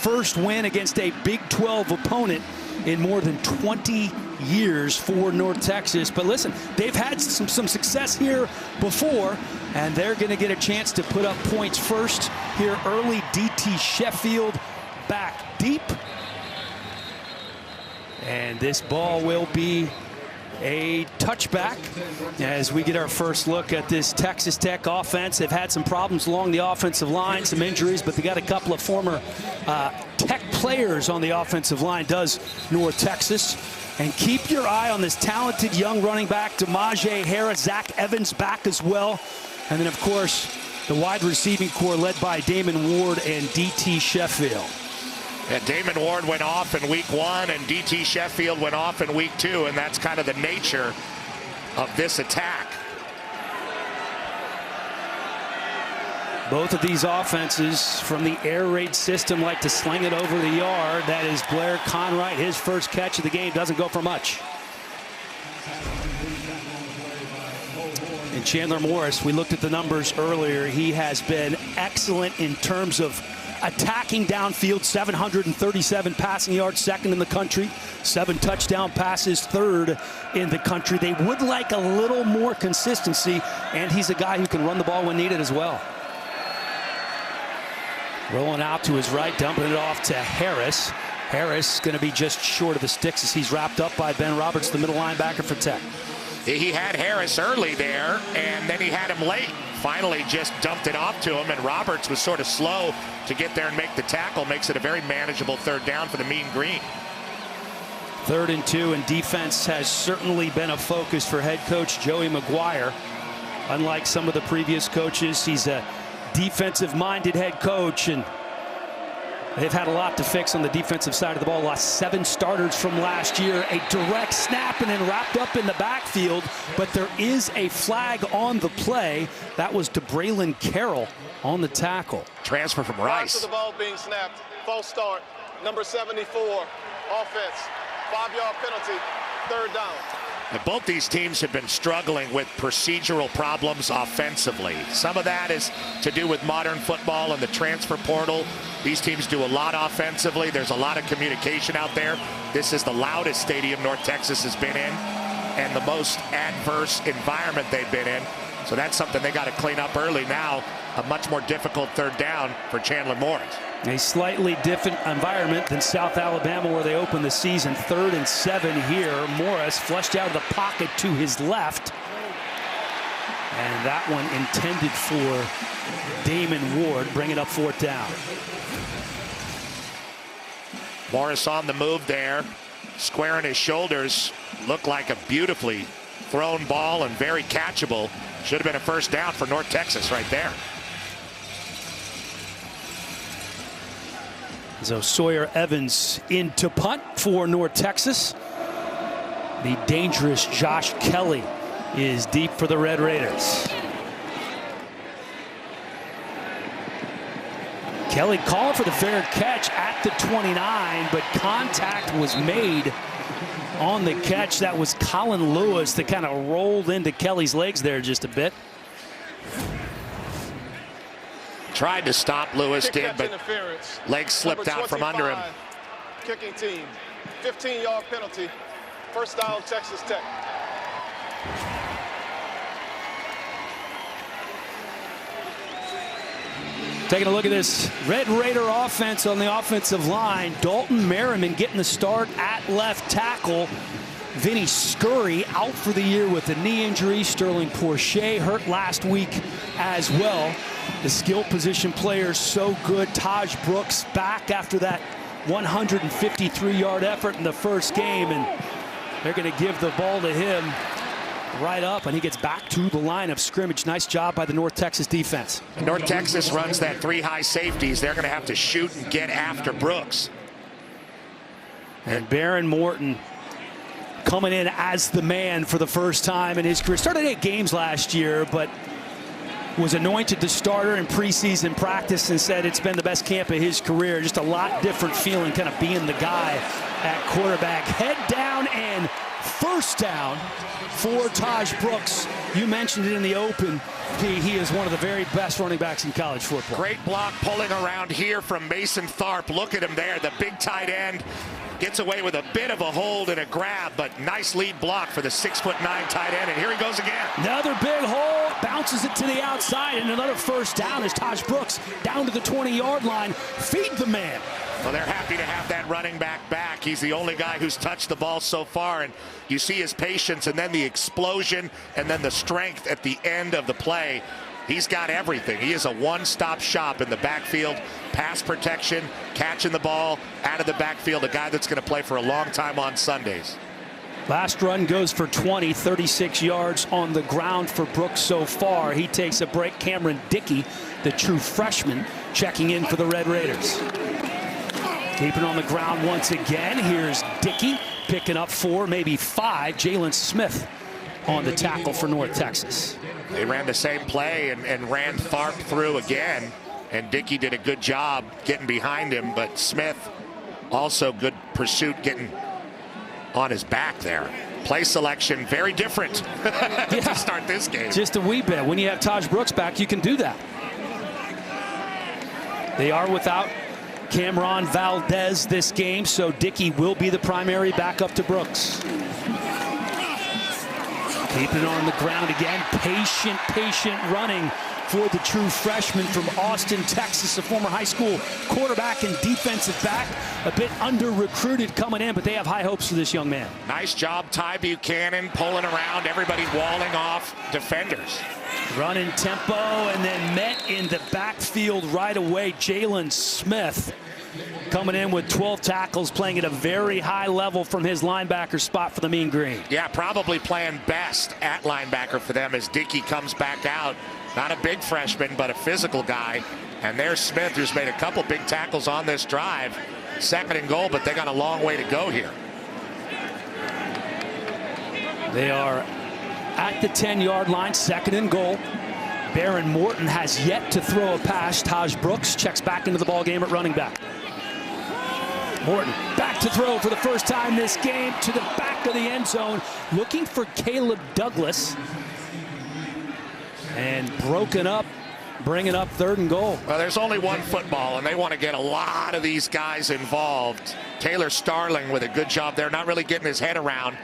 first win against a Big 12 opponent in more than 20 years for North Texas. But listen, they've had some success here before, and they're going to get a chance to put up points first here early. DT Sheffield back deep. And this ball will be a touchback as we get our first look at this Texas Tech offense. They've had some problems along the offensive line, some injuries, but they got a couple of former Tech players on the offensive line, does North Texas. And keep your eye on this talented young running back, Demaje Harris. Zach Evans back as well. And then, of course, the wide receiving core led by Damon Ward and DT Sheffield. And Damon Ward went off in week 1, and DT Sheffield went off in week 2, and that's kind of the nature of this attack. Both of these offenses from the air raid system like to sling it over the yard. That is Blair Conright. His first catch of the game doesn't go for much. And Chandler Morris, we looked at the numbers earlier. He has been excellent in terms of attacking downfield. 737 passing yards, second in the country. 7 touchdown passes, third in the country. They would like a little more consistency, and he's a guy who can run the ball when needed as well. Rolling out to his right, dumping it off to Harris. Harris going to be just short of the sticks as he's wrapped up by Ben Roberts, the middle linebacker for Tech. He had Harris early there, and then he had him late. Finally just dumped it off to him, and Roberts was sort of slow to get there and make the tackle. Makes it a very manageable third down for the Mean Green. 3rd and 2, and defense has certainly been a focus for head coach Joey McGuire. Unlike some of the previous coaches, he's a defensive-minded head coach, and they've had a lot to fix on the defensive side of the ball. Lost 7 starters from last year. A direct snap and then wrapped up in the backfield. But there is a flag on the play. That was to Braylon Carroll on the tackle. Transfer from Rice. Prior to the ball being snapped, false start, number 74, offense, 5-yard penalty, 3rd down. And both these teams have been struggling with procedural problems offensively. Some of that is to do with modern football and the transfer portal. These teams do a lot offensively. There's a lot of communication out there. This is the loudest stadium North Texas has been in and the most adverse environment they've been in. So that's something they got to clean up early. Now, a much more difficult 3rd down for Chandler Morris. A slightly different environment than South Alabama where they opened the season. 3rd and 7 here. Morris flushed out of the pocket to his left. And that one intended for Damon Ward. Bring it up 4th down. Morris on the move there, squaring his shoulders. Looked like a beautifully thrown ball and very catchable. Should have been a 1st down for North Texas right there. So Sawyer Evans in to punt for North Texas. The dangerous Josh Kelly is deep for the Red Raiders. Kelly calling for the fair catch at the 29, but contact was made on the catch. That was Colin Lewis that kind of rolled into Kelly's legs there just a bit. Tried to stop, Lewis did, but legs slipped out from under him. Kicking team, 15-yard penalty, 1st down, Texas Tech. Taking a look at this Red Raider offense on the offensive line. Dalton Merriman getting the start at left tackle. Vinny Scurry out for the year with a knee injury. Sterling Porsche hurt last week as well. The skill position players so good. Taj Brooks back after that 153-yard effort in the first game, and they're going to give the ball to him right up, and he gets back to the line of scrimmage. Nice job by the North Texas defense. North Texas runs that 3 high safeties. They're going to have to shoot and get after Brooks. And Baron Morton coming in as the man for the first time in his career. Started 8 games last year, but was anointed the starter in preseason practice and said it's been the best camp of his career. Just a lot different feeling, kind of being the guy at quarterback. Head down and 1st down for Taj Brooks You mentioned it in the open, he is one of the very best running backs in college football. Great block pulling around here from Mason Tharp. Look at him there, the big tight end. Gets away with a bit of a hold and a grab, but nice lead block for the 6'9" tight end, and here he goes again. Another big hole, bounces it to the outside, and another first down as Taj Brooks down to the 20-yard line. Feed the man. Well, they're happy to have that running back back. He's the only guy who's touched the ball so far, and you see his patience and then the explosion and then the strength at the end of the play. He's got everything. He is a one-stop shop in the backfield, pass protection, catching the ball out of the backfield, a guy that's going to play for a long time on Sundays. Last run goes for 20, 36 yards on the ground for Brooks so far. He takes a break. Cameron Dickey, the true freshman, checking in for the Red Raiders. Keeping on the ground once again. Here's Dickey picking up 4, maybe 5. Jalen Smith on the tackle for North Texas. They ran the same play and ran Tharp through again, and Dickey did a good job getting behind him, but Smith also good pursuit getting on his back there. Play selection very different to start this game. Just a wee bit. When you have Taj Brooks back, you can do that. They are without Cameron Valdez this game, so Dickey will be the primary backup to Brooks. Keeping it on the ground again. Patient running for the true freshman from Austin, Texas, a former high school quarterback and defensive back. A bit under-recruited coming in, but they have high hopes for this young man. Nice job, Ty Buchanan, pulling around, everybody walling off defenders. Running tempo and then met in the backfield right away. Jalen Smith coming in with 12 tackles, playing at a very high level from his linebacker spot for the Mean Green. Yeah, probably playing best at linebacker for them as Dickey comes back out. Not a big freshman, but a physical guy. And there's Smith, who's made a couple big tackles on this drive. 2nd and goal, but they got a long way to go here. They are at the 10-yard line, 2nd and goal. Baron Morton has yet to throw a pass. Taj Brooks checks back into the ballgame at running back. Morton back to throw for the first time this game to the back of the end zone, looking for Caleb Douglas. And broken up, bringing up 3rd and goal. Well, there's only one football, and they want to get a lot of these guys involved. Taylor Starling with a good job there, not really getting his head around,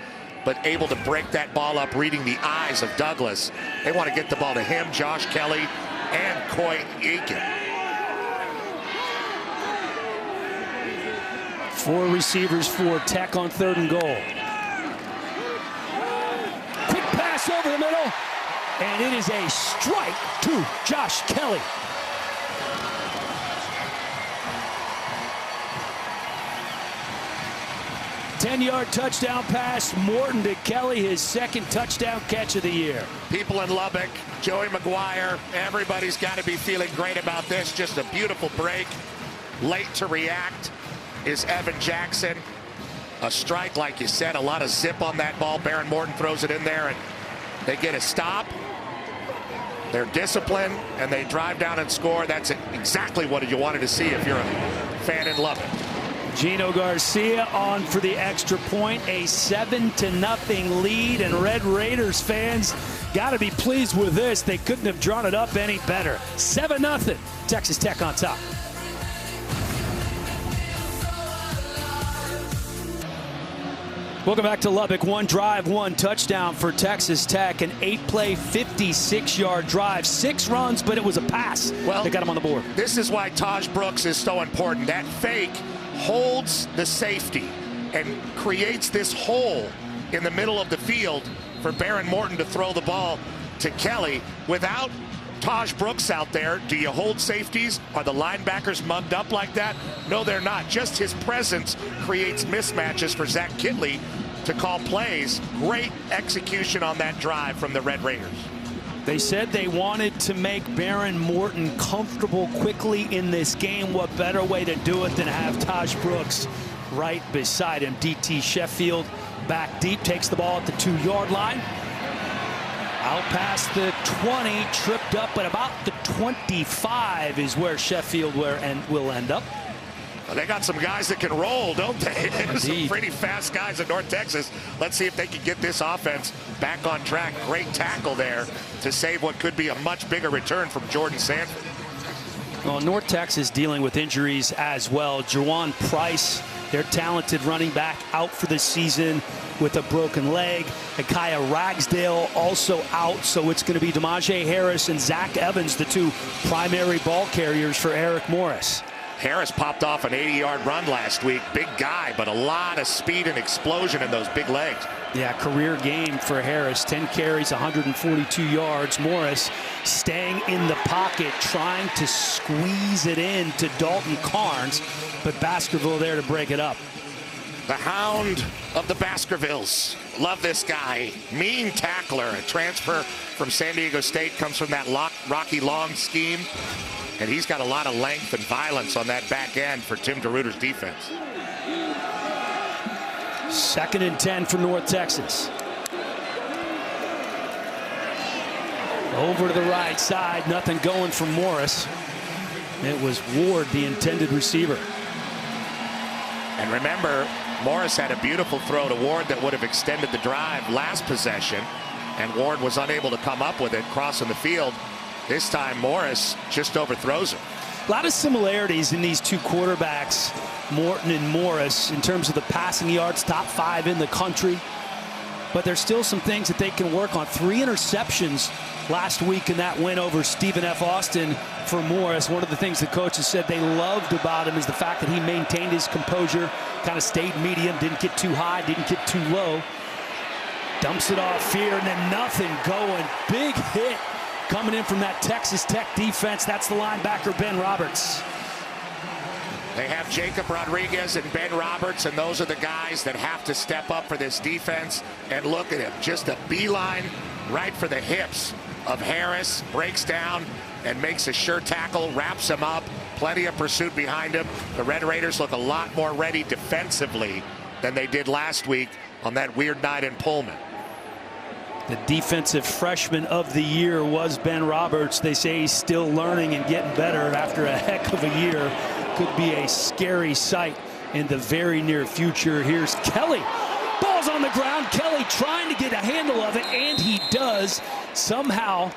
but able to break that ball up, reading the eyes of Douglas. They want to get the ball to him, Josh Kelly, and Coy Aiken. 4 receivers for Tech on 3rd and goal. Quick pass over the middle, and it is a strike to Josh Kelly. Ten-yard touchdown pass, Morton to Kelly, his 2nd touchdown catch of the year. People in Lubbock, Joey McGuire, everybody's got to be feeling great about this. Just a beautiful break. Late to react is Evan Jackson. A strike, like you said, a lot of zip on that ball. Baron Morton throws it in there, and they get a stop. They're disciplined, and they drive down and score. That's exactly what you wanted to see if you're a fan in Lubbock. Gino Garcia on for the extra point, a 7-0 lead, and Red Raiders fans got to be pleased with this. They couldn't have drawn it up any better. 7-0, Texas Tech on top. Welcome back to Lubbock. 1 drive, 1 touchdown for Texas Tech. An 8-play, 56-yard drive. 6 runs, but it was a pass. Well, they got him on the board. This is why Taj Brooks is so important. That fake holds the safety and creates this hole in the middle of the field for Baron Morton to throw the ball to Kelly. Without Taj Brooks out there, do you hold safeties? Are the linebackers mugged up like that? No, they're not. Just his presence creates mismatches for Zach Kitley to call plays. Great execution on that drive from the Red Raiders. They said they wanted to make Baron Morton comfortable quickly in this game. What better way to do it than have Taj Brooks right beside him? DT Sheffield back deep, takes the ball at the 2-yard line. Out past the 20, tripped up at about the 25 is where Sheffield will end up. Well, they got some guys that can roll, don't they? Some pretty fast guys in North Texas. Let's see if they can get this offense back on track. Great tackle there to save what could be a much bigger return from Jordan Sanford. Well, North Texas dealing with injuries as well. Juwan Price, their talented running back, out for the season with a broken leg. Akia Ragsdale also out, so it's going to be Demaje Harris and Zach Evans, the two primary ball carriers for Eric Morris. Harris popped off an 80-yard run last week. Big guy, but a lot of speed and explosion in those big legs. Yeah, career game for Harris. 10 carries, 142 yards. Morris staying in the pocket, trying to squeeze it in to Dalton Carnes, but Baskerville there to break it up. The hound of the Baskervilles. Love this guy. Mean tackler. A transfer from San Diego State, comes from that Rocky Long scheme. And he's got a lot of length and violence on that back end for Tim DeRuyter's defense. 2nd and 10 for North Texas. Over to the right side, nothing going from Morris. It was Ward, the intended receiver. And remember, Morris had a beautiful throw to Ward that would have extended the drive last possession, and Ward was unable to come up with it, crossing the field. This time, Morris just overthrows him. A lot of similarities in these two quarterbacks, Morton and Morris, in terms of the passing yards, top 5 in the country. But there's still some things that they can work on. 3 interceptions last week in that win over Stephen F. Austin for Morris. One of the things the coaches said they loved about him is the fact that he maintained his composure, kind of stayed medium, didn't get too high, didn't get too low. Dumps it off here, and then nothing going. Big hit coming in from that Texas Tech defense. That's the linebacker, Ben Roberts. They have Jacob Rodriguez and Ben Roberts, and those are the guys that have to step up for this defense. And look at him, just a beeline right for the hips of Harris. Breaks down and makes a sure tackle, wraps him up. Plenty of pursuit behind him. The Red Raiders look a lot more ready defensively than they did last week on that weird night in Pullman. The defensive freshman of the year was Ben Roberts. They say he's still learning and getting better after a heck of a year. Could be a scary sight in the very near future. Here's Kelly. Ball's on the ground. Kelly trying to get a handle of it, and he does. Somehow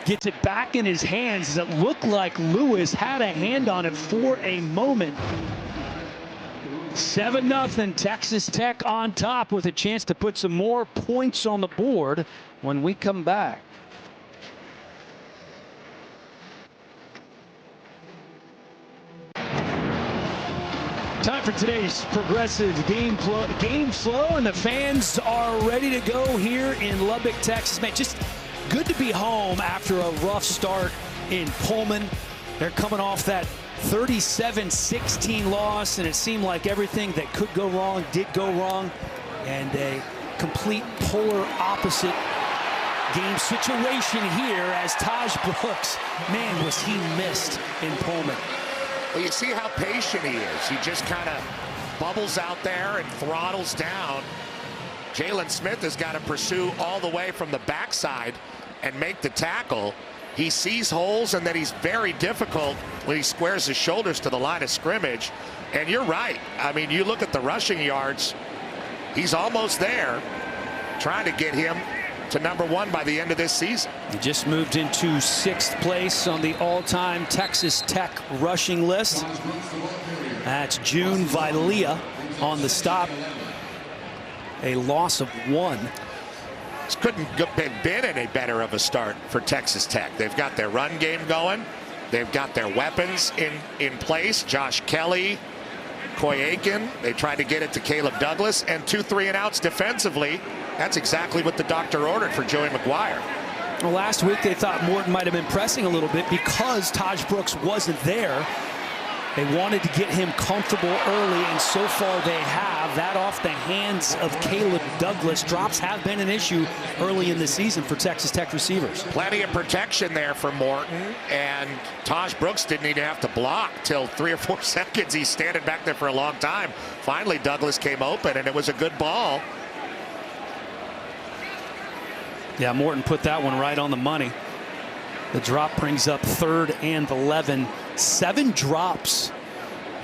gets it back in his hands. It looked like Lewis had a hand on it for a moment. 7-0, Texas Tech on top with a chance to put some more points on the board when we come back. Time for today's Progressive Game Flow, and the fans are ready to go here in Lubbock, Texas. Man, just good to be home after a rough start in Pullman. They're coming off that 37-16 loss, and it seemed like everything that could go wrong did go wrong, and a complete polar opposite game situation here as Taj Brooks, man, was he missed in Pullman. Well, you see how patient he is. He just kind of bubbles out there and throttles down. Jalen Smith has got to pursue all the way from the backside and make the tackle. He sees holes, and then he's very difficult when he squares his shoulders to the line of scrimmage. And you're right. I mean, you look at the rushing yards, he's almost there, trying to get him to #1 by the end of this season. He just moved into 6th place on the all-time Texas Tech rushing list. That's June Vilea on the stop. A loss of 1. This couldn't have been any better of a start for Texas Tech. They've got their run game going. They've got their weapons in place. Josh Kelly, Coy Aiken. They tried to get it to Caleb Douglas, and 2 3-and-outs defensively. That's exactly what the doctor ordered for Joey McGuire. Well, last week they thought Morton might have been pressing a little bit because Taj Brooks wasn't there. They wanted to get him comfortable early, and so far they have. That off the hands of Caleb Douglas. Drops have been an issue early in the season for Texas Tech receivers. Plenty of protection there for Morton, and Taj Brooks didn't even have to block till 3 or 4 seconds. He's standing back there for a long time. Finally, Douglas came open, and it was a good ball. Yeah, Morton put that one right on the money. The drop brings up 3rd and 11. 7 drops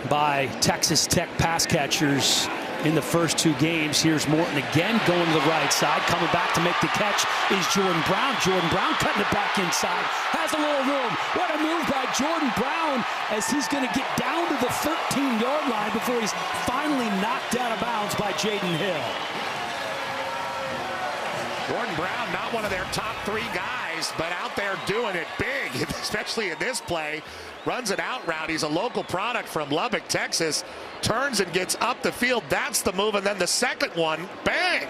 by Texas Tech pass catchers in the first 2 games. Here's Morton again going to the right side. Coming back to make the catch is Jordan Brown. Jordan Brown cutting it back inside. Has a little room. What a move by Jordan Brown as he's going to get down to the 13-yard line before he's finally knocked out of bounds by Jaden Hill. Jordan Brown, not one of their top 3 guys, but out there doing it big, especially in this play. Runs an out route. He's a local product from Lubbock, Texas. Turns and gets up the field. That's the move. And then the second one, bang!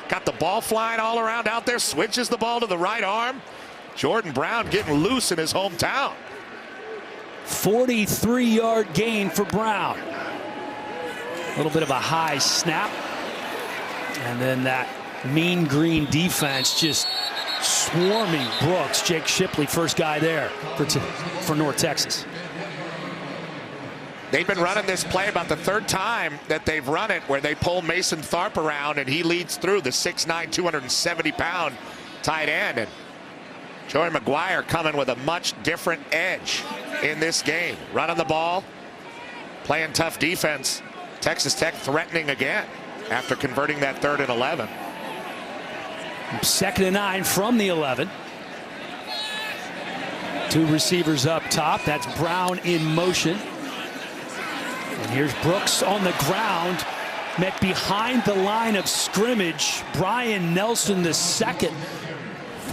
Got the ball flying all around out there. Switches the ball to the right arm. Jordan Brown getting loose in his hometown. 43-yard gain for Brown. A little bit of a high snap. And then that mean green defense just swarming Brooks. Jake Shipley, first guy there for North Texas. They've been running this play about the 3rd time that they've run it, where they pull Mason Tharp around and he leads through, the 6'9", 270-pound tight end. And Joey McGuire coming with a much different edge in this game. Running the ball, playing tough defense. Texas Tech threatening again after converting that 3rd and 11. 2nd and 9 from the 11. 2 receivers up top. That's Brown in motion. And here's Brooks on the ground. Met behind the line of scrimmage. Brian Nelson II.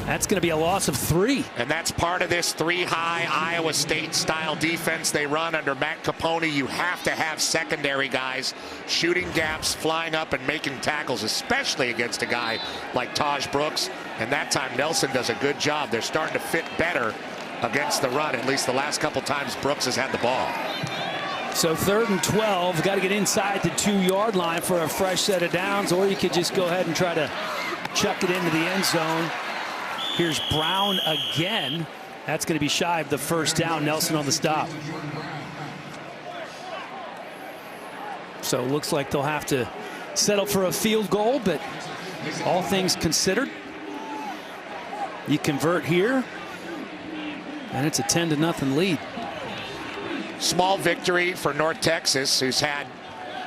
That's going to be a loss of 3. And that's part of this 3-high Iowa State style defense they run under Matt Capone. You have to have secondary guys shooting gaps, flying up and making tackles, especially against a guy like Taj Brooks. And that time Nelson does a good job. They're starting to fit better against the run, at least the last couple times Brooks has had the ball. So 3rd and 12. Got to get inside the 2-yard line for a fresh set of downs, or you could just go ahead and try to chuck it into the end zone. Here's Brown again. That's going to be shy of the first down. Nelson on the stop. So it looks like they'll have to settle for a field goal, but all things considered, you convert here, and it's a 10-0 lead. Small victory for North Texas, who's had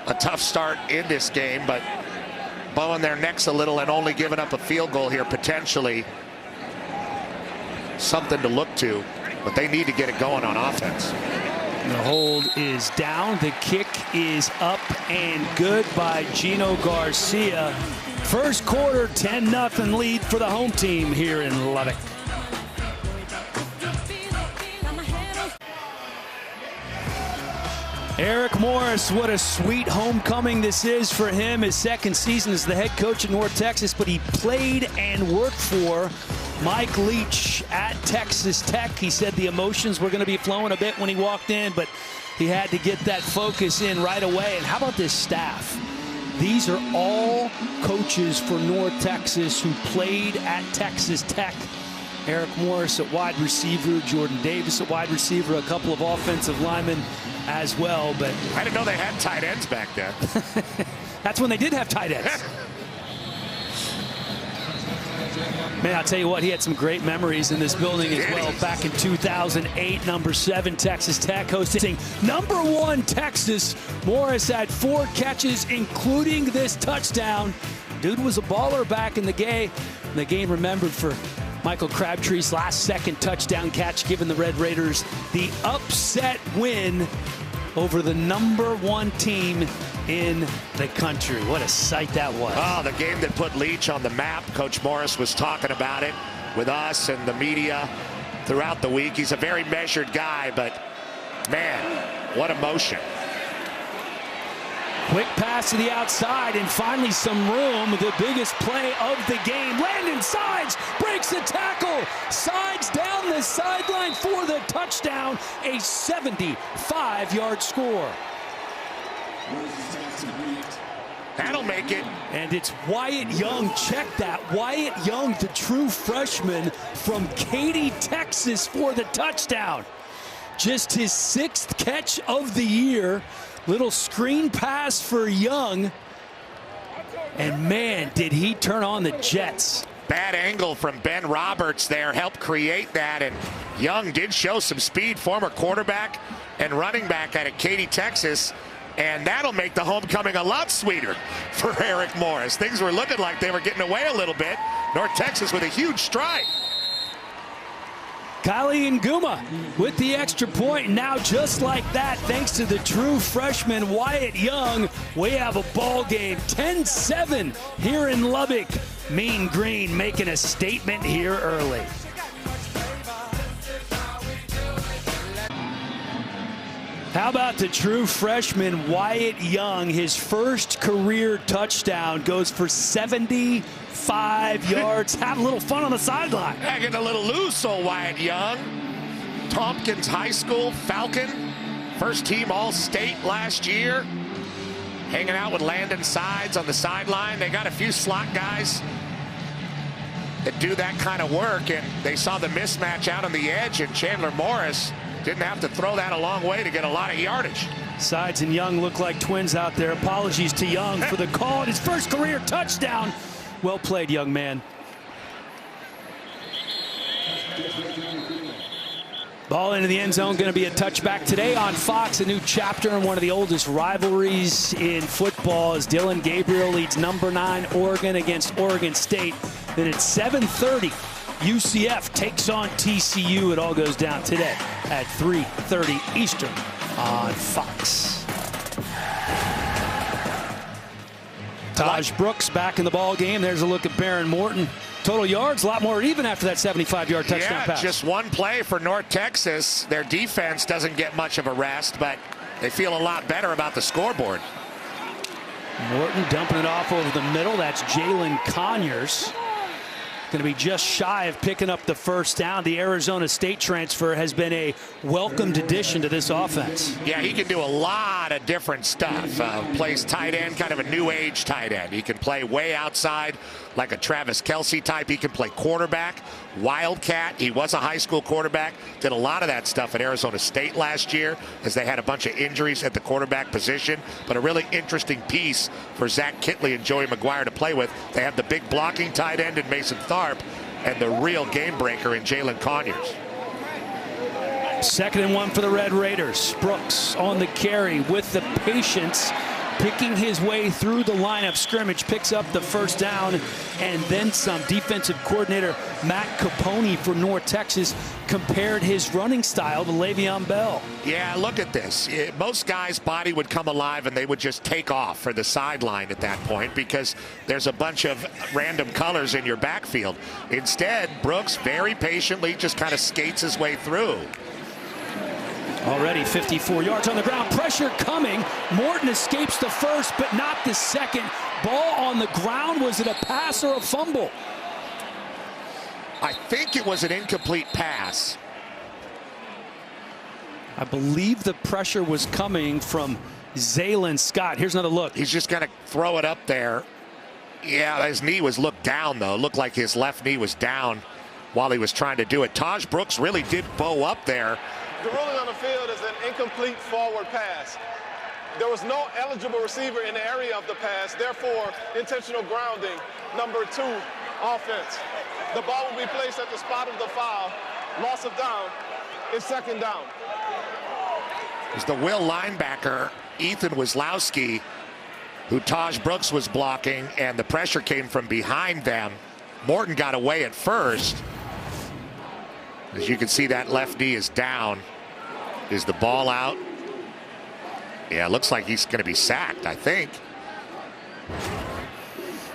a tough start in this game, but bowing their necks a little and only giving up a field goal here potentially. Something to look to, but they need to get it going on offense. The hold is down. The kick is up and good by Gino Garcia. First quarter, 10-0 lead for the home team here in Lubbock. Eric Morris, what a sweet homecoming this is for him. His 2nd season as the head coach at North Texas, but he played and worked for Mike Leach at Texas Tech. He said the emotions were going to be flowing a bit when he walked in, but he had to get that focus in right away. And how about this staff? These are all coaches for North Texas who played at Texas Tech. Eric Morris at wide receiver, Jordan Davis at wide receiver, a couple of offensive linemen as well. But I didn't know they had tight ends back then. That's when they did have tight ends. Man, I'll tell you what, he had some great memories in this building as well. Back in 2008, number 7 Texas Tech hosting number 1 Texas. Morris had 4 catches, including this touchdown. Dude was a baller back in the game. The game remembered for Michael Crabtree's last-second touchdown catch, giving the Red Raiders the upset win over the number 1 team in the country. What a sight that was. Oh, the game that put Leach on the map. Coach Morris was talking about it with us and the media throughout the week. He's a very measured guy, but man, what emotion. Quick pass to the outside and finally some room. The biggest play of the game. Landon Sides breaks the tackle. Sides down the sideline for the touchdown. A 75-yard score. That'll make it. And it's Wyatt Young. Check that. Wyatt Young, the true freshman from Katy, Texas, for the touchdown. Just his 6th catch of the year. Little screen pass for Young. And man, did he turn on the Jets. Bad angle from Ben Roberts there helped create that, and Young did show some speed, former quarterback and running back out of Katy, Texas. And that'll make the homecoming a lot sweeter for Eric Morris. Things were looking like they were getting away a little bit. North Texas with a huge strike. Kylie Nguma with the extra point. Now just like that, thanks to the true freshman Wyatt Young, we have a ball game. 10-7 here in Lubbock. Mean Green making a statement here early. How about the true freshman Wyatt Young? His first career touchdown goes for 75 yards. Have a little fun on the sideline. Yeah, getting a little loose, old Wyatt Young. Tompkins High School Falcon. First team All-State last year. Hanging out with Landon Sides on the sideline. They got a few slot guys that do that kind of work, and they saw the mismatch out on the edge, and Chandler Morris didn't have to throw that a long way to get a lot of yardage. Sides and Young look like twins out there. Apologies to Young for the call on his first career touchdown. Well played, young man. Ball into the end zone, going to be a touchback today on Fox. A new chapter in one of the oldest rivalries in football as Dylan Gabriel leads number 9 Oregon against Oregon State. Then at 7:30, UCF takes on TCU. It all goes down today at 3:30 Eastern on Fox. Taj Brooks back in the ball game. There's a look at Baron Morton. Total yards, a lot more even after that 75-yard touchdown pass. Just one play for North Texas. Their defense doesn't get much of a rest, but they feel a lot better about the scoreboard. Morton dumping it off over the middle. That's Jalen Conyers. Going to be just shy of picking up the first down. The Arizona State transfer has been a welcomed addition to this offense. Yeah, he can do a lot of different stuff. Plays tight end, kind of a new age tight end. He can play way outside like a Travis Kelce type. He can play quarterback, wildcat. He was a high school quarterback. Did a lot of that stuff at Arizona State last year as they had a bunch of injuries at the quarterback position. But a really interesting piece for Zach Kitley and Joey McGuire to play with. They have the big blocking tight end in Mason Tharp and the real game breaker in Jalen Conyers. 2nd and 1 for the Red Raiders. Brooks on the carry with the patience, picking his way through the line of scrimmage, picks up the first down and then some. Defensive coordinator Matt Capone for North Texas compared his running style to Le'Veon Bell. Yeah, look at this. Most guys' body would come alive and they would just take off for the sideline at that point because there's a bunch of random colors in your backfield. Instead, Brooks very patiently just kind of skates his way through. Already 54 yards on the ground. Pressure coming. Morton escapes the first, but not the second. Ball on the ground. Was it a pass or a fumble? I think it was an incomplete pass. I believe the pressure was coming from Zaylen Scott. Here's another look. He's just going to throw it up there. Yeah, his knee was looked down, though. It looked like his left knee was down while he was trying to do it. Taj Brooks really did bow up there. The ruling on the field is an incomplete forward pass. There was no eligible receiver in the area of the pass, therefore, intentional grounding. Number 2, offense. The ball will be placed at the spot of the foul. Loss of down is 2nd down. It's the Will linebacker, Ethan Wisłowski, who Taj Brooks was blocking, and the pressure came from behind them. Morton got away at first. As you can see, that left knee is down. Is the ball out? Yeah, it looks like he's going to be sacked, I think.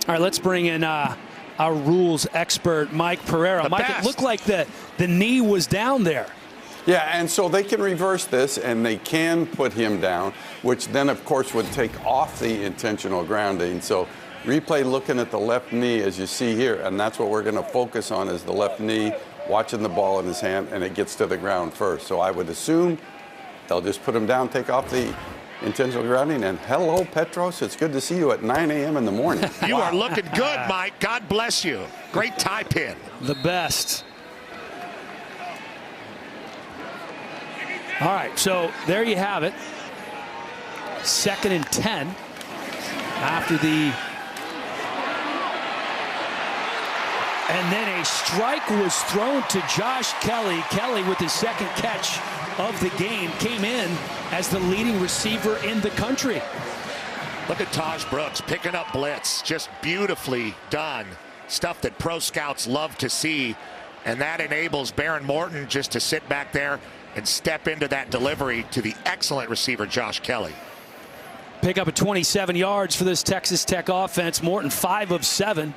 All right, let's bring in our rules expert, Mike Pereira. Mike, it looked like the knee was down there. Yeah, and so they can reverse this, and they can put him down, which then, of course, would take off the intentional grounding. So replay looking at the left knee, as you see here, and that's what we're going to focus on is the left knee, watching the ball in his hand, and it gets to the ground first. So I would assume they'll just put him down, take off the intentional grounding, and hello, Petros. It's good to see you at 9 a.m. in the morning. You are looking good, Mike. God bless you. Great tie pin. The best. All right, so there you have it. 2nd and 10 after the And then a strike was thrown to Josh Kelly. Kelly, with his second catch of the game, came in as the leading receiver in the country. Look at Taj Brooks picking up blitz. Just beautifully done. Stuff that pro scouts love to see. And that enables Baron Morton just to sit back there and step into that delivery to the excellent receiver, Josh Kelly. Pick up at 27 yards for this Texas Tech offense. Morton 5 of 7.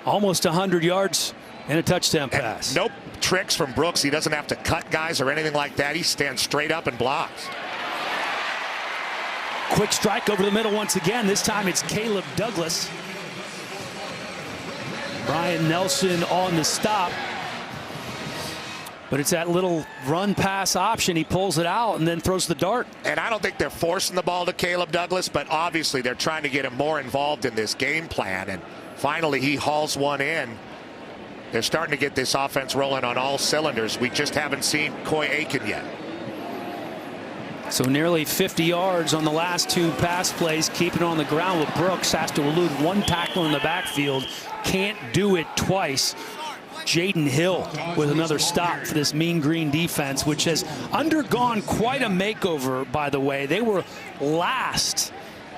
Almost 100 yards and a touchdown pass. And no tricks from Brooks. He doesn't have to cut guys or anything like that. He stands straight up and blocks. Quick strike over the middle once again. This time it's Caleb Douglas. Brian Nelson on the stop. But it's that little run pass option. He pulls it out and then throws the dart. And I don't think they're forcing the ball to Caleb Douglas, but obviously they're trying to get him more involved in this game plan. And finally he hauls one in. They're starting to get this offense rolling on all cylinders. We just haven't seen Coy Aiken yet. So nearly 50 yards on the last 2 pass plays, keeping it on the ground with Brooks. Has to elude 1 tackle in the backfield. Can't do it twice. Jaden Hill with another stop for this Mean Green defense, which has undergone quite a makeover, by the way. They were last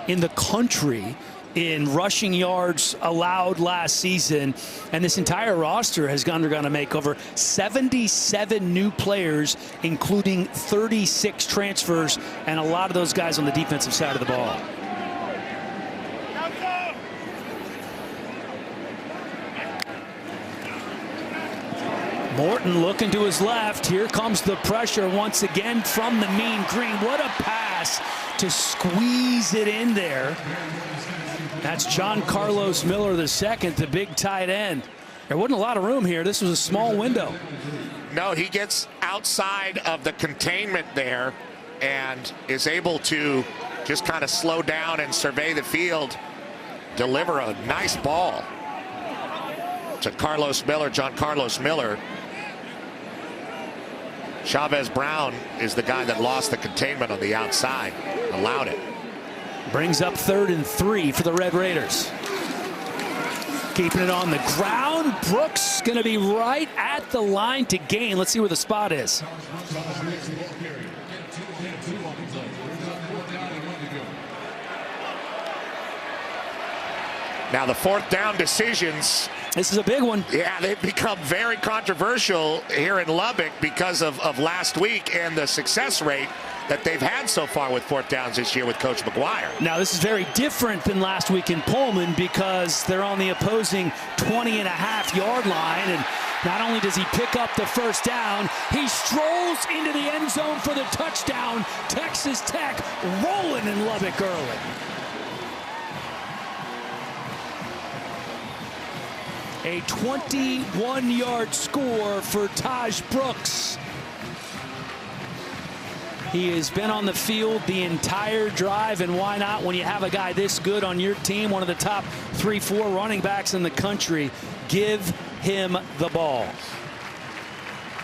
in the country in rushing yards allowed last season, and this entire roster has undergone a makeover. 77 new players, including 36 transfers, and a lot of those guys on the defensive side of the ball. Morton looking to his left. Here comes the pressure once again from the Mean Green. What a pass to squeeze it in there. That's John Carlos Miller II, the big tight end. There wasn't a lot of room here. This was a small window. No, he gets outside of the containment there and is able to just kind of slow down and survey the field, deliver a nice ball to Carlos Miller, John Carlos Miller. Chavez Brown is the guy that lost the containment on the outside, allowed it. Brings up 3rd and 3 for the Red Raiders. Keeping it on the ground. Brooks going to be right at the line to gain. Let's see where the spot is. Now the 4th down decisions. This is a big one. Yeah, they've become very controversial here in Lubbock because of last week and the success rate that they've had so far with 4th downs this year with Coach McGuire. Now this is very different than last week in Pullman because they're on the opposing 20.5-yard line, and not only does he pick up the 1st down, he strolls into the end zone for the touchdown. Texas Tech rolling in Lubbock early. A 21-yard score for Taj Brooks. He has been on the field the entire drive, and why not when you have a guy this good on your team, one of the top 3-4 running backs in the country. Give him the ball.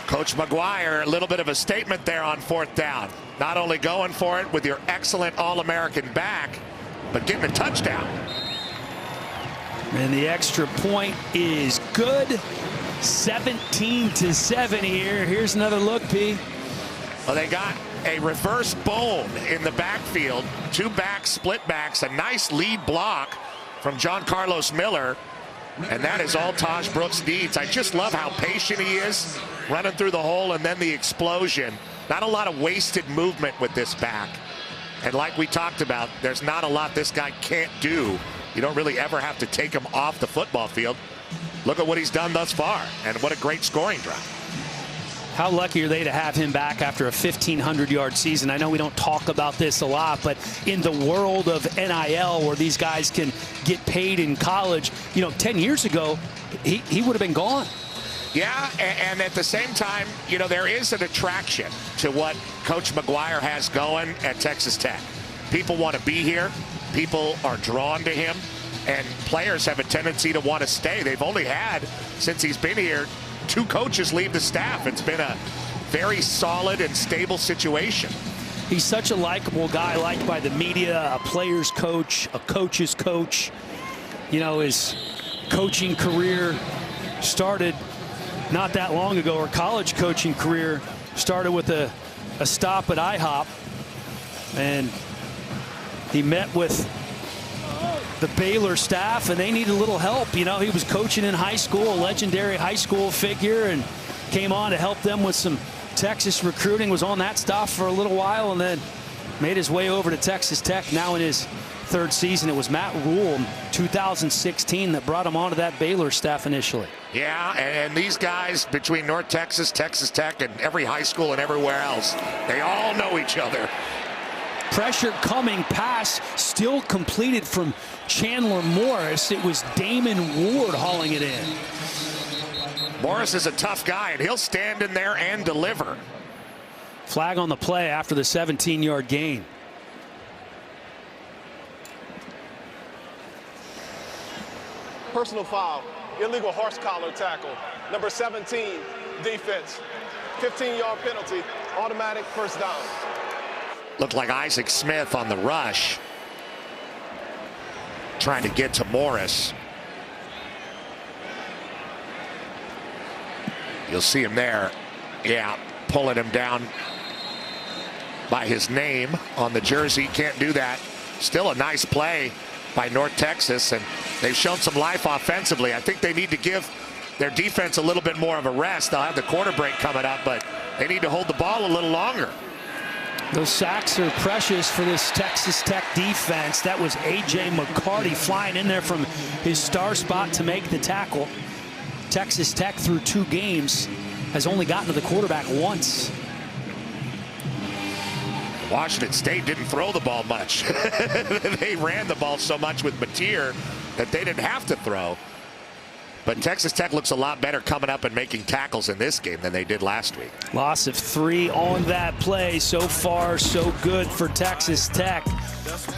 Coach McGuire, a little bit of a statement there on 4th down. Not only going for it with your excellent All-American back, but getting a touchdown. And the extra point is good. 17-7 here. Here's another look, P. Well, they got a reverse bone in the backfield. 2 back split backs. A nice lead block from John Carlos Miller. And that is all Taj Brooks needs. I just love how patient he is running through the hole and then the explosion. Not a lot of wasted movement with this back. And like we talked about, there's not a lot this guy can't do. You don't really ever have to take him off the football field. Look at what he's done thus far, and what a great scoring drive. How lucky are they to have him back after a 1,500-yard season? I know we don't talk about this a lot, but in the world of NIL, where these guys can get paid in college, 10 years ago, he would have been gone. Yeah, and at the same time, there is an attraction to what Coach McGuire has going at Texas Tech. People want to be here. People are drawn to him, and players have a tendency to want to stay. They've only had, since he's been here, 2 coaches leave the staff. It's been a very solid and stable situation. He's such a likable guy, liked by the media, a player's coach, a coach's coach. His coaching career started not that long ago. Her college coaching career started with a stop at IHOP, and he met with the Baylor staff, and they needed a little help. You know, he was coaching in high school, a legendary high school figure, and came on to help them with some Texas recruiting, was on that staff for a little while, and then made his way over to Texas Tech. Now in his third season. It was Matt Rule in 2016 that brought him onto that Baylor staff initially. Yeah, and these guys between North Texas, Texas Tech, and every high school and everywhere else, they all know each other. Pressure coming, pass still completed from Chandler Morris. It was Damon Ward hauling it in. Morris is a tough guy, and he'll stand in there and deliver. Flag on the play after the 17-yard gain. Personal foul, illegal horse collar tackle. Number 17, defense. 15-yard penalty, automatic first down. Looked like Isaac Smith on the rush, trying to get to Morris. You'll see him there. Yeah, pulling him down by his name on the jersey. Can't do that. Still a nice play by North Texas, and they've shown some life offensively. I think they need to give their defense a little bit more of a rest. They'll have the quarter break coming up, but they need to hold the ball a little longer. Those sacks are precious for this Texas Tech defense. That was A.J. McCarty flying in there from his star spot to make the tackle. Texas Tech through 2 games has only gotten to the quarterback once. Washington State didn't throw the ball much. They ran the ball so much with Mateer that they didn't have to throw. But Texas Tech looks a lot better coming up and making tackles in this game than they did last week. Loss of 3 on that play. So far, so good for Texas Tech.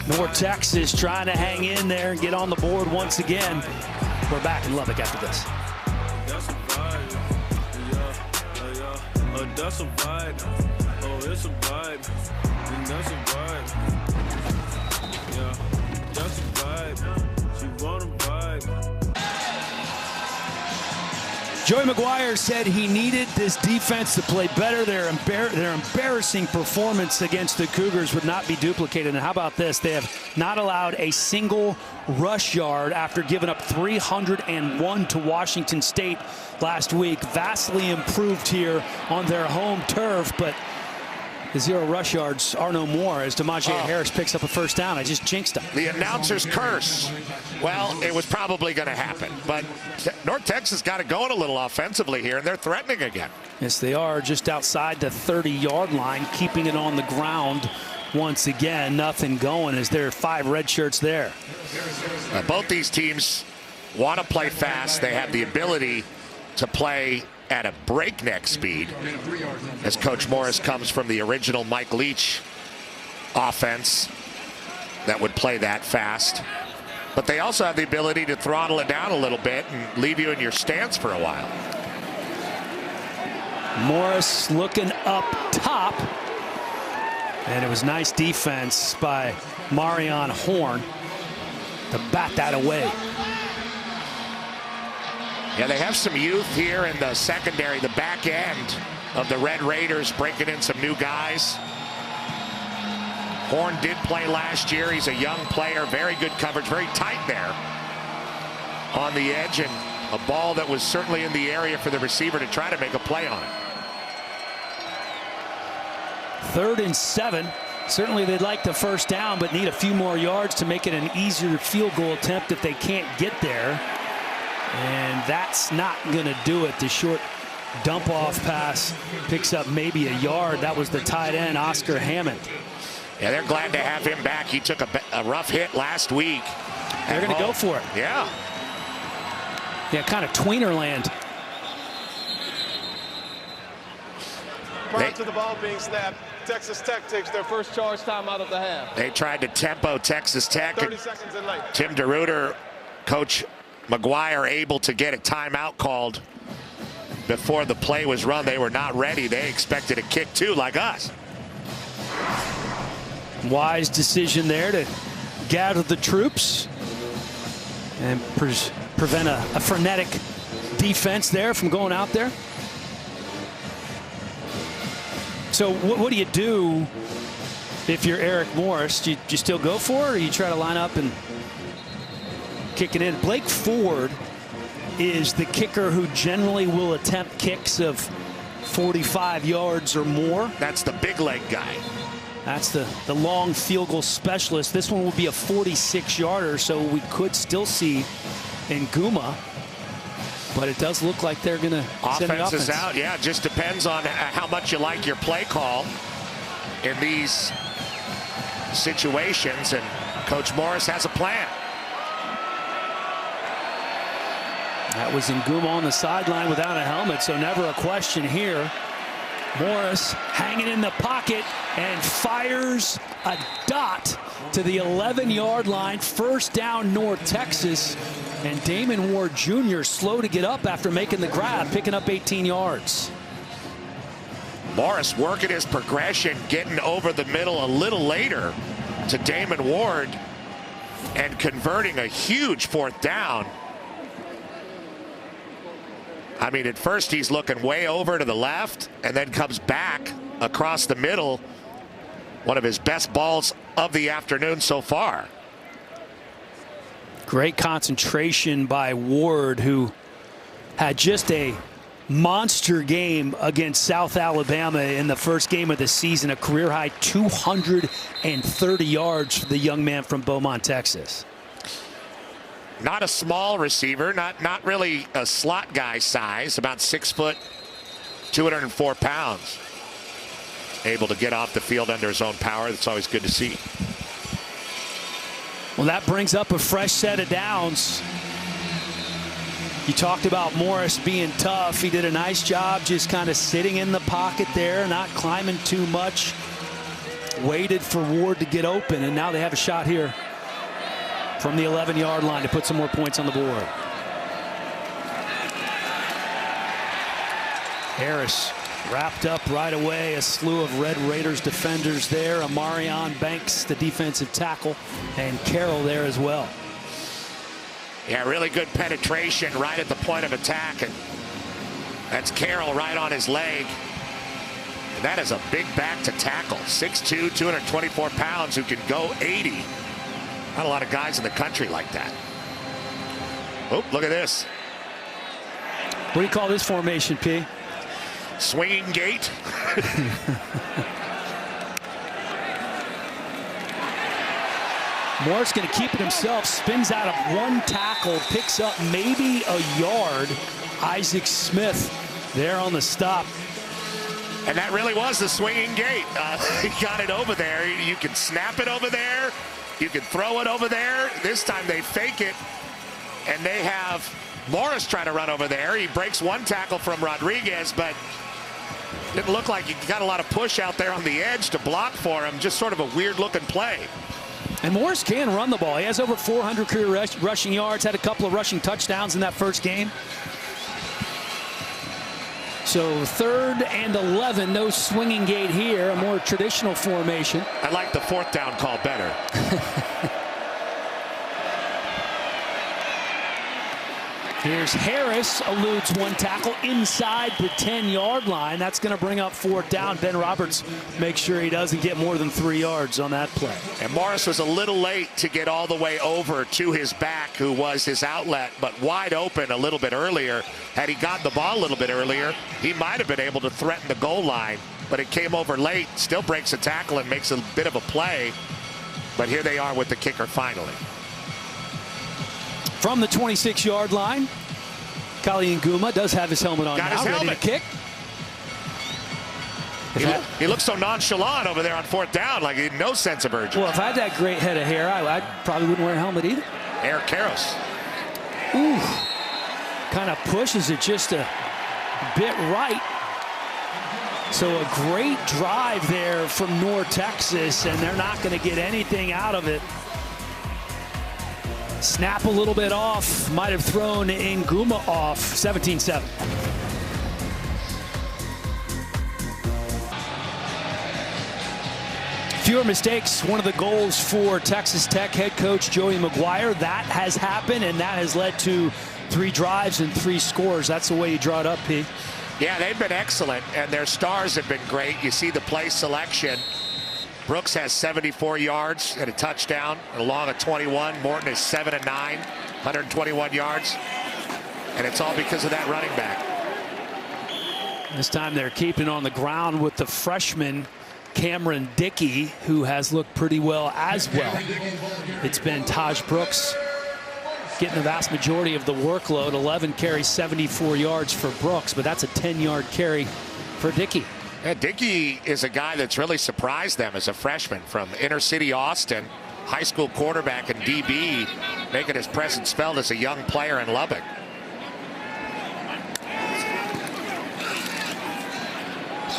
North Texas trying to hang in there and get on the board once again. We're back in Lubbock after this. That's a vibe. Yeah. That's a vibe. Oh, it's a vibe. And that's a vibe. Yeah. That's a vibe. She want a vibe. Joey McGuire said he needed this defense to play better. Their embarrassing performance against the Cougars would not be duplicated. And how about this? They have not allowed a single rush yard after giving up 301 to Washington State last week. Vastly improved here on their home turf, but the 0 rush yards are no more as DeMajiere Harris picks up a first down. I just jinxed him. The announcer's curse. Well, it was probably going to happen, but North Texas got it going a little offensively here, and they're threatening again. Yes, they are, just outside the 30-yard line, keeping it on the ground once again. Nothing going as there are 5 red shirts there. Both these teams want to play fast. They have the ability to play at a breakneck speed, as Coach Morris comes from the original Mike Leach offense that would play that fast. But they also have the ability to throttle it down a little bit and leave you in your stance for a while. Morris looking up top, and it was nice defense by Marion Horn to bat that away. Yeah, they have some youth here in the secondary, the back end of the Red Raiders, breaking in some new guys. Horn did play last year. He's a young player, very good coverage, very tight there on the edge, and a ball that was certainly in the area for the receiver to try to make a play on it. 3rd and 7. Certainly they'd like the first down, but need a few more yards to make it an easier field goal attempt if they can't get there. And that's not going to do it. The short dump-off pass picks up maybe a yard. That was the tight end, Oscar Hammond. Yeah, they're glad to have him back. He took a rough hit last week. They're going to go for it. Yeah. Yeah, kind of tweenerland. Prior to the ball being snapped, Texas Tech takes their first charge time out of the half. They tried to tempo Texas Tech. 30 seconds in late. Tim DeRuyter, Coach McGuire, able to get a timeout called before the play was run. They were not ready. They expected a kick too, like us. Wise decision there to gather the troops and prevent a frenetic defense there from going out there. So what do you do if you're Eric Morris? Do you still go for it, or you try to line up and kick it in? Blake Ford is the kicker who generally will attempt kicks of 45 yards or more. That's the big leg guy. That's the long field goal specialist. This one will be a 46-yarder, so we could still see Nguma. But it does look like they're going to send the offense. Offense is out. Yeah, it just depends on how much you like your play call in these situations. And Coach Morris has a plan. That was Nguma on the sideline without a helmet, so never a question here. Morris hanging in the pocket and fires a dot to the 11-yard line. First down, North Texas. And Damon Ward Jr. slow to get up after making the grab, picking up 18 yards. Morris working his progression, getting over the middle a little later to Damon Ward and converting a huge fourth down. I mean, at first he's looking way over to the left and then comes back across the middle. One of his best balls of the afternoon so far. Great concentration by Ward, who had just a monster game against South Alabama in the first game of the season. A career-high 230 yards for the young man from Beaumont, Texas. Not a small receiver, not really a slot guy size, about 6 foot, 204 pounds. Able to get off the field under his own power. That's always good to see. Well, that brings up a fresh set of downs. You talked about Morris being tough. He did a nice job just kind of sitting in the pocket there, not climbing too much. Waited for Ward to get open, and now they have a shot here from the 11-yard line to put some more points on the board. Harris wrapped up right away. A slew of Red Raiders defenders there. Amarion Banks, the defensive tackle, and Carroll there as well. Yeah, really good penetration right at the point of attack. And that's Carroll right on his leg. And that is a big back to tackle. 6'2", 224 pounds who can go 80. Not a lot of guys in the country like that. Oh, look at this. What do you call this formation, P? Swinging gate. Morris going to keep it himself. Spins out of one tackle. Picks up maybe a yard. Isaac Smith there on the stop. And that really was the swinging gate. He got it over there. You can snap it over there. You can throw it over there. This time they fake it. And they have Morris trying to run over there. He breaks one tackle from Rodriguez, but didn't look like he got a lot of push out there on the edge to block for him. Just sort of a weird looking play. And Morris can run the ball. He has over 400 career rushing yards, had a couple of rushing touchdowns in that first game. So 3rd and 11, no swinging gate here, a more traditional formation. I like the 4th down call better. Here's Harris, eludes one tackle inside the 10-yard line. That's going to bring up 4th down. Ben Roberts makes sure he doesn't get more than 3 yards on that play. And Morris was a little late to get all the way over to his back, who was his outlet, but wide open a little bit earlier. Had he gotten the ball a little bit earlier, he might have been able to threaten the goal line, but it came over late, still breaks a tackle and makes a bit of a play. But here they are with the kicker finally. From the 26-yard line, Kali Nguma does have his helmet on now, ready to kick. He looks so nonchalant over there on 4th down, like he had no sense of urgency. Well, if I had that great head of hair, I probably wouldn't wear a helmet either. Eric Karros. Ooh, kind of pushes it just a bit right. So a great drive there from North Texas, and they're not going to get anything out of it. Snap a little bit off, might have thrown Nguma off. 17-7. fewer mistakes, one of the goals for Texas Tech head coach Joey McGuire. That has happened, and that has led to 3 drives and 3 scores. That's the way you draw it up, Pete. Yeah, they've been excellent, and their stars have been great. You see the play selection. Brooks has 74 yards and a touchdown along a 21. Morton is 7 and 9, 121 yards. And it's all because of that running back. This time they're keeping on the ground with the freshman Cameron Dickey, who has looked pretty well as well. It's been Taj Brooks getting the vast majority of the workload. 11 carries, 74 yards for Brooks, but that's a 10-yard carry for Dickey. Yeah, Dickey is a guy that's really surprised them as a freshman from inner city Austin, high school quarterback and DB, making his presence felt as a young player in Lubbock.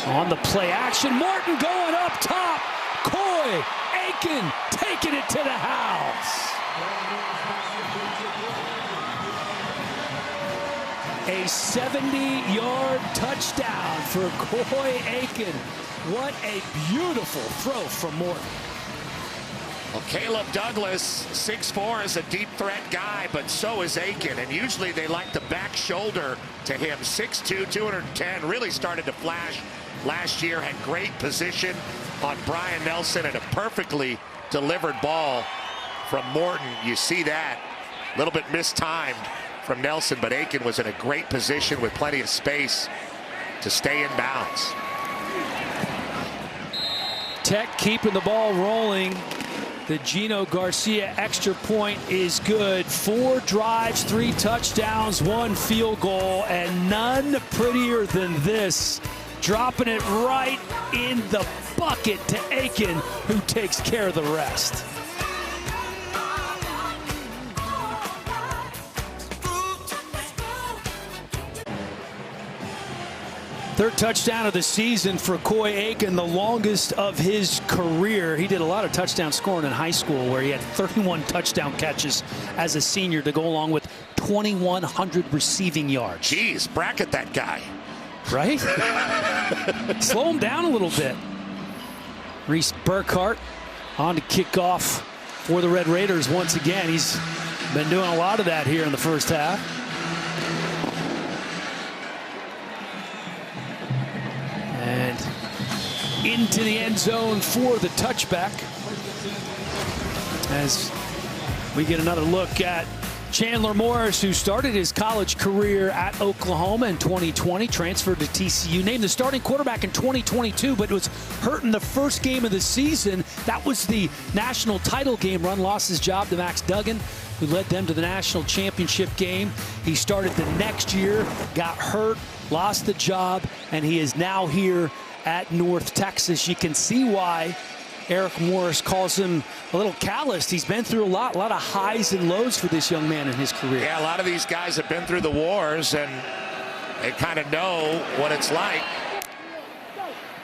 On the play action, Morton going up top. Coy Aiken taking it to the house. A 70-yard touchdown for Coy Aiken. What a beautiful throw from Morton. Well, Caleb Douglas, 6'4", is a deep threat guy, but so is Aiken. And usually they like the back shoulder to him. 6'2", 210, really started to flash last year. Had great position on Brian Nelson and a perfectly delivered ball from Morton. You see that. A little bit mistimed from Nelson, but Aiken was in a great position with plenty of space to stay in bounds. Tech keeping the ball rolling. The Gino Garcia extra point is good. 4 drives, 3 touchdowns, 1 field goal, and none prettier than this. Dropping it right in the bucket to Aiken, who takes care of the rest. Third touchdown of the season for Coy Aiken, the longest of his career. He did a lot of touchdown scoring in high school, where he had 31 touchdown catches as a senior to go along with 2,100 receiving yards. Jeez, bracket that guy. Right? Slow him down a little bit. Reese Burkhart on to kick off for the Red Raiders once again. He's been doing a lot of that here in the first half. And into the end zone for the touchback, as we get another look at Chandler Morris, who started his college career at Oklahoma in 2020, transferred to TCU, named the starting quarterback in 2022, but was hurt in the first game of the season. That was the national title game run. Lost his job to Max Duggan, who led them to the national championship game. He started the next year, got hurt, lost the job, and he is now here at North Texas. You can see why Eric Morris calls him a little calloused. He's been through a lot of highs and lows for this young man in his career. Yeah, a lot of these guys have been through the wars, and they kind of know what it's like.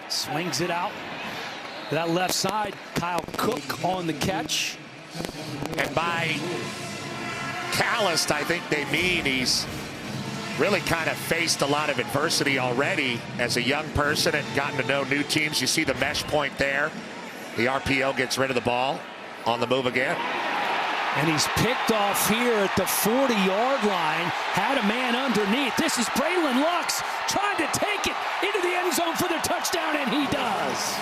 Swings it out to that left side. Kyle Cook on the catch. And by calloused, I think they mean he's really kind of faced a lot of adversity already as a young person and gotten to know new teams. You see the mesh point there. The RPO gets rid of the ball. On the move again. And he's picked off here at the 40-yard line. Had a man underneath. This is Braylon Lux trying to take it into the end zone for the touchdown, and he does.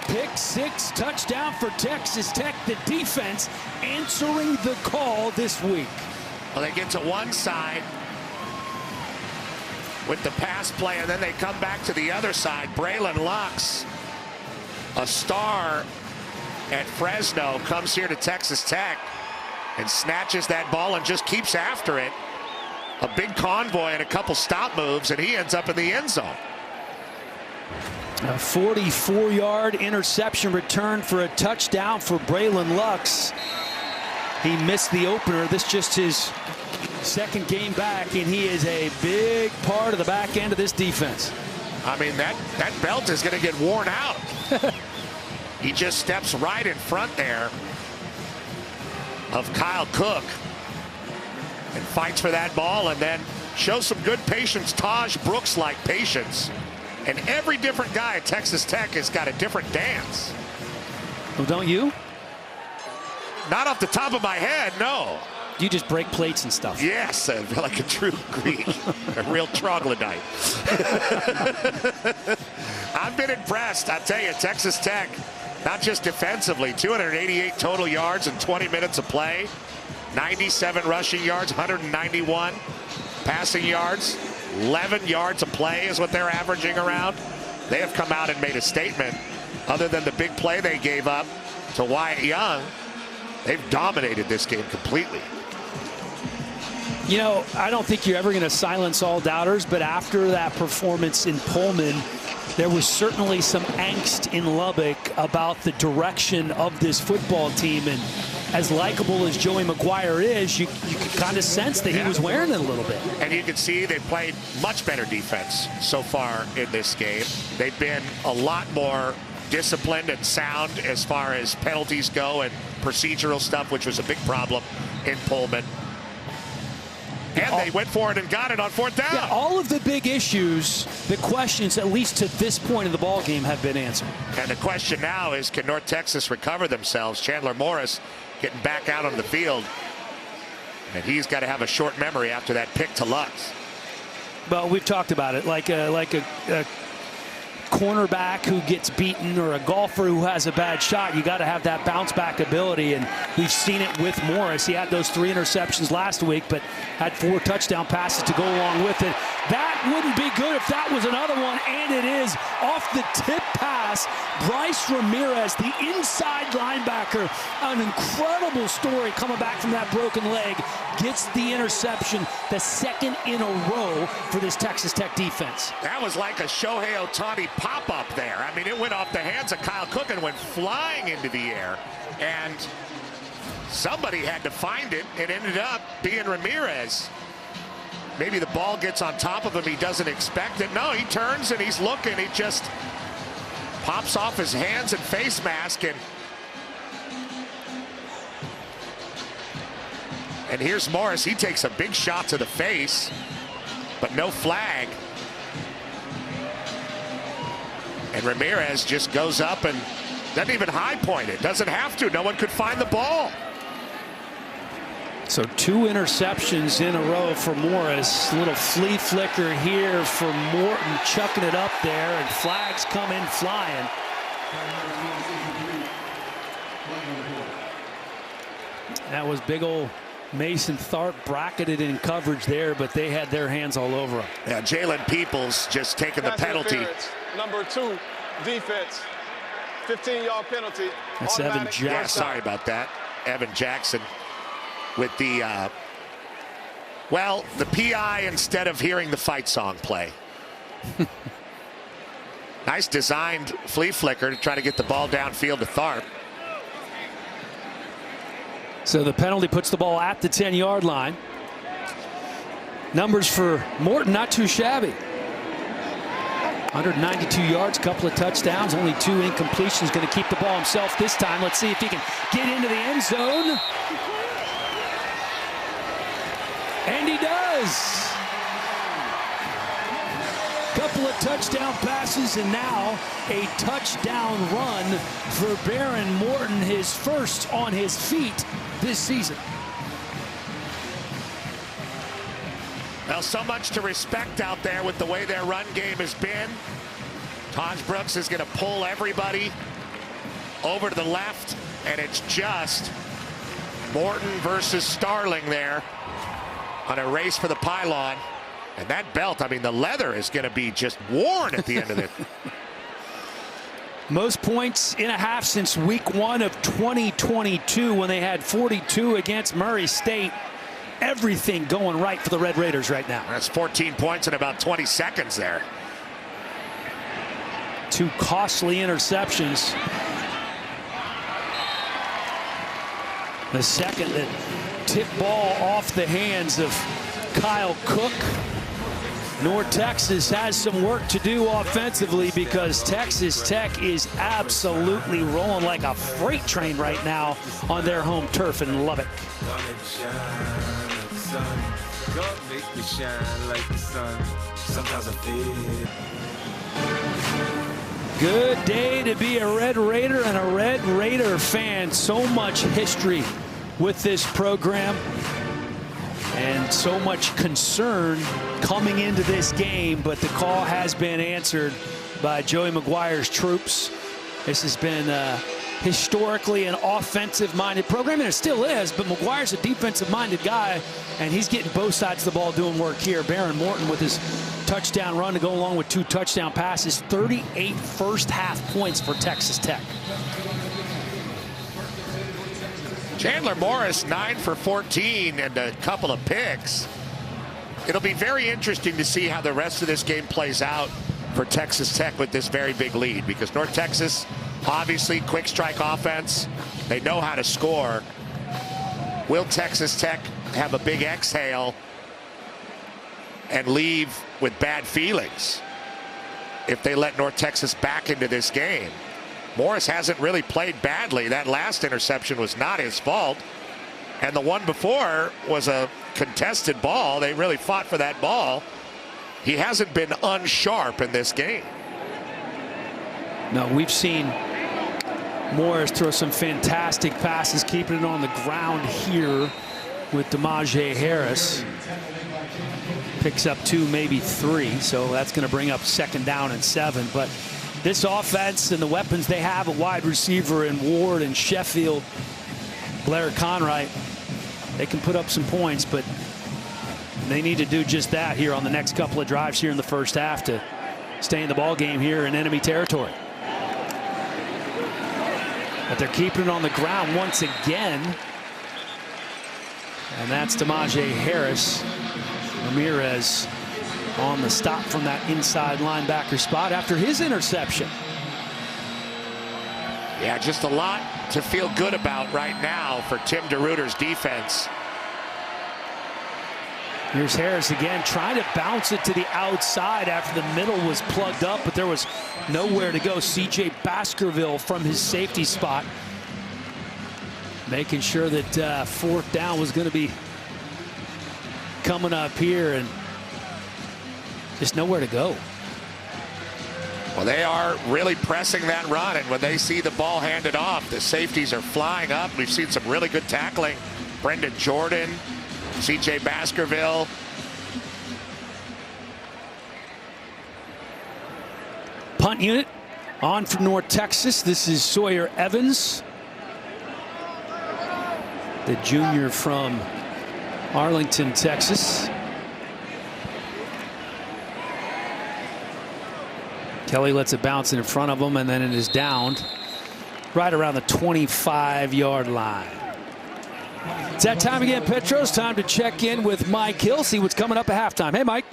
Pick 6 touchdown for Texas Tech. The defense answering the call this week. Well, they get to one side with the pass play, and then they come back to the other side. Braylon Lux, a star at Fresno, comes here to Texas Tech and snatches that ball and just keeps after it. A big convoy and a couple stop moves, and he ends up in the end zone. A 44-yard interception return for a touchdown for Braylon Lux. He missed the opener. This just his second game back, and he is a big part of the back end of this defense. I mean, that belt is going to get worn out. He just steps right in front there of Kyle Cook and fights for that ball, and then show some good patience. Taj Brooks-like patience. And every different guy at Texas Tech has got a different dance. Well, don't you? Not off the top of my head, no. You just break plates and stuff. Yes, like a true Greek, a real troglodyte. I've been impressed. I tell you, Texas Tech, not just defensively, 288 total yards in 20 minutes of play, 97 rushing yards, 191 passing yards, 11 yards a play is what they're averaging around. They have come out and made a statement. Other than the big play they gave up to Wyatt Young, they've dominated this game completely. You know, I don't think you're ever going to silence all doubters, but after that performance in Pullman, there was certainly some angst in Lubbock about the direction of this football team. And as likable as Joey McGuire is, you could kind of sense that he was wearing it a little bit. And you can see they played much better defense so far in this game. They've been a lot more disciplined and sound as far as penalties go and procedural stuff, which was a big problem in Pullman. And they went for it and got it on fourth down. Yeah, all of the big issues, the questions, at least to this point in the ball game, have been answered. And the question now is, can North Texas recover themselves? Chandler Morris getting back out on the field. And he's got to have a short memory after that pick to Lutz. Well, we've talked about it. Like a cornerback who gets beaten or a golfer who has a bad shot, you got to have that bounce back ability, and we've seen it with Morris. He had those 3 interceptions last week, but had 4 touchdown passes to go along with it. That wouldn't be good if that was another one, and it is. Off the tip pass, Bryce Ramirez, the inside linebacker, an incredible story coming back from that broken leg, gets the interception, the second in a row for this Texas Tech defense. That was like a Shohei Ohtani pop-up there. I mean, it went off the hands of Kyle Cook and went flying into the air. And somebody had to find it. It ended up being Ramirez. Maybe the ball gets on top of him. He doesn't expect it. No, he turns and he's looking. He just pops off his hands and face mask. And here's Morris. He takes a big shot to the face, but no flag. And Ramirez just goes up and doesn't even high point it. Doesn't have to. No one could find the ball. So 2 interceptions in a row for Morris. A little flea flicker here for Morton, chucking it up there, and flags come in flying. That was big old Mason Tharp bracketed in coverage there, but they had their hands all over him. Yeah, Jalen Peoples just taking the penalty. Number 2, defense. 15-yard penalty. That's Evan Jackson. Yeah, sorry about that. Evan Jackson with the, well, the PI instead of hearing the fight song play. Nice designed flea flicker to try to get the ball downfield to Tharp. So the penalty puts the ball at the 10-yard line. Numbers for Morton not too shabby. 192 yards, couple of touchdowns, only 2 incompletions. Going to keep the ball himself this time. Let's see if he can get into the end zone. And he does. Couple of touchdown passes, and now a touchdown run for Baron Morton, his first on his feet this season. Well, so much to respect out there with the way their run game has been. Taj Brooks is going to pull everybody over to the left, and it's just Morton versus Starling there on a race for the pylon. And that belt, I mean, the leather is going to be just worn at the end of it. Most points in a half since week 1 of 2022 when they had 42 against Murray State. Everything going right for the Red Raiders right now. That's 14 points in about 20 seconds there. 2 costly interceptions. The second that tipped ball off the hands of Kyle Cook. North Texas has some work to do offensively because Texas Tech is absolutely rolling like a freight train right now on their home turf in Lubbock. wake up, make me shine like the sun. Sometimes I feel. Good day to be a Red Raider and a Red Raider fan. So much history with this program and so much concern coming into this game, but the call has been answered by Joey McGuire's troops. This has been historically an offensive-minded program, and it still is, but McGuire's a defensive-minded guy, and he's getting both sides of the ball doing work here. Baron Morton with his touchdown run to go along with 2 touchdown passes. 38 first-half points for Texas Tech. Chandler Morris, 9 for 14 and a couple of picks. It'll be very interesting to see how the rest of this game plays out for Texas Tech with this very big lead, because North Texas, obviously, quick strike offense. They know how to score. Will Texas Tech have a big exhale and leave with bad feelings if they let North Texas back into this game? Morris hasn't really played badly. That last interception was not his fault. And the one before was a contested ball. They really fought for that ball. He hasn't been unsharp in this game. No, we've seen Morris throw some fantastic passes, keeping it on the ground here with Demaje Harris. Picks up 2, maybe 3, so that's going to bring up 2nd down and 7. But this offense and the weapons they have, a wide receiver in Ward and Sheffield, Blair Conright, they can put up some points, but they need to do just that here on the next couple of drives here in the first half to stay in the ball game here in enemy territory. But they're keeping it on the ground once again. And that's Demaje Harris. Ramirez on the stop from that inside linebacker spot after his interception. Yeah, just a lot to feel good about right now for Tim DeRuyter's defense. Here's Harris again, trying to bounce it to the outside after the middle was plugged up, but there was nowhere to go. C.J. Baskerville from his safety spot, making sure that 4th down was going to be coming up here, and just nowhere to go. Well, they are really pressing that run, and when they see the ball handed off, the safeties are flying up. We've seen some really good tackling. Brendan Jordan, C.J. Baskerville. Punt unit on from North Texas. This is Sawyer Evans, the junior from Arlington, Texas. Kelly lets it bounce in front of him, and then it is downed right around the 25-yard line. It's that time again, Petros. Time to check in with Mike Hill, see what's coming up at halftime. Hey, Mike.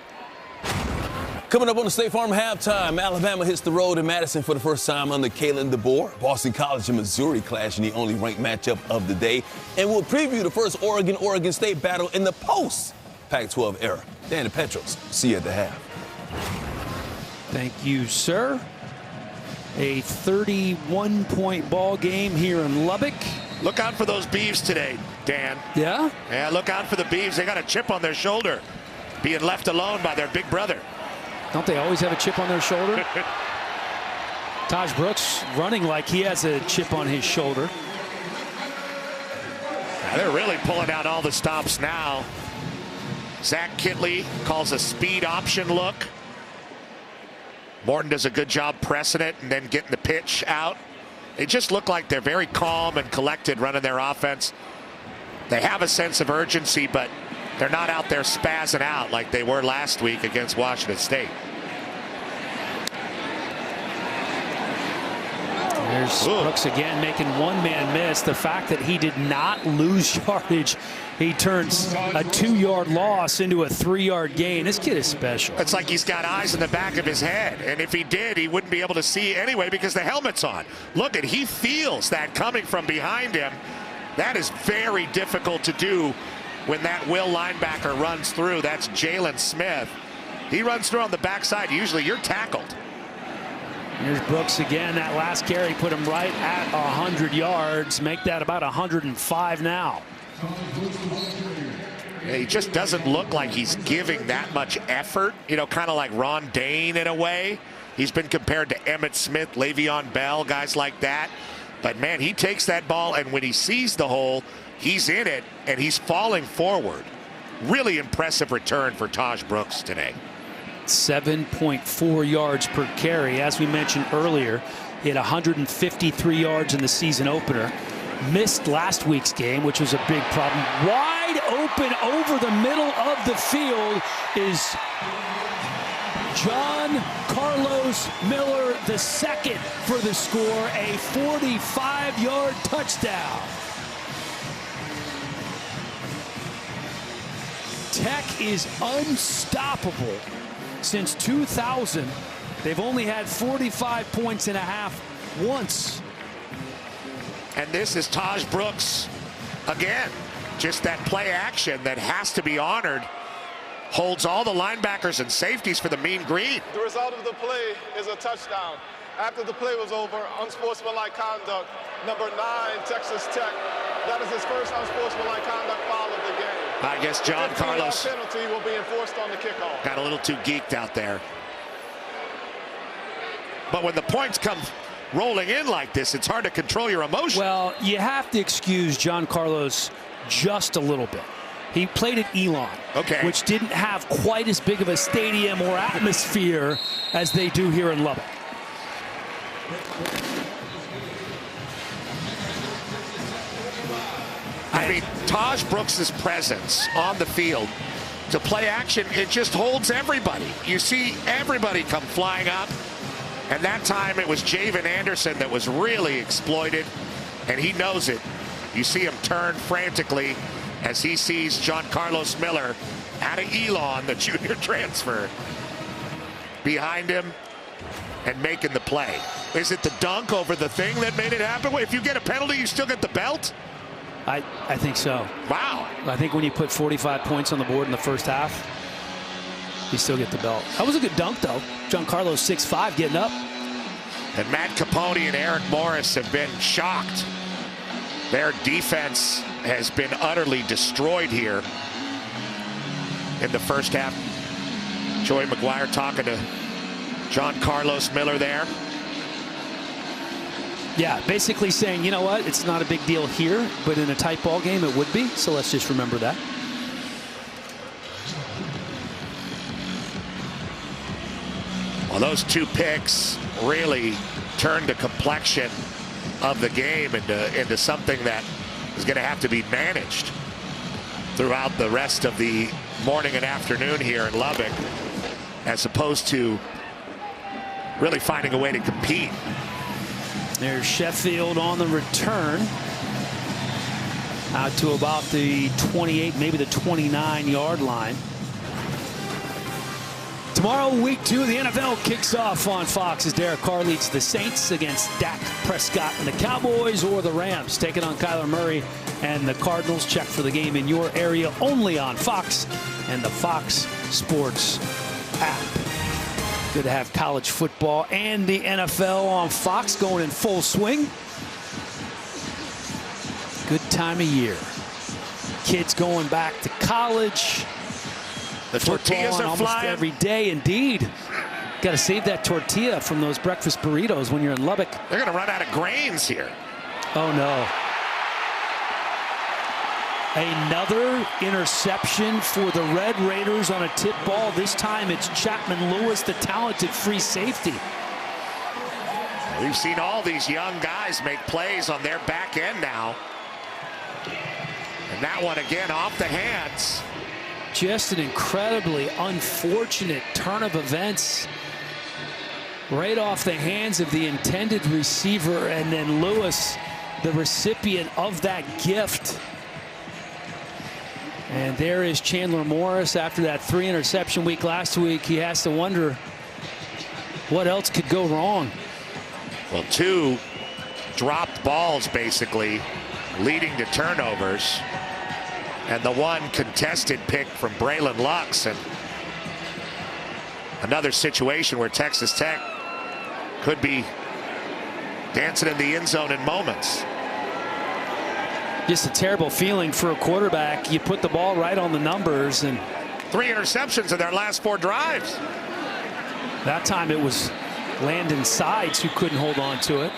Coming up on the State Farm halftime, Alabama hits the road in Madison for the first time under Kalen DeBoer. Boston College and Missouri clash in the only ranked matchup of the day. And we'll preview the first Oregon-Oregon State battle in the post-Pac-12 era. Danny Petros, see you at the half. Thank you, sir. A 31-point ball game here in Lubbock. Look out for those Beavs today, Dan. Yeah? Yeah, look out for the Beavs. They got a chip on their shoulder, being left alone by their big brother. Don't they always have a chip on their shoulder? Taj Brooks running like he has a chip on his shoulder. Now they're really pulling out all the stops now. Zach Kitley calls a speed option look. Morton does a good job pressing it and then getting the pitch out. They just look like they're very calm and collected running their offense. They have a sense of urgency, but they're not out there spazzing out like they were last week against Washington State. There's Brooks again making one-man miss. The fact that he did not lose yardage, he turns a 2-yard loss into a 3-yard gain. This kid is special. It's like he's got eyes in the back of his head, and if he did, he wouldn't be able to see anyway because the helmet's on. Look at, he feels that coming from behind him. That is very difficult to do when that Will linebacker runs through. That's Jalen Smith. He runs through on the backside. Usually you're tackled. Here's Brooks again. That last carry put him right at 100 yards. Make that about 105 now. He just doesn't look like he's giving that much effort, you know, kind of like Ron Dane in a way. He's been compared to Emmitt Smith, Le'Veon Bell, guys like that. But, man, he takes that ball, and when he sees the hole, he's in it, and he's falling forward. Really impressive return for Taj Brooks today. 7.4 yards per carry. As we mentioned earlier, he had 153 yards in the season opener. Missed last week's game, which was a big problem. Wide open over the middle of the field is John Carlos Miller II for the score, a 45-yard touchdown. Tech is unstoppable. Since 2000, they've only had 45 points and a half once. And this is Taj Brooks again. Just that play action that has to be honored. Holds all the linebackers and safeties for the Mean Green. The result of the play is a touchdown. After the play was over, unsportsmanlike conduct, number 9, Texas Tech. That is his first unsportsmanlike conduct foul of the game. I guess John Carlos penalty will be enforced on the kickoff. Got a little too geeked out there. But when the points come rolling in like this, it's hard to control your emotion. Well, you have to excuse John Carlos just a little bit. He played at Elon, which didn't have quite as big of a stadium or atmosphere as they do here in Lubbock. I mean, Taj Brooks' presence on the field to play action, it just holds everybody. You see everybody come flying up. And that time it was Javen Anderson that was really exploited, and he knows it. You see him turn frantically as he sees John Carlos Miller out of Elon, the junior transfer, behind him and making the play. Is it the dunk over the thing that made it happen? Wait, if you get a penalty, you still get the belt? I think so. Wow. I think when you put 45 points on the board in the first half, you still get the belt. That was a good dunk, though. John Carlos 6'5", getting up. And Matt Capone and Eric Morris have been shocked. Their defense has been utterly destroyed here in the first half. Joey McGuire talking to John Carlos Miller there. Yeah, basically saying, you know what, it's not a big deal here, but in a tight ball game it would be, so let's just remember that. Well, those two picks really turned the complexion of the game into something that is going to have to be managed throughout the rest of the morning and afternoon here in Lubbock, as opposed to really finding a way to compete. There's Sheffield on the return. Out to about the 28, maybe the 29-yard line. Tomorrow, week 2 of the NFL kicks off on Fox as Derek Carr leads the Saints against Dak Prescott and the Cowboys, or the Rams taking on Kyler Murray and the Cardinals. Check for the game in your area only on Fox and the Fox Sports app. Good to have college football and the NFL on Fox going in full swing. Good time of year. Kids going back to college. The tortillas are flying every day, indeed. Got to save that tortilla from those breakfast burritos when you're in Lubbock. They're going to run out of grains here. Oh, no. Another interception for the Red Raiders on a tip ball. This time it's Chapman Lewis, the talented free safety. We've seen all these young guys make plays on their back end now. And that one again off the hands. Just an incredibly unfortunate turn of events. Right off the hands of the intended receiver, and then Lewis, the recipient of that gift. And there is Chandler Morris after that 3-interception week last week. He has to wonder what else could go wrong. Well, 2 dropped balls basically leading to turnovers. And the 1 contested pick from Braylon Lux, and another situation where Texas Tech could be dancing in the end zone in moments. Just a terrible feeling for a quarterback. You put the ball right on the numbers, and 3 interceptions in their last 4 drives. that time it was Landon Sides who couldn't hold on to it.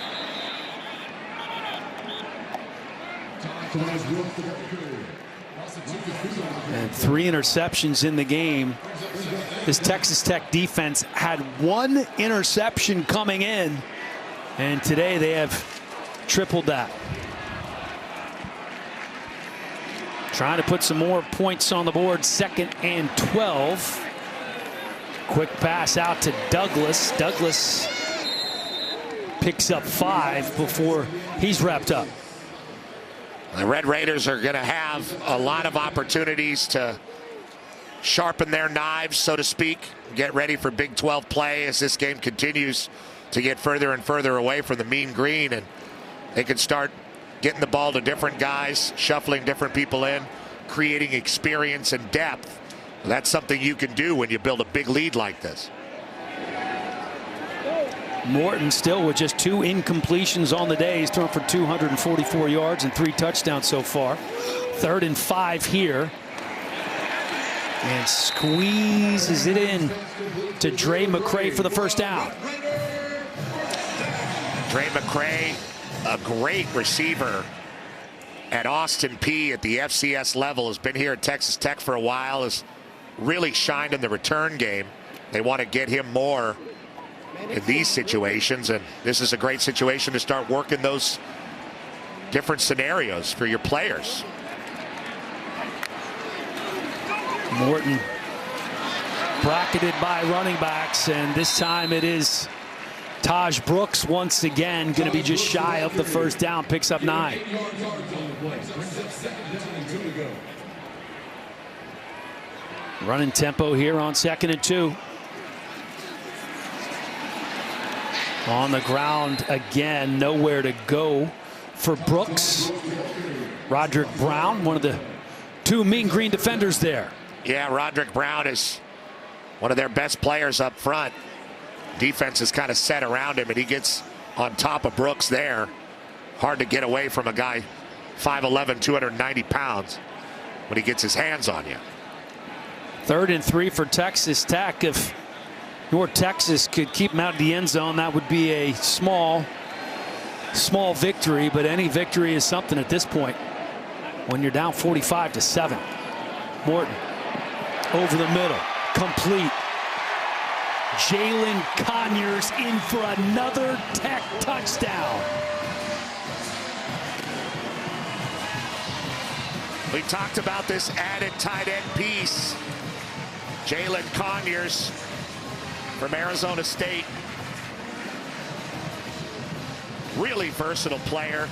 And 3 interceptions in the game. This Texas Tech defense had 1 interception coming in, and today they have tripled that. Trying to put some more points on the board. 2nd and 12. Quick pass out to Douglas. Douglas picks up 5 before he's wrapped up. The Red Raiders are going to have a lot of opportunities to sharpen their knives, so to speak, get ready for Big 12 play as this game continues to get further and further away from the mean green, and they can start getting the ball to different guys, shuffling different people in, creating experience and depth. That's something you can do when you build a big lead like this. Morton still with just 2 incompletions on the day. He's thrown for 244 yards and 3 touchdowns so far. 3rd and 5 here. And squeezes it in to Dre McCray for the first down. Dre McCray, a great receiver at Austin Peay at the FCS level, has been here at Texas Tech for a while, has really shined in the return game. They want to get him more in these situations, and this is a great situation to start working those different scenarios for your players. Morton bracketed by running backs, and this time it is Taj Brooks once again going to be just shy of the first down, picks up 9. Running tempo here on 2nd and 2. On the ground again, nowhere to go for Brooks. Roderick Brown, one of the 2 mean green defenders there. Yeah, Roderick Brown is one of their best players up front. Defense is kind of set around him, and he gets on top of Brooks there. Hard to get away from a guy 5'11", 290 pounds when he gets his hands on you. 3rd and 3 for Texas Tech. If North Texas could keep him out of the end zone, that would be a small victory, but any victory is something at this point when you're down 45-7. Morton over the middle, complete. Jalen Conyers in for another Tech touchdown. We talked about this added tight end piece. Jalen Conyers from Arizona State. Really versatile player.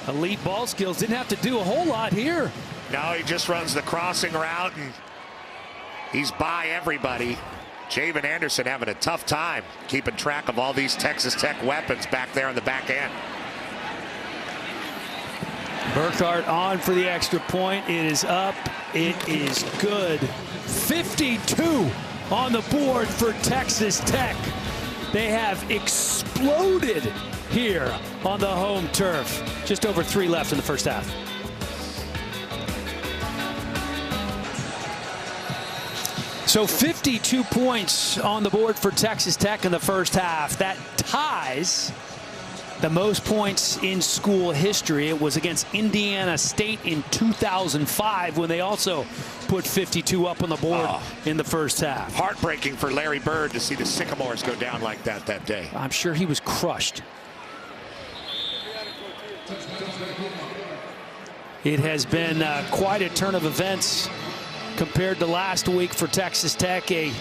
Elite ball skills, didn't have to do a whole lot here. No, he just runs the crossing route, and he's by everybody. Javen Anderson having a tough time keeping track of all these Texas Tech weapons back there on the back end. Burkhardt on for the extra point. It is up. It is good. 52 on the board for Texas Tech. They have exploded here on the home turf. Just over 3 left in the first half. So 52 points on the board for Texas Tech in the first half. That ties the most points in school history. It was against Indiana State in 2005 when they also put 52 up on the board in the first half. Heartbreaking for Larry Bird to see the Sycamores go down like that day. I'm sure he was crushed. It has been quite a turn of events compared to last week for Texas Tech. A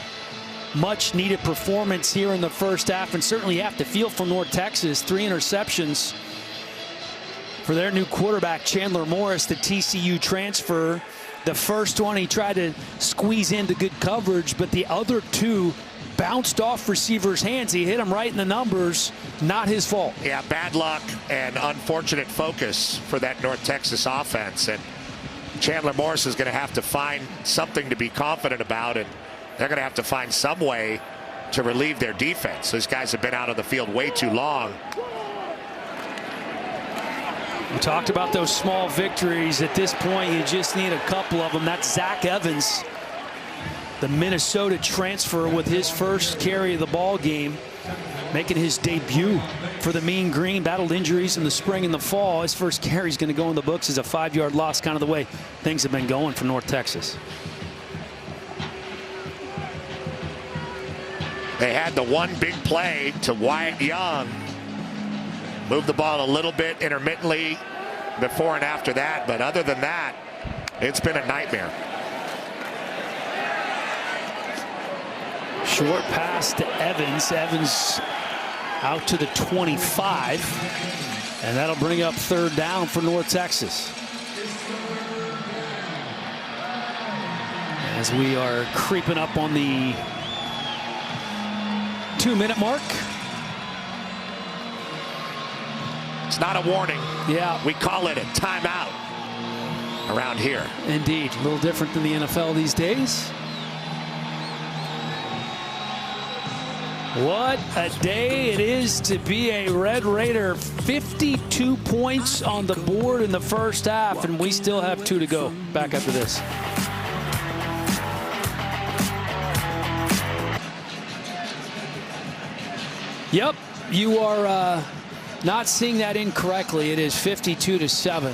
much needed performance here in the first half, and certainly you have to feel for North Texas. 3 interceptions for their new quarterback, Chandler Morris, the TCU transfer. The first one he tried to squeeze into good coverage, but the other 2 bounced off receivers' hands. He hit him right in the numbers. Not his fault. Yeah, bad luck and unfortunate focus for that North Texas offense. And Chandler Morris is going to have to find something to be confident about, and they're going to have to find some way to relieve their defense. Those guys have been out on the field way too long. We talked about those small victories. At this point, you just need a couple of them. That's Zach Evans, the Minnesota transfer, with his first carry of the ball game, making his debut for the Mean Green. Battled injuries in the spring and the fall. His first carry is going to go in the books as a 5-yard loss, kind of the way things have been going for North Texas. They had the one big play to Wyatt Young. Moved the ball a little bit intermittently before and after that, but other than that, it's been a nightmare. Short pass to Evans. Evans out to the 25, and that'll bring up 3rd down for North Texas. As we are creeping up on the 2-minute mark. It's not a warning. Yeah. We call it a timeout around here. Indeed. A little different than the NFL these days. What a day it is to be a Red Raider. 52 points on the board in the first half, and we still have 2 to go. Back after this. Yep, you are not seeing that incorrectly. It is 52-7.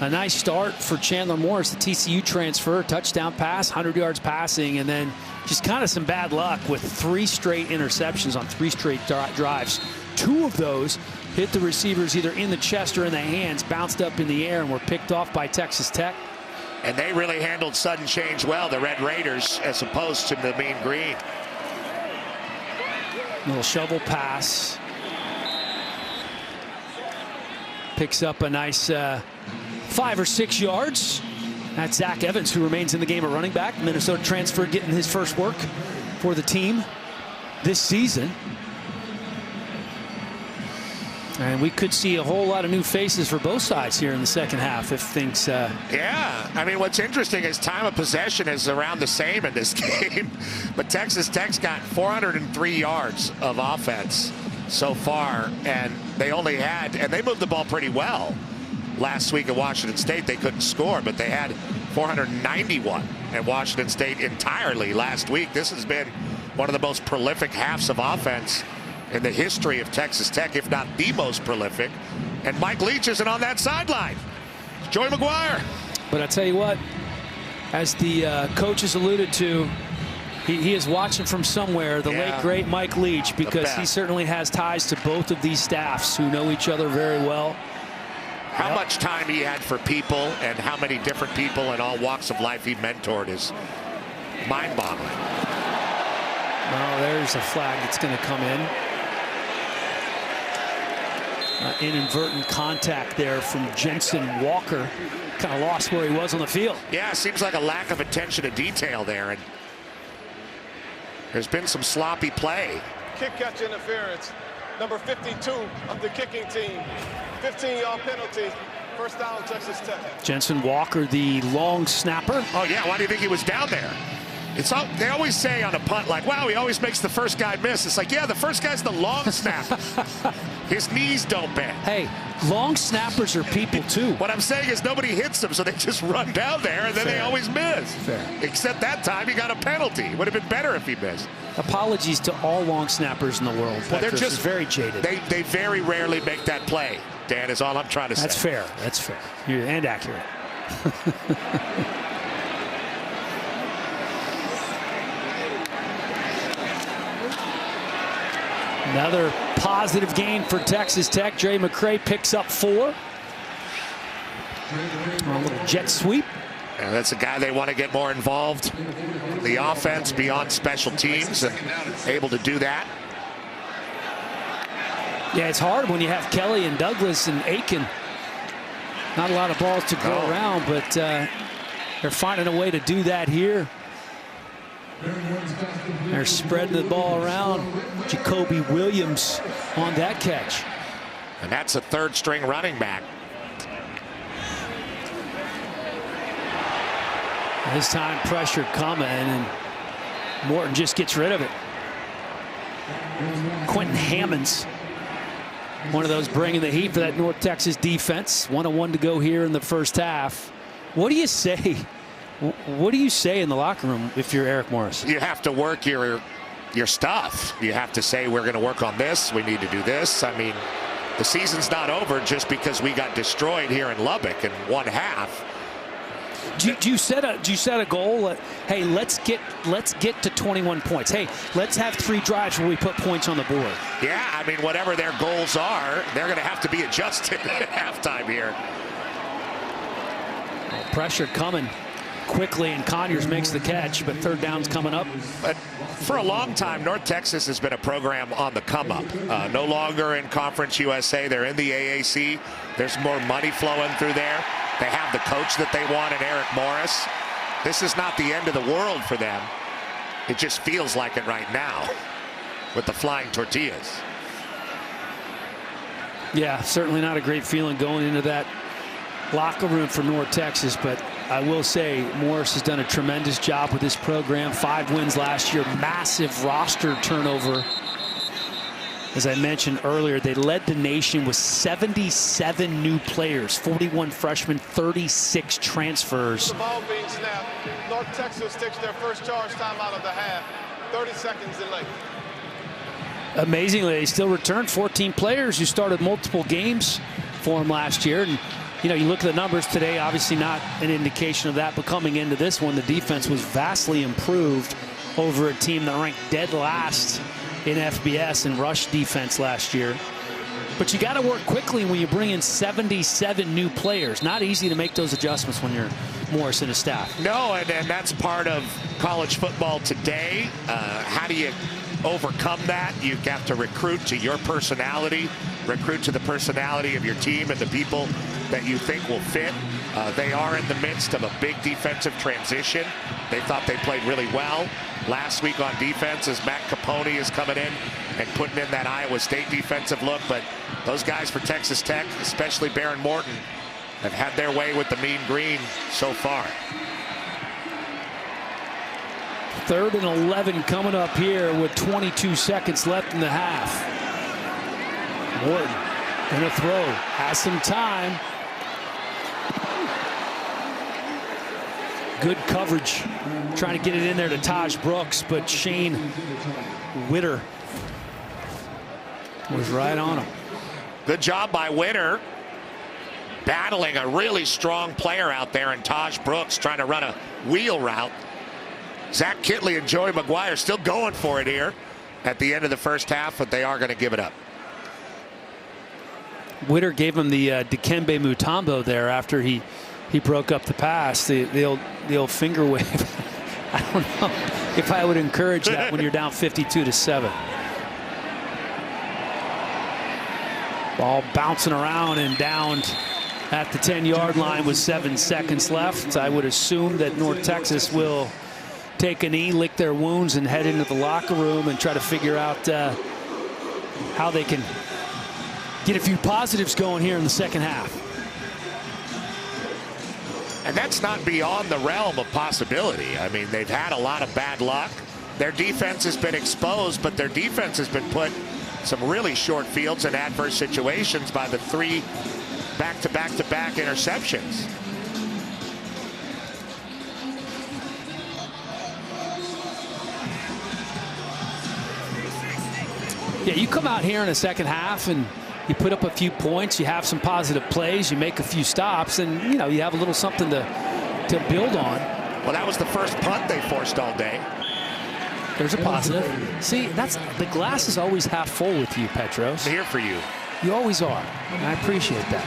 A nice start for Chandler Morris, the TCU transfer. Touchdown pass, 100 yards passing, and then just kind of some bad luck with 3 straight interceptions on 3 straight drives. 2 of those hit the receivers either in the chest or in the hands, bounced up in the air, and were picked off by Texas Tech. And they really handled sudden change well, the Red Raiders, as opposed to the Mean Green. Little shovel pass. Picks up a nice 5 or 6 yards. That's Zach Evans, who remains in the game at running back. Minnesota transfer getting his first work for the team this season. And we could see a whole lot of new faces for both sides here in the second half if things... Yeah, I mean, what's interesting is time of possession is around the same in this game. But Texas Tech's got 403 yards of offense so far, and they only had, and they moved the ball pretty well. Last week at Washington State, they couldn't score, but they had 491 at Washington State entirely last week. This has been one of the most prolific halves of offense in the history of Texas Tech, if not the most prolific. And Mike Leach isn't on that sideline. It's Joey McGuire. But I tell you what, as the coach has alluded to, he is watching from somewhere, the late, great Mike Leach, because he certainly has ties to both of these staffs who know each other very well. How much time he had for people and how many different people in all walks of life he mentored is mind-boggling. Oh, there's a flag that's going to come in. Inadvertent contact there from Jensen Walker. Kind of lost where he was on the field. Yeah, seems like a lack of attention to detail there. And there's been some sloppy play. Kick catch interference. Number 52 of the kicking team. 15-yard penalty. First down, Texas Tech. Jensen Walker, the long snapper. Oh, yeah. Why do you think he was down there? It's all, they always say on a punt, like, wow, he always makes the first guy miss. It's like, yeah, the first guy's the long snapper. His knees don't bend. Hey, long snappers are people, too. What I'm saying is nobody hits them, so they just run down there, and then they always miss. Fair. Except that time, he got a penalty. Would have been better if he missed. Apologies to all long snappers in the world. Well, they're just very jaded. They very rarely make that play, Dan, is all I'm trying to say. That's fair. That's fair. And accurate. Another positive game for Texas Tech. Dre McCray picks up 4. A little jet sweep. And that's a guy they want to get more involved in the offense beyond special teams, and able to do that. Yeah, it's hard when you have Kelly and Douglas and Aiken. Not a lot of balls to go around, but they're finding a way to do that here. They're spreading the ball around. Jacoby Williams on that catch. And that's a third-string running back. This time pressure coming, and Morton just gets rid of it. Quentin Hammonds One of those bringing the heat for that North Texas defense. 1-1 to go here in the first half. What do you say? What do you say in the locker room if you're Eric Morris? You have to work your stuff. You have to say, we're going to work on this. We need to do this. I mean, the season's not over just because we got destroyed here in Lubbock in one half. Do you set a goal? Hey, let's get to 21 points. Hey, let's have 3 drives where we put points on the board. Yeah, I mean, whatever their goals are, they're going to have to be adjusted at halftime here. Pressure coming quickly, and Conyers makes the catch, but third down's coming up. But for a long time, North Texas has been a program on the come up. No longer in Conference USA. They're in the AAC. There's more money flowing through there. They have the coach that they want in Eric Morris. This is not the end of the world for them. It just feels like it right now with the flying tortillas. Yeah, certainly not a great feeling going into that locker room for North Texas, but I will say Morris has done a tremendous job with this program. 5 wins last year, massive roster turnover. As I mentioned earlier, they led the nation with 77 new players, 41 freshmen, 36 transfers. The ball being snapped. North Texas takes their first charge time out of the half. 30 seconds in late. Amazingly, they still returned 14 players who started multiple games for them last year. And you know, you look at the numbers today, obviously not an indication of that, but coming into this one, the defense was vastly improved over a team that ranked dead last in FBS and rush defense last year. But you got to work quickly when you bring in 77 new players. Not easy to make those adjustments when you're Morris and his staff. No, and that's part of college football today. How do you overcome that? You have to recruit to your personality, recruit to the personality of your team and the people that you think will fit. They are in the midst of a big defensive transition. They thought they played really well last week on defense as Matt Capone is coming in and putting in that Iowa State defensive look. But those guys for Texas Tech, especially Baron Morton, have had their way with the mean green so far. 3rd and 11 coming up here with 22 seconds left in the half. Morton gonna throw, has some time. Good coverage, trying to get it in there to Taj Brooks, but Shane Witter was right on him. Good job by Witter, battling a really strong player out there in Taj Brooks, trying to run a wheel route. Zach Kitley and Joey McGuire still going for it here at the end of the first half, but they are going to give it up. Witter gave him the Dikembe Mutombo there after he broke up the pass, the old finger wave. I don't know if I would encourage that when you're down 52-7. Ball bouncing around and down at the 10-yard line with 7 seconds left. I would assume that North Texas will take a knee, lick their wounds, and head into the locker room and try to figure out how they can get a few positives going here in the second half. And that's not beyond the realm of possibility. I mean, they've had a lot of bad luck. Their defense has been exposed, but their defense has been put some really short fields in adverse situations by the 3 back-to-back-to-back interceptions. Yeah, you come out here in the second half and you put up a few points, you have some positive plays, you make a few stops, and you know you have a little something to build on. Well, that was the first punt they forced all day. There's a positive. See, that's the glass is always half full with you, Petros. I'm here for you. You always are, and I appreciate that.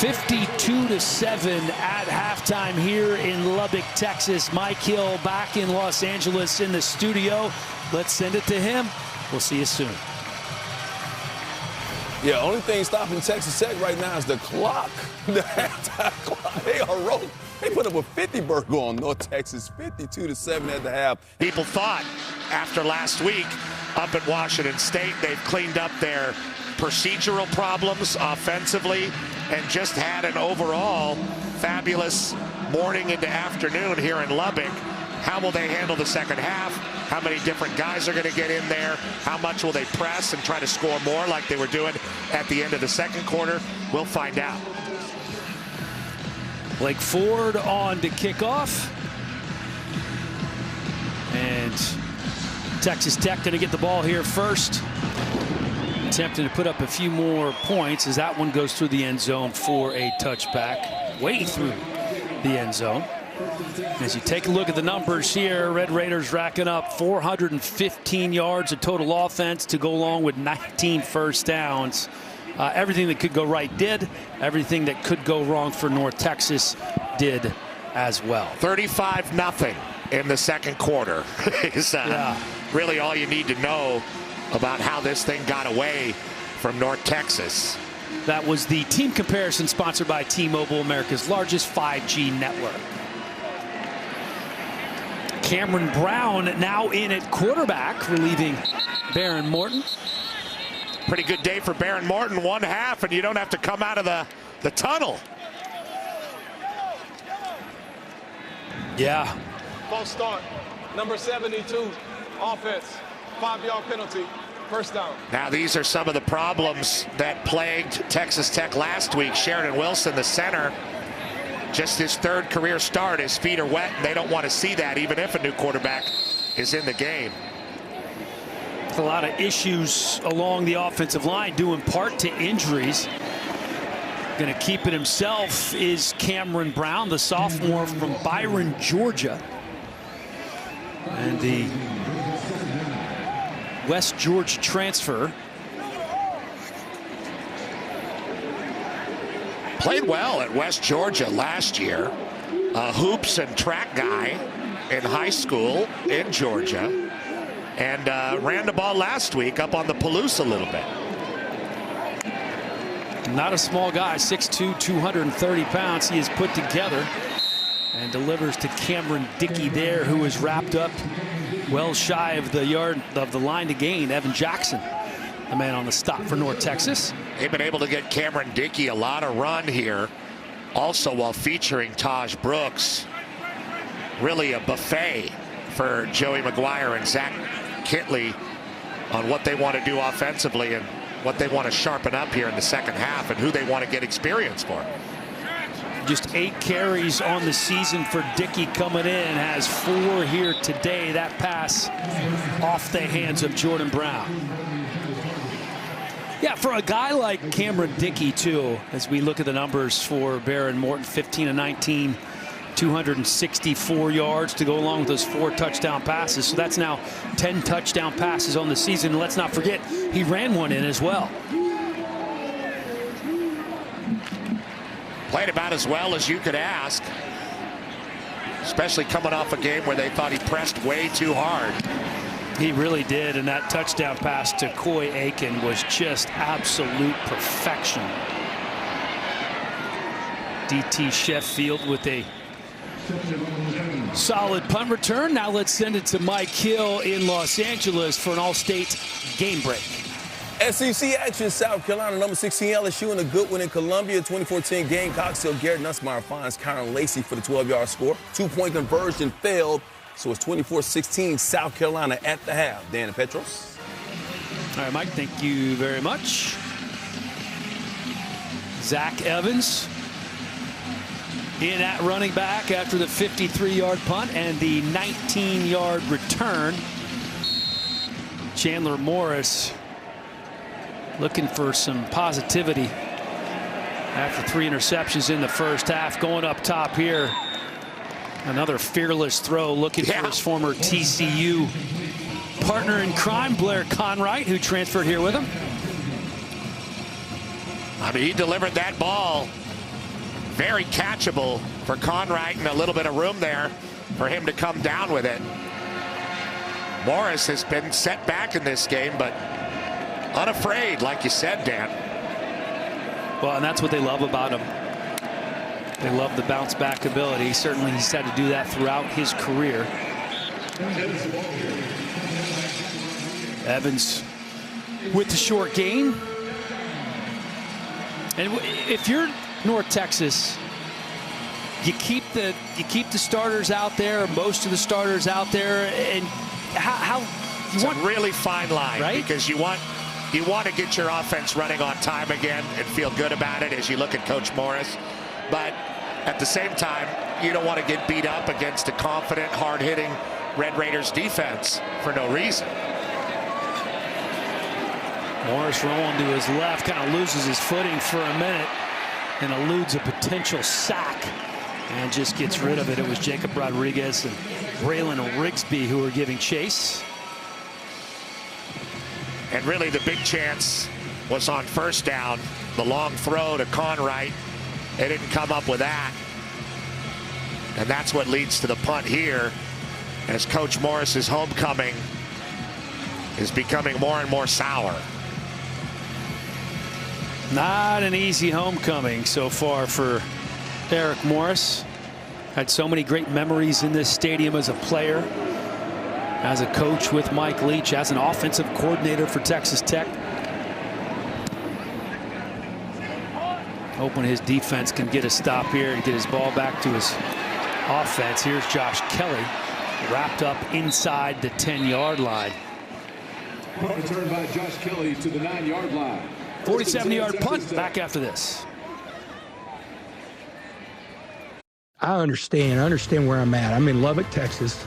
52-7 at halftime here in Lubbock, Texas. Mike Hill back in Los Angeles in the studio. Let's send it to him. We'll see you soon. Yeah, only thing stopping Texas Tech right now is the clock. The halftime clock. They are rolling. They put up a 50 burger on North Texas, 52-7 at the half. People thought after last week up at Washington State, they've cleaned up their procedural problems offensively and just had an overall fabulous morning into afternoon here in Lubbock. How will they handle the second half? How many different guys are going to get in there? How much will they press and try to score more like they were doing at the end of the second quarter? We'll find out. Blake Ford on to kick off. And Texas Tech going to get the ball here first. Attempting to put up a few more points as that one goes through the end zone for a touchback. Way through the end zone. As you take a look at the numbers here, Red Raiders racking up 415 yards of total offense to go along with 19 first downs. Everything that could go right did. Everything that could go wrong for North Texas did as well. 35-0 in the second quarter is really all you need to know about how this thing got away from North Texas. That was the team comparison sponsored by T-Mobile, America's largest 5G network. Cameron Brown now in at quarterback, relieving Baron Morton. Pretty good day for Baron Morton, 1 half, and you don't have to come out of the tunnel. Yeah. False start. Number 72, offense. 5-yard penalty. First down. Now these are some of the problems that plagued Texas Tech last week. Sheridan Wilson, the center, just his third career start. His feet are wet, and they don't want to see that, even if a new quarterback is in the game. A lot of issues along the offensive line due in part to injuries. Going to keep it himself is Cameron Brown, the sophomore from Byron, Georgia. And the West Georgia transfer. Played well at West Georgia last year. A hoops and track guy in high school in Georgia. And ran the ball last week up on the Palouse a little bit. Not a small guy, 6'2", 230 pounds. He is put together and delivers to Cameron Dickey there, who is wrapped up well shy of the yard of the line to gain. Evan Jackson, the man on the stop for North Texas. They've been able to get Cameron Dickey a lot of run here, also while featuring Taj Brooks. Really a buffet for Joey McGuire and Zach Kitley on what they want to do offensively and what they want to sharpen up here in the second half and who they want to get experience for. Just 8 carries on the season for Dickey coming in, has 4 here today. That pass off the hands of Jordan Brown. Yeah, for a guy like Cameron Dickey, too, as we look at the numbers for Baron Morton, 15 of 19, 264 yards to go along with those 4 touchdown passes. So that's now 10 touchdown passes on the season. And let's not forget, he ran one in as well. Played about as well as you could ask, especially coming off a game where they thought he pressed way too hard. He really did, and that touchdown pass to Coy Aiken was just absolute perfection. DT Sheffield with a solid punt return. Now let's send it to Mike Hill in Los Angeles for an all-state game break. SEC action, South Carolina, number 16 LSU, and a good one in Columbia. 2014 Gamecocks till Garrett Nussmeier finds Kyron Lacey for the 12-yard score. 2-point conversion failed, so it's 24-16 South Carolina at the half. Dan and Petros. All right, Mike, thank you very much. Zach Evans in at running back after the 53-yard punt and the 19-yard return. Chandler Morris looking for some positivity after 3 interceptions in the first half. Going up top here, another fearless throw, looking for his former TCU partner in crime, Blair Conright, who transferred here with him. I mean, he delivered that ball very catchable for Conright, and a little bit of room there for him to come down with it. Morris has been set back in this game, but unafraid, like you said, Dan. Well, and that's what they love about him. They love the bounce back ability. Certainly he's had to do that throughout his career. Evans with the short gain. And if you're North Texas, you keep the starters out there, most of the starters out there, and how it's a really fine line, right? Because you want to get your offense running on time again and feel good about it as you look at Coach Morris, but at the same time, you don't want to get beat up against a confident, hard-hitting Red Raiders defense for no reason. Morris rolling to his left, kind of loses his footing for a minute and eludes a potential sack and just gets rid of it. It was Jacob Rodriguez and Braylon Rigsby who were giving chase. And really the big chance was on first down. The long throw to Conwright. They didn't come up with that. And that's what leads to the punt here as Coach Morris's homecoming is becoming more and more sour. Not an easy homecoming so far for Eric Morris. Had so many great memories in this stadium as a player, as a coach with Mike Leach, as an offensive coordinator for Texas Tech. Hoping his defense can get a stop here and get his ball back to his offense. Here's Josh Kelly wrapped up inside the 10-yard line. Return by Josh Kelly to the 9-yard line. 47-yard punt. Back after this. I understand where I'm at. I'm in Lubbock, Texas,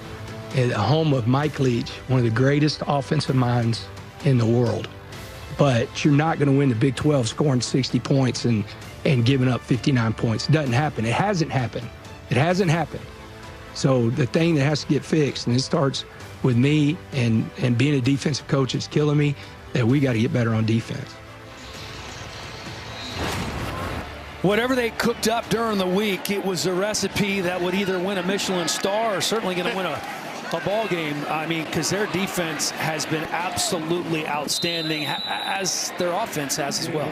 at the home of Mike Leach, one of the greatest offensive minds in the world. But you're not going to win the Big 12 scoring 60 points and giving up 59 points. It doesn't happen. It hasn't happened. It hasn't happened. So the thing that has to get fixed, and it starts with me and being a defensive coach, it's killing me, that we got to get better on defense. Whatever they cooked up during the week, it was a recipe that would either win a Michelin star or certainly going to win a ball game. I mean, because their defense has been absolutely outstanding, as their offense has as well.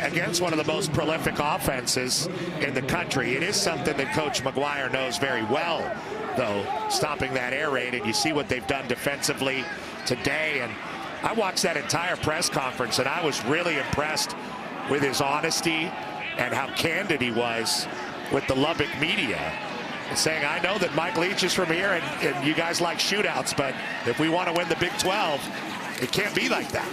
Against one of the most prolific offenses in the country. It is something that Coach McGuire knows very well, though, stopping that air raid. And you see what they've done defensively today. And I watched that entire press conference, and I was really impressed with his honesty and how candid he was with the Lubbock media, and saying, I know that Mike Leach is from here and you guys like shootouts, but if we want to win the Big 12, it can't be like that.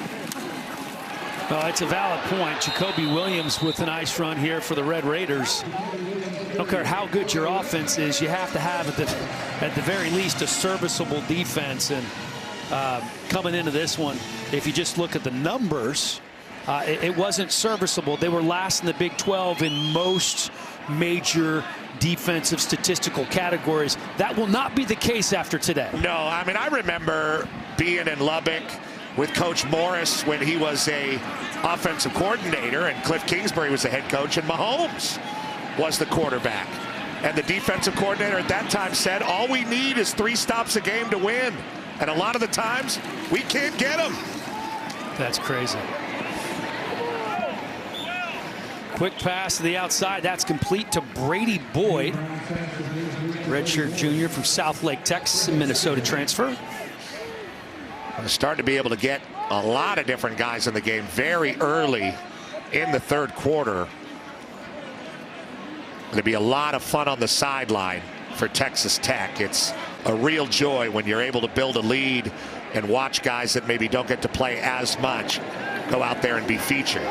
Well, it's a valid point. Jacoby Williams with a nice run here for the Red Raiders. I don't care how good your offense is, you have to have at the very least a serviceable defense. And coming into this one, if you just look at the numbers, it wasn't serviceable. They were last in the Big 12 in most major defensive statistical categories. That will not be the case after today. No, I mean, I remember being in Lubbock with Coach Morris when he was a offensive coordinator and Cliff Kingsbury was the head coach and Mahomes was the quarterback. And the defensive coordinator at that time said, all we need is 3 stops a game to win. And a lot of the times, we can't get them. That's crazy. Quick pass to the outside. That's complete to Brady Boyd. Redshirt junior from Southlake, Texas, and Minnesota transfer. Starting to be able to get a lot of different guys in the game very early in the third quarter. Going to be a lot of fun on the sideline for Texas Tech. It's a real joy when you're able to build a lead and watch guys that maybe don't get to play as much go out there and be featured.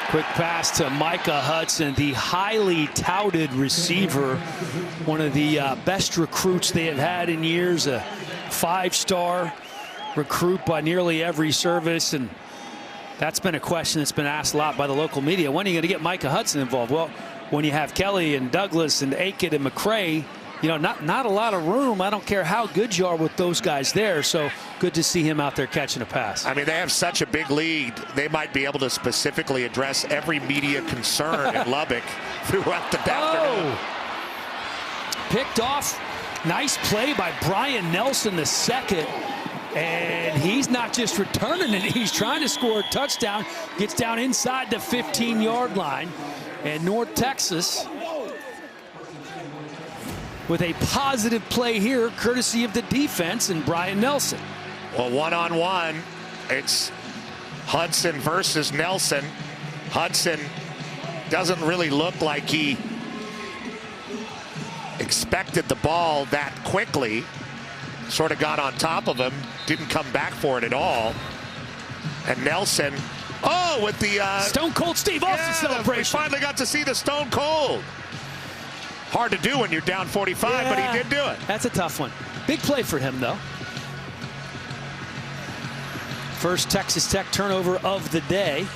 Quick pass to Micah Hudson, the highly touted receiver, one of the best recruits they have had in years, a 5-star recruit by nearly every service. And that's been a question that's been asked a lot by the local media. When are you going to get Micah Hudson involved? Well, when you have Kelly and Douglas and Aiken and McCray, you know, not a lot of room. I don't care how good you are with those guys there. So good to see him out there catching a pass. I mean, they have such a big lead. They might be able to specifically address every media concern in Lubbock throughout the afternoon. Picked off. Nice play by Brian Nelson II. And he's not just returning it. He's trying to score a touchdown. Gets down inside the 15-yard line. And North Texas with a positive play here, courtesy of the defense and Brian Nelson. Well, one-on-one, it's Hudson versus Nelson. Hudson doesn't really look like he expected the ball that quickly. Sort of got on top of him, didn't come back for it at all. And Nelson, with the Stone Cold Steve Austin celebration. We finally got to see the Stone Cold. Hard to do when you're down 45, but he did do it. That's a tough one. Big play for him, though. First Texas Tech turnover of the day.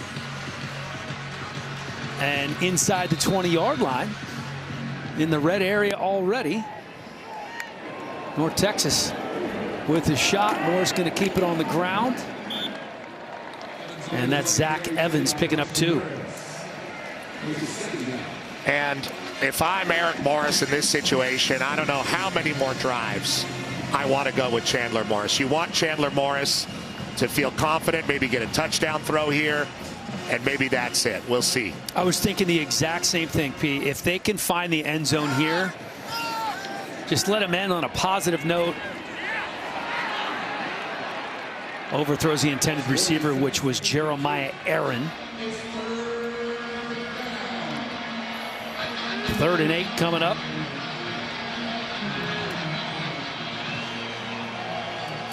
And inside the 20-yard line, in the red area already. North Texas with his shot. Moore's going to keep it on the ground. And that's Zach Evans picking up 2. And if I'm Eric Morris in this situation, I don't know how many more drives I want to go with Chandler Morris. You want Chandler Morris to feel confident, maybe get a touchdown throw here, and maybe that's it. We'll see. I was thinking the exact same thing, P. If they can find the end zone here, just let him end on a positive note. Overthrows the intended receiver, which was Jeremiah Aaron. 3rd and 8 coming up.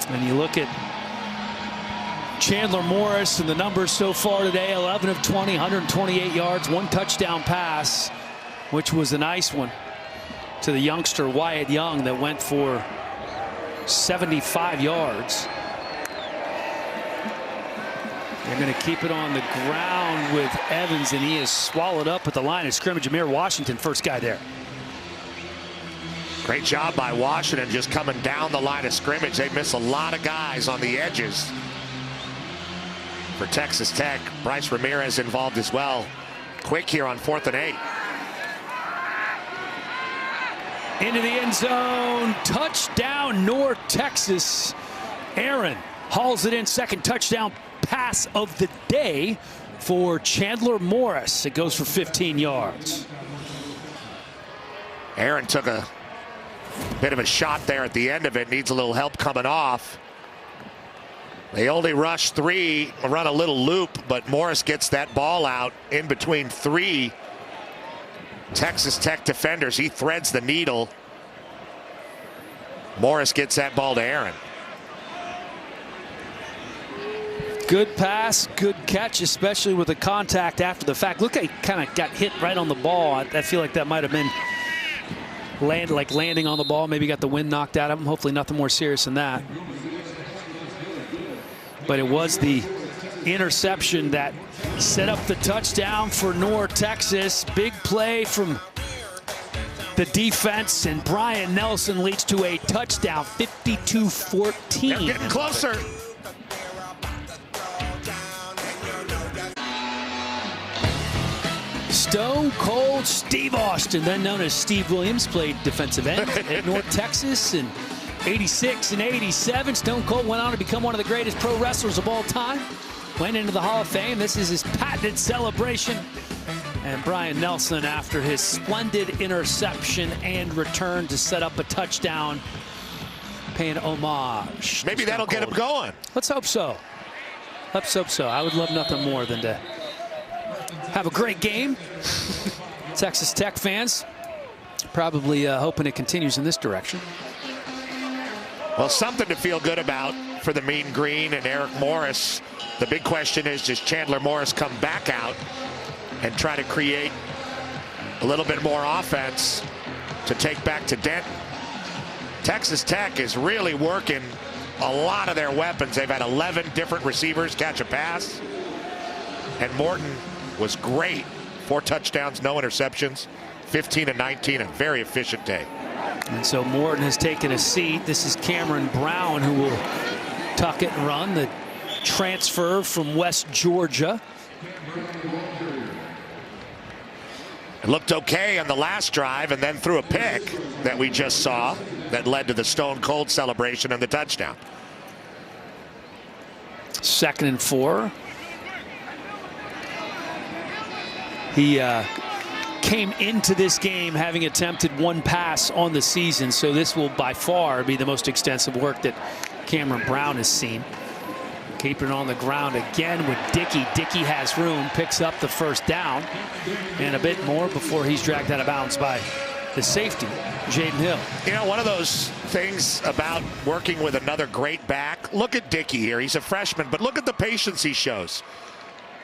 And you look at Chandler Morris and the numbers so far today, 11 of 20, 128 yards, 1 touchdown pass, which was a nice one to the youngster Wyatt Young that went for 75 yards. They're going to keep it on the ground with Evans, and he is swallowed up at the line of scrimmage. Amir Washington, first guy there. Great job by Washington just coming down the line of scrimmage. They miss a lot of guys on the edges. For Texas Tech, Bryce Ramirez involved as well. Quick here on 4th and 8. Into the end zone. Touchdown, North Texas. Aaron hauls it in. 2nd touchdown pass of the day for Chandler Morris. It goes for 15 yards. Aaron took a bit of a shot there at the end of it. Needs a little help coming off. They only rush 3, run a little loop, but Morris gets that ball out in between 3 Texas Tech defenders. He threads the needle. Morris gets that ball to Aaron. Good pass, good catch, especially with the contact after the fact. Look, he kind of got hit right on the ball. I feel like that might have been landing on the ball. Maybe got the wind knocked out of him. Hopefully nothing more serious than that. But it was the interception that set up the touchdown for North Texas. Big play from the defense, and Brian Nelson leads to a touchdown, 52-14. They're getting closer. Stone Cold Steve Austin, then known as Steve Williams, played defensive end at North Texas in 86 and 87. Stone Cold went on to become one of the greatest pro wrestlers of all time. Went into the Hall of Fame. This is his patented celebration. And Brian Nelson, after his splendid interception and return to set up a touchdown, paying homage. Maybe that'll get him going. Let's hope so. Let's hope so. I would love nothing more than to have a great game. Texas Tech fans probably hoping it continues in this direction. Well, something to feel good about for the Mean Green and Eric Morris. The big question is, does Chandler Morris come back out and try to create a little bit more offense to take back to Denton? Texas Tech is really working a lot of their weapons. They've had 11 different receivers catch a pass. And Morton was great. 4 touchdowns, no interceptions, 15 and 19, a very efficient day. And so Morton has taken a seat. This is Cameron Brown, who will tuck it and run, the transfer from West Georgia. It looked okay on the last drive, and then threw a pick that we just saw that led to the Stone Cold celebration and the touchdown. 2nd and 4. He came into this game having attempted 1 pass on the season, so this will by far be the most extensive work that Cameron Brown has seen. Keeping it on the ground again with Dickey. Dickey has room, picks up the 1st down, and a bit more before he's dragged out of bounds by the safety, Jaden Hill. You know, one of those things about working with another great back, look at Dickey here. He's a freshman, but look at the patience he shows.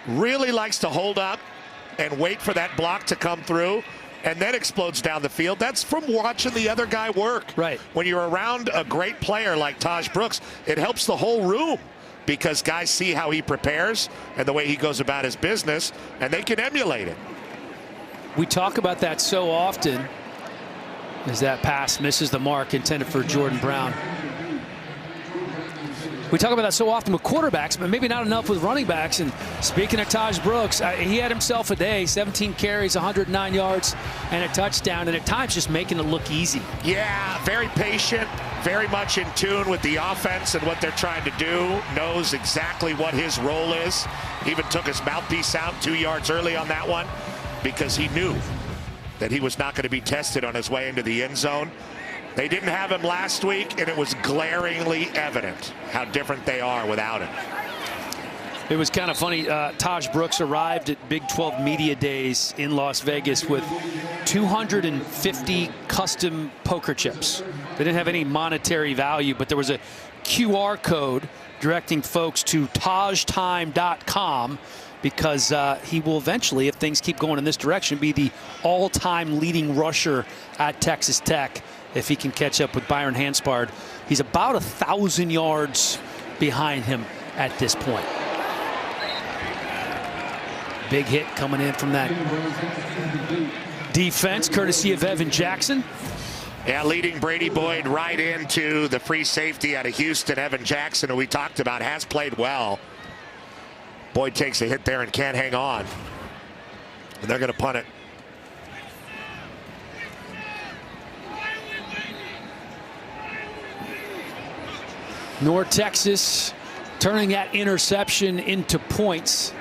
Really likes to hold up and wait for that block to come through, and then explodes down the field. That's from watching the other guy work. Right. When you're around a great player like Taj Brooks, it helps the whole room because guys see how he prepares and the way he goes about his business, and they can emulate it. We talk about that so often as that pass misses the mark intended for Jordan Brown. We talk about that so often with quarterbacks, but maybe not enough with running backs. And speaking of Taj Brooks, he had himself a day, 17 carries, 109 yards, and a touchdown, and at times just making it look easy. Yeah, very patient, very much in tune with the offense and what they're trying to do, knows exactly what his role is. Even took his mouthpiece out 2 yards early on that one because he knew that he was not going to be tested on his way into the end zone. They didn't have him last week, and it was glaringly evident how different they are without him. It was kind of funny. Taj Brooks arrived at Big 12 Media Days in Las Vegas with 250 custom poker chips. They didn't have any monetary value, but there was a QR code directing folks to tajtime.com because he will eventually, if things keep going in this direction, be the all-time leading rusher at Texas Tech if he can catch up with Byron Hanspard. He's about 1,000 yards behind him at this point. Big hit coming in from that defense, courtesy of Evan Jackson. Yeah, leading Brady Boyd right into the free safety out of Houston. Evan Jackson, who we talked about, has played well. Boyd takes a hit there and can't hang on. And they're going to punt it. North Texas turning that interception into points.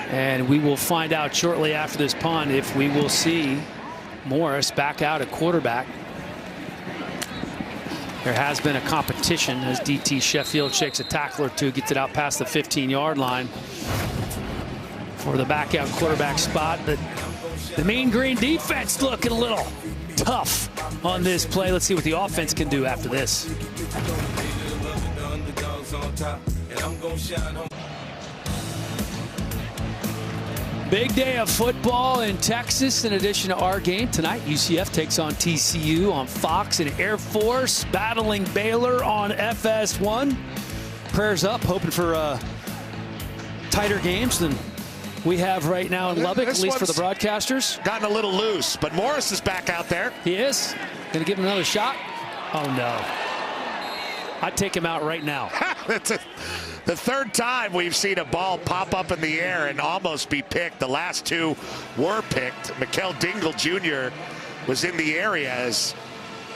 And we will find out shortly after this punt if we will see Morris back out at quarterback. There has been a competition as DT Sheffield shakes a tackle or two, gets it out past the 15-yard line for the back out quarterback spot. But the Mean Green defense looking a little tough on this play. Let's see what the offense can do after this. Big day of football in Texas. In addition to our game tonight, UCF takes on TCU on Fox, and Air Force battling Baylor on FS1. Prayers up, hoping for tighter games than we have right now in Lubbock, at least for the broadcasters. Gotten a little loose, but Morris is back out there. He is. Going to give him another shot? Oh, no. I'd take him out right now. That's the third time we've seen a ball pop up in the air and almost be picked. The last two were picked. Mikel Dingle Jr. was in the area as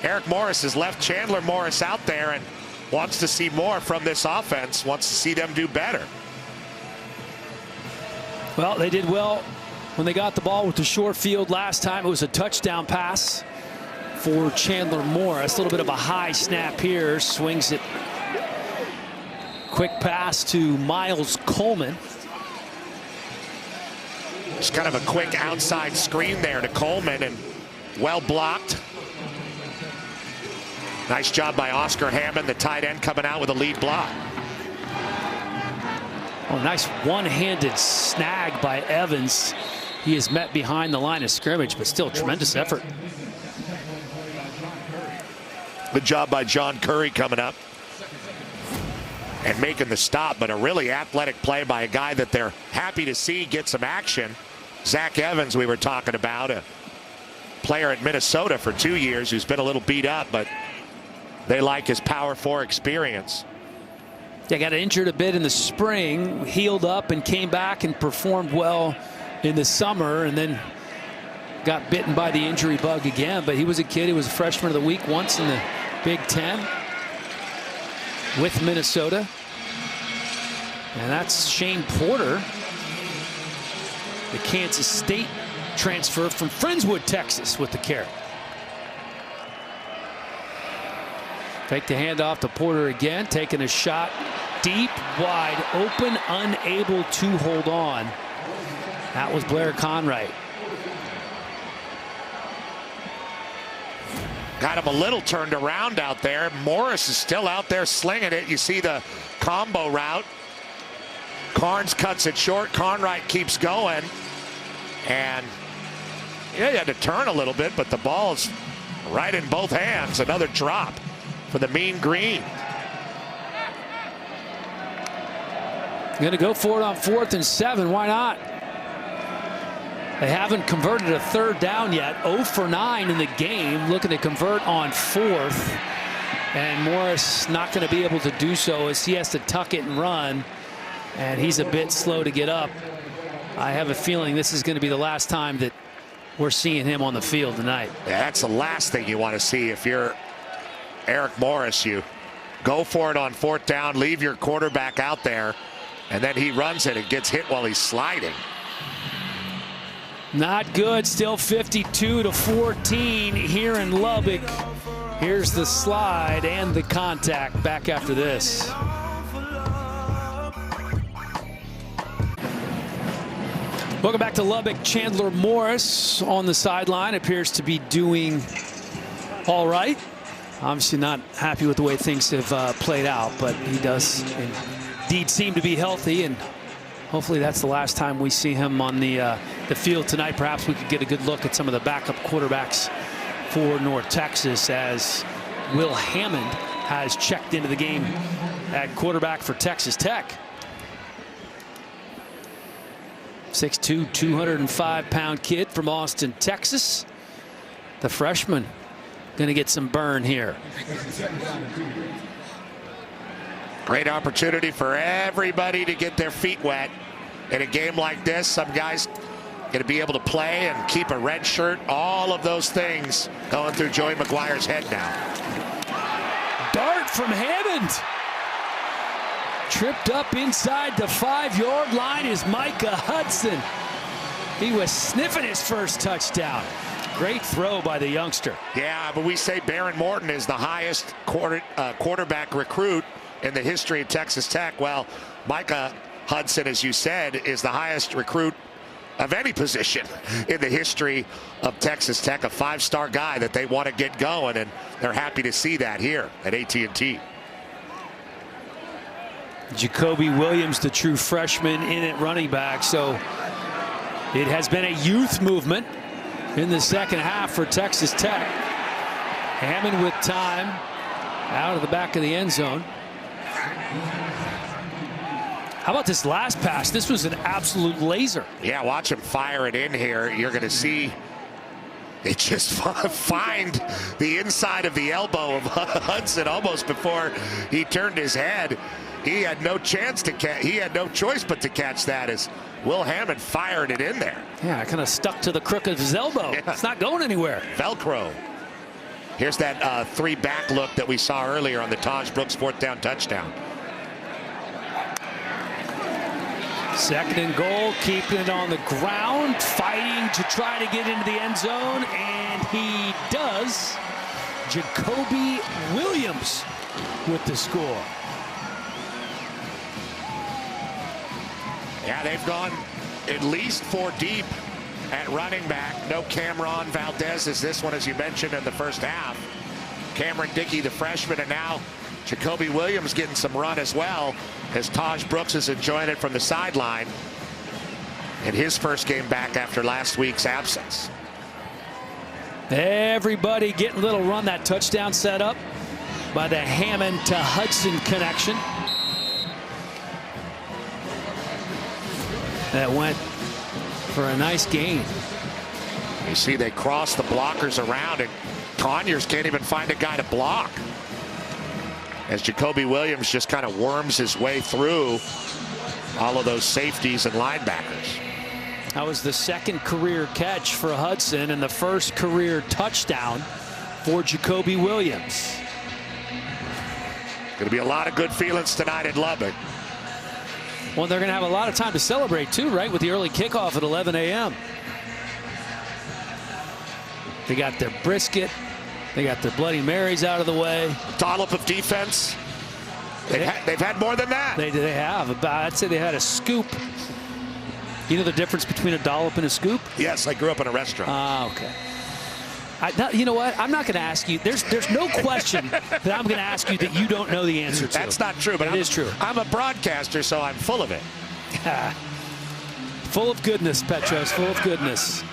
Eric Morris has left Chandler Morris out there and wants to see more from this offense, wants to see them do better. Well, they did well when they got the ball with the short field last time. It was a touchdown pass for Chandler Morris. A little bit of a high snap here. Swings it. Quick pass to Miles Coleman. It's kind of a quick outside screen there to Coleman and well blocked. Nice job by Oscar Hammond, the tight end, coming out with a lead block. Oh, nice one-handed snag by Evans. He is met behind the line of scrimmage, but still tremendous effort. Good job by John Curry coming up and making the stop, but a really athletic play by a guy that they're happy to see get some action. Zach Evans, we were talking about, a player at Minnesota for 2 years who's been a little beat up, but they like his Power 4 experience. Yeah, got injured a bit in the spring, healed up and came back and performed well in the summer, and then got bitten by the injury bug again. But he was a kid. He was a freshman of the week once in the Big Ten with Minnesota. And that's Shane Porter, the Kansas State transfer from Friendswood, Texas, with the carry. Take the handoff to Porter again, taking a shot deep, wide open, unable to hold on. That was Blair Conright. Got him a little turned around out there. Morris is still out there slinging it. You see the combo route. Carnes cuts it short. Carnwright keeps going. And yeah, he had to turn a little bit, but the ball's right in both hands. Another drop for the Mean Green. Going to go for it on 4th and 7. Why not? They haven't converted a 3rd down yet. 0 for 9 in the game. Looking to convert on 4th. And Morris not going to be able to do so as he has to tuck it and run. And he's a bit slow to get up. I have a feeling this is going to be the last time that we're seeing him on the field tonight. Yeah, that's the last thing you want to see if you're Eric Morris. You go for it on 4th down, leave your quarterback out there, and then he runs it and gets hit while he's sliding. Not good. Still 52-14 here in Lubbock. Here's the slide and the contact back after this. Welcome back to Lubbock. Chandler Morris on the sideline appears to be doing all right. Obviously not happy with the way things have played out, but he does indeed seem to be healthy, and hopefully that's the last time we see him on the field tonight. Perhaps we could get a good look at some of the backup quarterbacks for North Texas, as Will Hammond has checked into the game at quarterback for Texas Tech. 6'2", 205-pound kid from Austin, Texas. The freshman going to get some burn here. Great opportunity for everybody to get their feet wet in a game like this. Some guys going to be able to play and keep a red shirt. All of those things going through Joey McGuire's head now. Dart from Hammond. Tripped up inside the 5-yard line is Micah Hudson. He was sniffing his first touchdown. Great throw by the youngster. Yeah, but we say Baron Morton is the highest quarterback recruit in the history of Texas Tech. Well, Micah Hudson, as you said, is the highest recruit of any position in the history of Texas Tech. A 5-star guy that they want to get going, and they're happy to see that here at AT&T. Jacoby Williams, the true freshman, in at running back. So it has been a youth movement in the second half for Texas Tech. Hammond with time out of the back of the end zone. How about this last pass? This was an absolute laser. Yeah, watch him fire it in here. You're going to see it just find the inside of the elbow of Hudson almost before he turned his head. He had no chance to catch. He had no choice but to catch that as Will Hammond fired it in there. Yeah, kind of stuck to the crook of his elbow. Yeah. It's not going anywhere. Velcro. Here's that 3-back look that we saw earlier on the Taj Brooks 4th down touchdown. 2nd and goal, keeping it on the ground, fighting to try to get into the end zone, and he does. Jacoby Williams with the score. Yeah, they've gone at least 4 deep at running back. No Cameron Valdez as this one, as you mentioned, in the first half. Cameron Dickey, the freshman, and now Jacoby Williams getting some run as well, as Taj Brooks is enjoying it from the sideline in his first game back after last week's absence. Everybody getting a little run. That touchdown set up by the Hammond to Hudson connection. That went for a nice gain. You see they cross the blockers around, and Conyers can't even find a guy to block, as Jacoby Williams just kind of worms his way through all of those safeties and linebackers. That was the 2nd career catch for Hudson and the 1st career touchdown for Jacoby Williams. Going to be a lot of good feelings tonight in Lubbock. Well, they're going to have a lot of time to celebrate too, right, with the early kickoff at 11 a.m. They got their brisket. They got their Bloody Marys out of the way. Dollop of defense. They've had more than that. They have. I'd say they had a scoop. You know the difference between a dollop and a scoop? Yes, I grew up in a restaurant. Ah, okay. You know what? I'm not going to ask you. There's no question that I'm going to ask you that you don't know the answer to. That's not true, but it is true. I'm a broadcaster, so I'm full of it. Full of goodness, Petros. Full of goodness.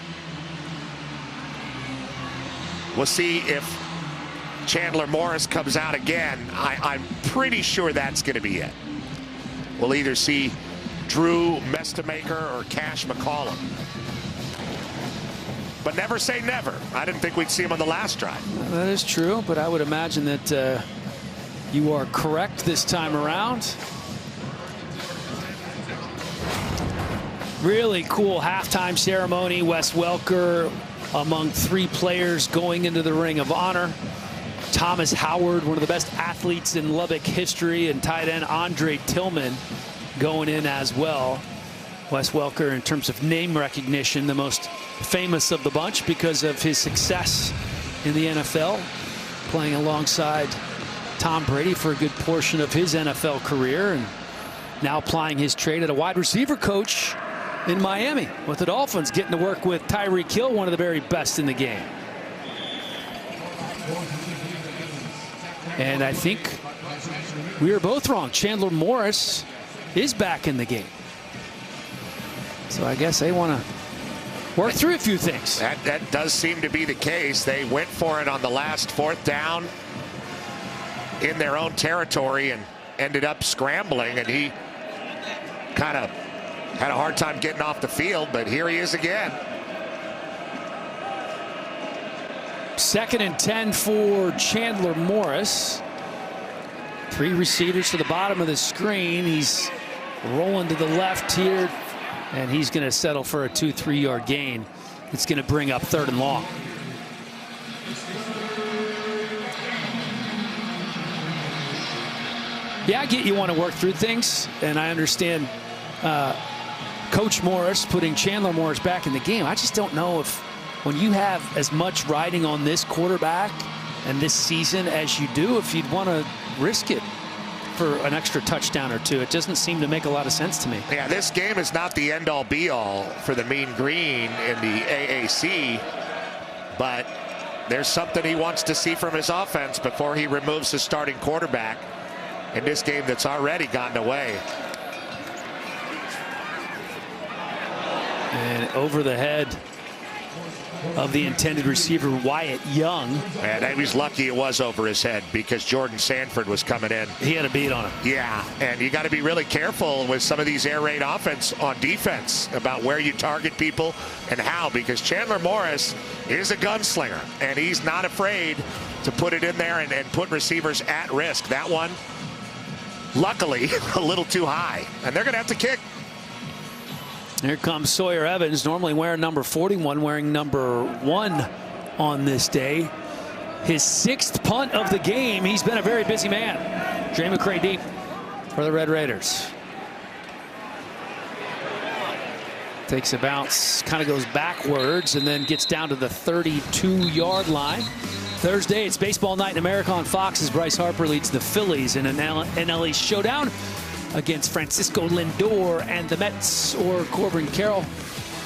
We'll see if Chandler Morris comes out again. I'm pretty sure that's going to be it. We'll either see Drew Mestamaker or Cash McCollum. But never say never. I didn't think we'd see him on the last drive. That is true, but I would imagine that you are correct this time around. Really cool halftime ceremony. Wes Welker among 3 players going into the Ring of Honor. Thomas Howard, one of the best athletes in Lubbock history, and tight end Andre Tillman going in as well. Wes Welker, in terms of name recognition, the most famous of the bunch because of his success in the NFL, playing alongside Tom Brady for a good portion of his NFL career, and now applying his trade at a wide receiver coach in Miami with the Dolphins, getting to work with Tyreek Hill, one of the very best in the game. And I think we were both wrong. Chandler Morris is back in the game. So I guess they want to work through a few things. That does seem to be the case. They went for it on the last 4th down in their own territory and ended up scrambling, and he kind of had a hard time getting off the field, but here he is again. 2nd and 10 for Chandler Morris. 3 receivers to the bottom of the screen. He's rolling to the left here, and he's going to settle for a 2-3 yard gain. It's going to bring up 3rd and long. Yeah, I get you want to work through things, and I understand Coach Morris putting Chandler Morris back in the game. I just don't know if when you have as much riding on this quarterback and this season as you do, if you'd want to risk it for an extra touchdown or 2. It doesn't seem to make a lot of sense to me. Yeah, this game is not the end-all be-all for the Mean Green in the AAC, but there's something he wants to see from his offense before he removes his starting quarterback in this game that's already gotten away. And over the head of the intended receiver, Wyatt Young. And he was lucky it was over his head because Jordan Sanford was coming in. He had a beat on him. Yeah, and you got to be really careful with some of these air raid offense on defense about where you target people and how, because Chandler Morris is a gunslinger, and he's not afraid to put it in there and put receivers at risk. That one, luckily, a little too high, and they're going to have to kick. Here comes Sawyer Evans, normally wearing number 41, wearing number 1 on this day. His 6th punt of the game. He's been a very busy man. Dre McCray deep for the Red Raiders. Takes a bounce, kind of goes backwards, and then gets down to the 32-yard line. Thursday, it's baseball night in America on Fox as Bryce Harper leads the Phillies in an NL East showdown against Francisco Lindor and the Mets, or Corbin Carroll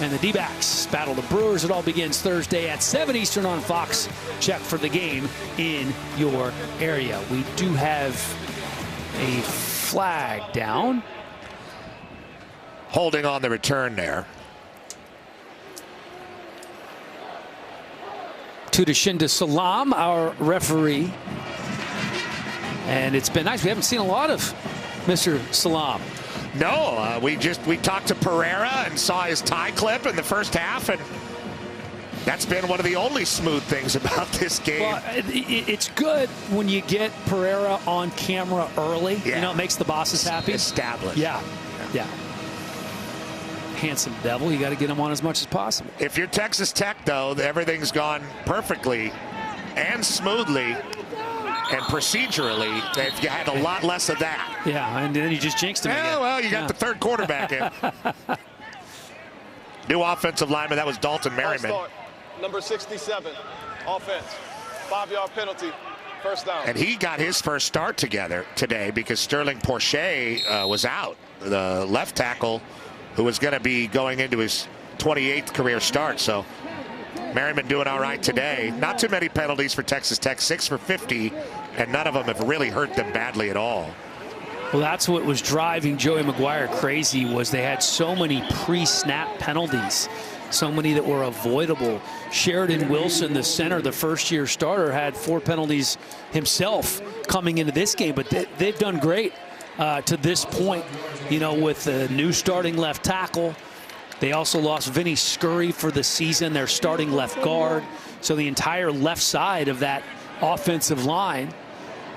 and the D-backs battle the Brewers. It all begins Thursday at 7 Eastern on Fox. Check for the game in your area. We do have a flag down. Holding on the return there. Tudashinda Salam, our referee. And it's been nice. We haven't seen a lot of Mr. Salam. No, we talked to Pereira and saw his tie clip in the first half, and that's been one of the only smooth things about this game. Well, it's good when you get Pereira on camera early. Yeah. You know, it makes the bosses happy. Established. Yeah. Handsome devil. You got to get him on as much as possible. If you're Texas Tech, though, everything's gone perfectly and smoothly and procedurally. If you had a lot less of that. Yeah, and then you just jinxed him again. Well, you got the 3rd quarterback in. New offensive lineman, that was Dalton Merriman. Number 67, offense, 5-yard penalty, 1st down. And he got his first start together today because Sterling Porsche was out, the left tackle, who was going to be going into his 28th career start. So Merriman doing all right today. Not too many penalties for Texas Tech, 6 for 50, and none of them have really hurt them badly at all. Well, that's what was driving Joey McGuire crazy, was they had so many pre-snap penalties, so many that were avoidable. Sheridan Wilson, the center, the first-year starter, had 4 penalties himself coming into this game, but they've done great to this point, you know, with the new starting left tackle. They also lost Vinny Scurry for the season, their starting left guard. So the entire left side of that offensive line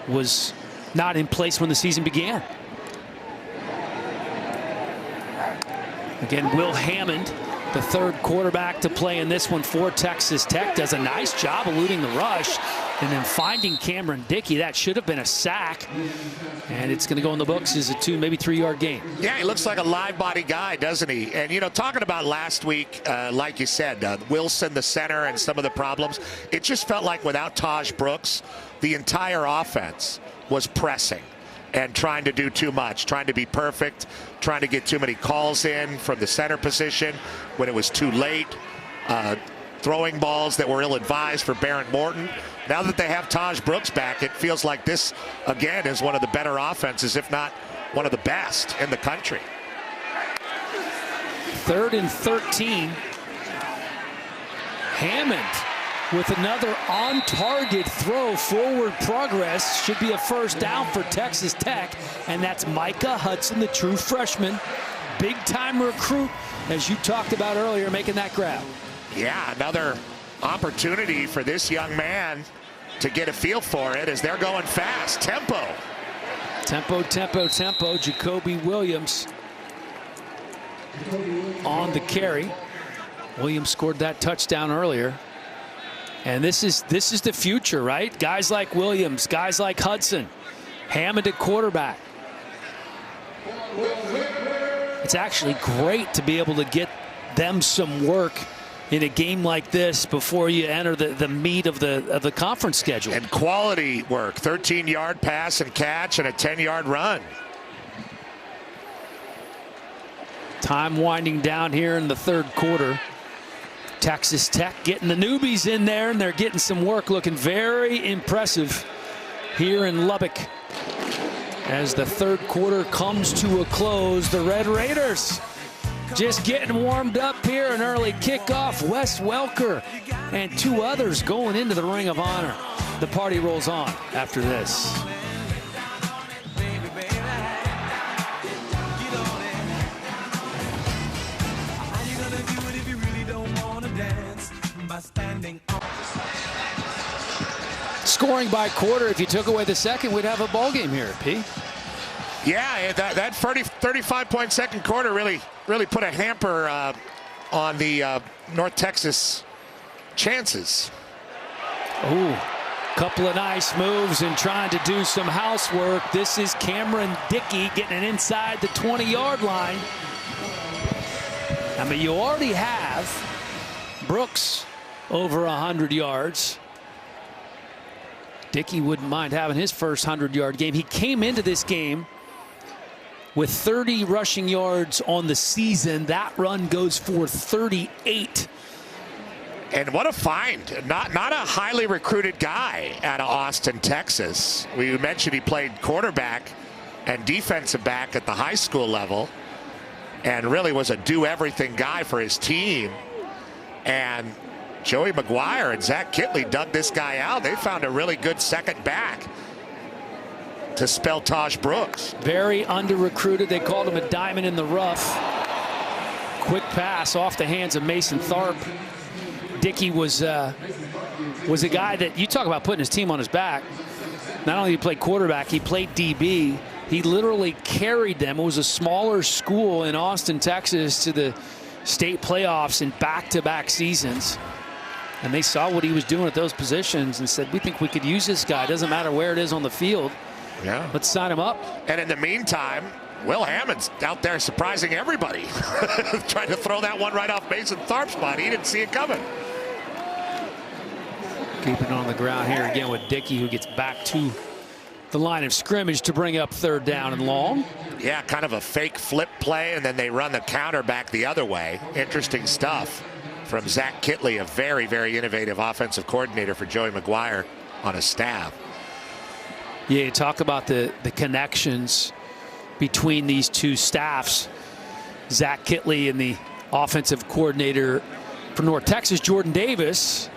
was not in place when the season began. Again, Will Hammond, the third quarterback to play in this one for Texas Tech, does a nice job eluding the rush and then finding Cameron Dickey. That should have been a sack, and it's going to go in the books as a 2, maybe 3-yard gain. Yeah, he looks like a live body guy, doesn't he? And, you know, talking about last week, like you said, Wilson, the center, and some of the problems, it just felt like without Taj Brooks, the entire offense was pressing and trying to do too much, trying to be perfect, trying to get too many calls in from the center position when it was too late, throwing balls that were ill-advised for Barrett Morton. Now that they have Taj Brooks back, it feels like this, again, is one of the better offenses, if not one of the best in the country. 3rd and 13. Hammond with another on-target throw, forward progress. Should be a first down for Texas Tech, and that's Micah Hudson, the true freshman. Big-time recruit, as you talked about earlier, making that grab. Yeah, another opportunity for this young man to get a feel for it as they're going fast. Tempo. Tempo, tempo, tempo. Jacoby Williams on the carry. Williams scored that touchdown earlier. And this is the future, right? Guys like Williams, guys like Hudson, Hammond at quarterback. It's actually great to be able to get them some work in a game like this before you enter the meat of the conference schedule. And quality work, 13-yard pass and catch and a 10-yard run. Time winding down here in the third quarter. Texas Tech getting the newbies in there, and they're getting some work, looking very impressive here in Lubbock. As the third quarter comes to a close, the Red Raiders just getting warmed up here. An early kickoff. Wes Welker and 2 others going into the Ring of Honor. The party rolls on after this. Scoring by quarter. If you took away the second, we'd have a ball game here, P. Yeah, that 35-point second quarter really put a hamper on the North Texas chances. Ooh, couple of nice moves and trying to do some housework. This is Cameron Dickey getting it inside the 20-yard line. I mean, you already have Brooks over 100 yards. Dickey wouldn't mind having his first 100-yard game. He came into this game with 30 rushing yards on the season. That run goes for 38. And what a find. Not a highly recruited guy out of Austin, Texas. We mentioned he played quarterback and defensive back at the high school level and really was a do-everything guy for his team. And Joey McGuire and Zach Kitley dug this guy out. They found a really good second back to spell Taj Brooks. Very under-recruited. They called him a diamond in the rough. Quick pass off the hands of Mason Tharp. Dickey was a guy that you talk about putting his team on his back. Not only did he play quarterback, he played DB. He literally carried them. It was a smaller school in Austin, Texas, to the state playoffs in back-to-back seasons. And they saw what he was doing at those positions and said, we think we could use this guy. Doesn't matter where it is on the field. Yeah. Let's sign him up. And in the meantime, Will Hammond's out there surprising everybody. Trying to throw that one right off Mason Tharp's body. He didn't see it coming. Keeping it on the ground here again with Dickey, who gets back to the line of scrimmage to bring up 3rd down and long. Yeah, kind of a fake flip play, and then they run the counter back the other way. Interesting stuff. from Zach Kittley, a very, very innovative offensive coordinator for Joey McGuire on his staff. Yeah, you talk about the connections between these two staffs. Zach Kittley and the offensive coordinator for North Texas, Jordan Davis,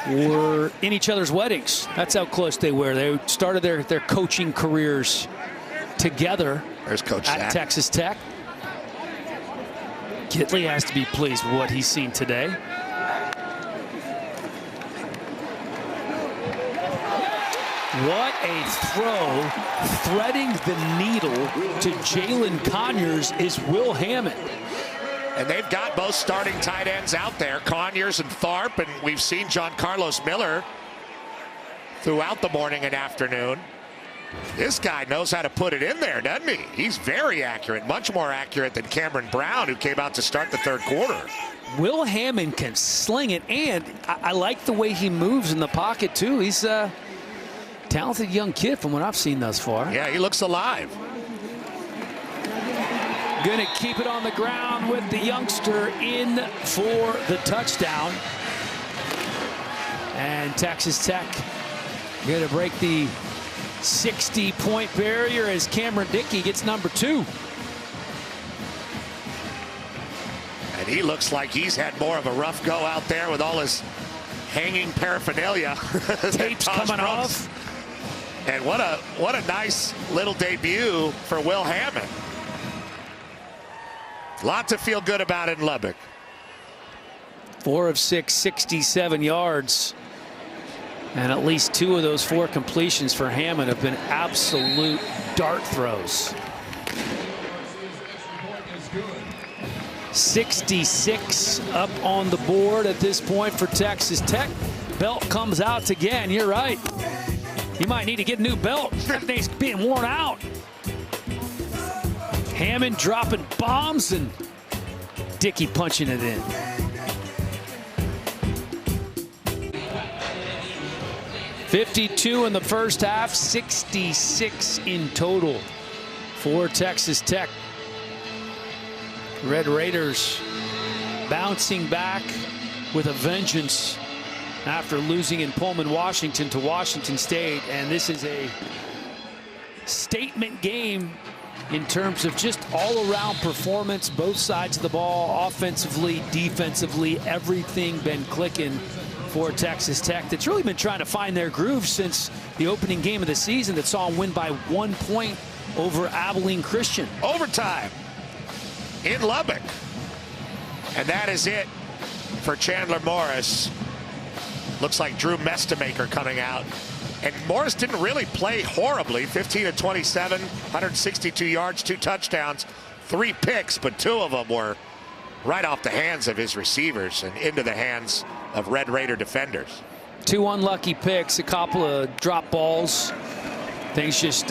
were in each other's weddings. That's how close they were. They started their coaching careers together. There's Coach at Zach. Texas Tech. Kittley has to be pleased with what he's seen today. What a throw, threading the needle to Jalen Conyers is Will Hammond. And they've got both starting tight ends out there, Conyers and Tharp, and we've seen John Carlos Miller throughout the morning and afternoon. This guy knows how to put it in there, doesn't he? He's very accurate, much more accurate than Cameron Brown, who came out to start the third quarter. Will Hammond can sling it, and I like the way he moves in the pocket, too. He's a talented young kid from what I've seen thus far. Yeah, he looks alive. Going to keep it on the ground with the youngster in for the touchdown. And Texas Tech going to break the 60-point barrier as Cameron Dickey gets number 2. And he looks like he's had more of a rough go out there with all his hanging paraphernalia. Tapes coming off. And what a nice little debut for Will Hammond. Lot to feel good about in Lubbock. 4 of 6, 67 yards. And at least 2 of those 4 completions for Hammond have been absolute dart throws. 66 up on the board at this point for Texas Tech. Belt comes out again. You're right. You might need to get a new belt. That thing's being worn out. Hammond dropping bombs and Dickey punching it in. .52 in the first half, 66 in total for Texas Tech. Red Raiders bouncing back with a vengeance after losing in Pullman, Washington to Washington State. And this is a statement game in terms of just all-around performance, both sides of the ball, offensively, defensively, everything been clicking for Texas Tech. That's really been trying to find their groove since the opening game of the season that saw them win by 1 point over Abilene Christian. Overtime in Lubbock. And that is it for Chandler Morris. Looks like Drew Mestemaker coming out. And Morris didn't really play horribly. 15 of 27, 162 yards, 2 touchdowns, 3 picks, but 2 of them were right off the hands of his receivers and into the hands of Red Raider defenders. 2 unlucky picks, a couple of drop balls. Things just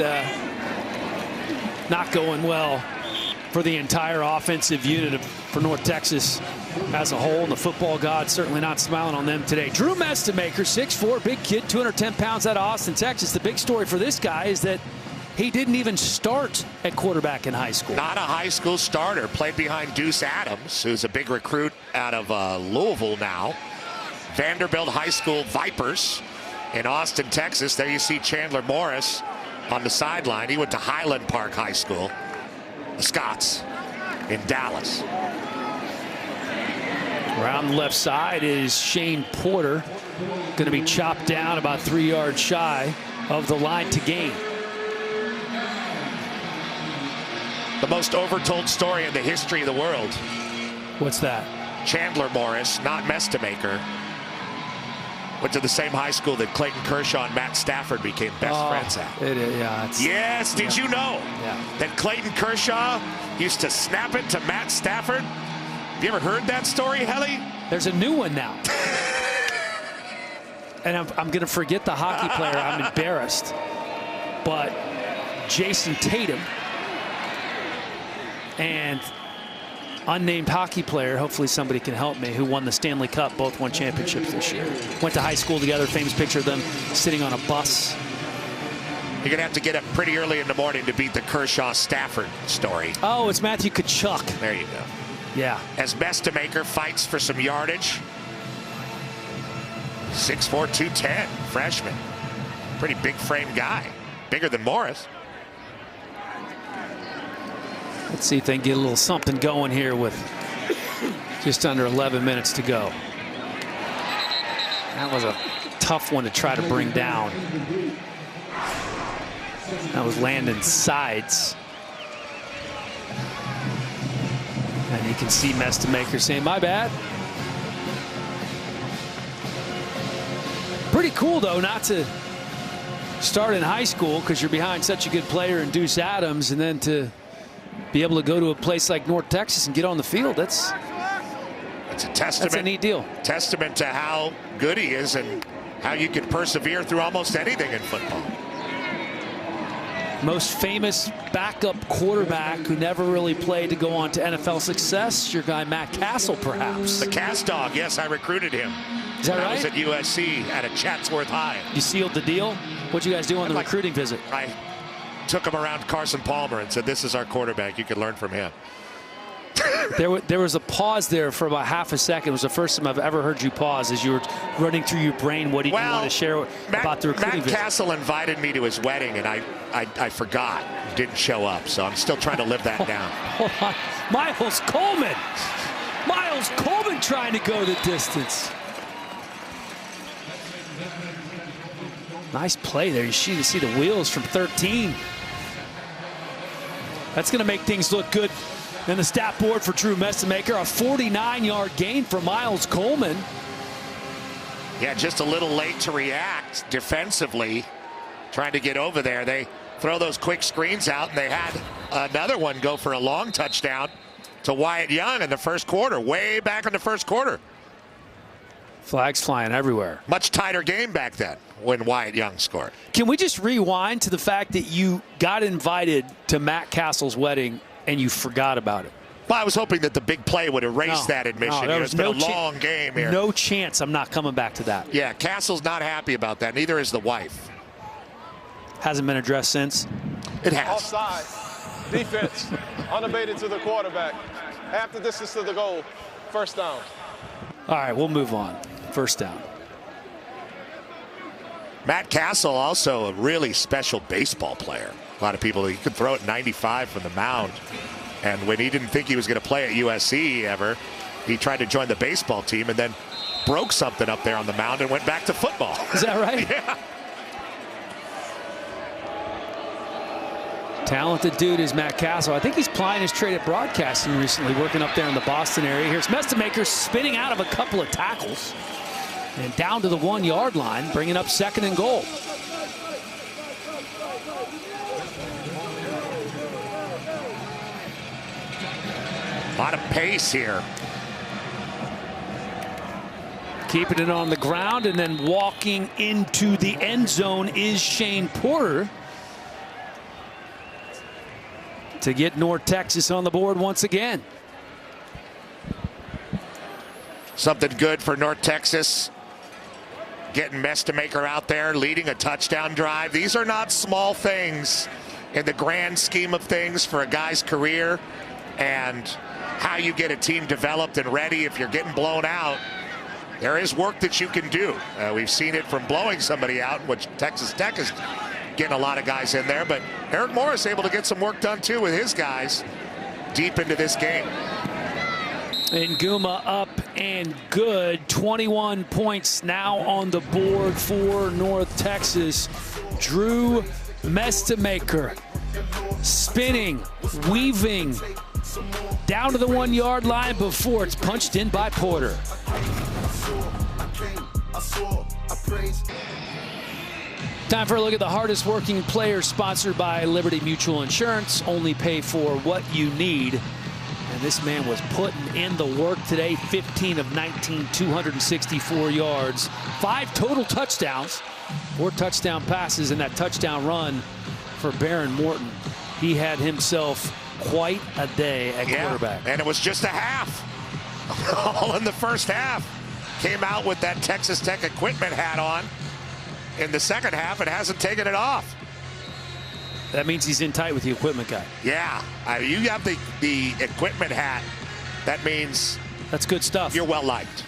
not going well for the entire offensive unit for North Texas as a whole. And the football gods certainly not smiling on them today. Drew Mestemaker, 6'4", big kid, 210 pounds out of Austin, Texas. The big story for this guy is that he didn't even start at quarterback in high school. Not a high school starter. Played behind Deuce Adams, who's a big recruit out of Louisville now. Vanderbilt High School Vipers in Austin, Texas. There you see Chandler Morris on the sideline. He went to Highland Park High School. The Scots in Dallas. Around the left side is Shane Porter. Going to be chopped down about 3 yards shy of the line to gain. The most overtold story in the history of the world. What's that? Chandler Morris, not Mestemaker, went to the same high school that Clayton Kershaw and Matt Stafford became best friends at. It is, yeah. Yes, did you know that Clayton Kershaw used to snap it to Matt Stafford? Have you ever heard that story, Helly? There's a new one now. And I'm going to forget the hockey player. I'm embarrassed. But Jason Tatum and unnamed hockey player, hopefully somebody can help me, who won the Stanley Cup, both won championships this year. Went to high school together, famous picture of them sitting on a bus. You're going to have to get up pretty early in the morning to beat the Kershaw-Stafford story. Oh, it's Matthew Tkachuk. There you go. Yeah. As Mestemaker fights for some yardage. 6'4", 210, freshman. Pretty big frame guy. Bigger than Morris. Let's see if they can get a little something going here with just under 11 minutes to go. That was a tough one to try to bring down. That was Landon Sides. And you can see Mestemaker saying, my bad. Pretty cool, though, not to start in high school because you're behind such a good player in Deuce Adams, and then to be able to go to a place like North Texas and get on the field. That's a testament. That's a neat deal. Testament to how good he is and how you can persevere through almost anything in football. Most famous backup quarterback who never really played to go on to NFL success, your guy Matt Castle, perhaps. The Cass Dog, yes, I recruited him. Is that when right? I was at USC at a Chatsworth High. You sealed the deal? What'd you guys do on the recruiting visit? I took him around Carson Palmer and said, this is our quarterback. You can learn from him. There was a pause there for about half a second. It was the first time I've ever heard you pause as you were running through your brain. What did you want to share about the recruiting Matt visit? Castle invited me to his wedding, and I forgot. Didn't show up, so I'm still trying to live that down. Hold on. Miles Coleman. Miles Coleman trying to go the distance. Nice play there. You see the wheels from 13. That's going to make things look good in the stat board for Drew Mestemaker. A 49-yard gain for Miles Coleman. Yeah, just a little late to react defensively, trying to get over there. They throw those quick screens out, and they had another one go for a long touchdown to Wyatt Young in the first quarter, way back in the first quarter. Flags flying everywhere. Much tighter game back then when Wyatt Young scored. Can we just rewind to the fact that you got invited to Matt Castle's wedding and you forgot about it? Well, I was hoping that the big play would erase that admission. No, It's been a long game here. No chance I'm not coming back to that. Yeah, Castle's not happy about that. Neither is the wife. Hasn't been addressed since? It has. Offside. Defense. Unabated to the quarterback. Half the distance to the goal. First down. All right, we'll move on. First down. Matt Castle, also a really special baseball player. A lot of people, he could throw it 95 from the mound. And when he didn't think he was going to play at USC ever, he tried to join the baseball team and then broke something up there on the mound and went back to football. Is that right? Yeah. Talented dude is Matt Castle. I think he's plying his trade at broadcasting recently, working up there in the Boston area. Here's Mestemaker spinning out of a couple of tackles and down to the 1-yard line, bringing up 2nd and goal. A lot of pace here. Keeping it on the ground and then walking into the end zone is Shane Porter to get North Texas on the board once again. Something good for North Texas. Getting Mestemaker out there, leading a touchdown drive. These are not small things in the grand scheme of things for a guy's career and how you get a team developed and ready if you're getting blown out. There is work that you can do. We've seen it from blowing somebody out, which Texas Tech is getting a lot of guys in there, but Eric Morris able to get some work done too with his guys deep into this game. Nguma up and good. 21 points now on the board for North Texas. Drew Mestemaker spinning, weaving down to the 1-yard line before it's punched in by Porter. Time for a look at the hardest working players, sponsored by Liberty Mutual Insurance. Only pay for what you need. And this man was putting in the work today. 15 of 19, 264 yards, 5 total touchdowns, 4 touchdown passes, and that touchdown run for Baron Morton. He had himself quite a day at quarterback. And it was just a half. All in the first half. Came out with that Texas Tech equipment hat on. In the second half, it hasn't taken it off. That means he's in tight with the equipment guy. Yeah, you have the equipment hat that means that's good stuff. You're well liked.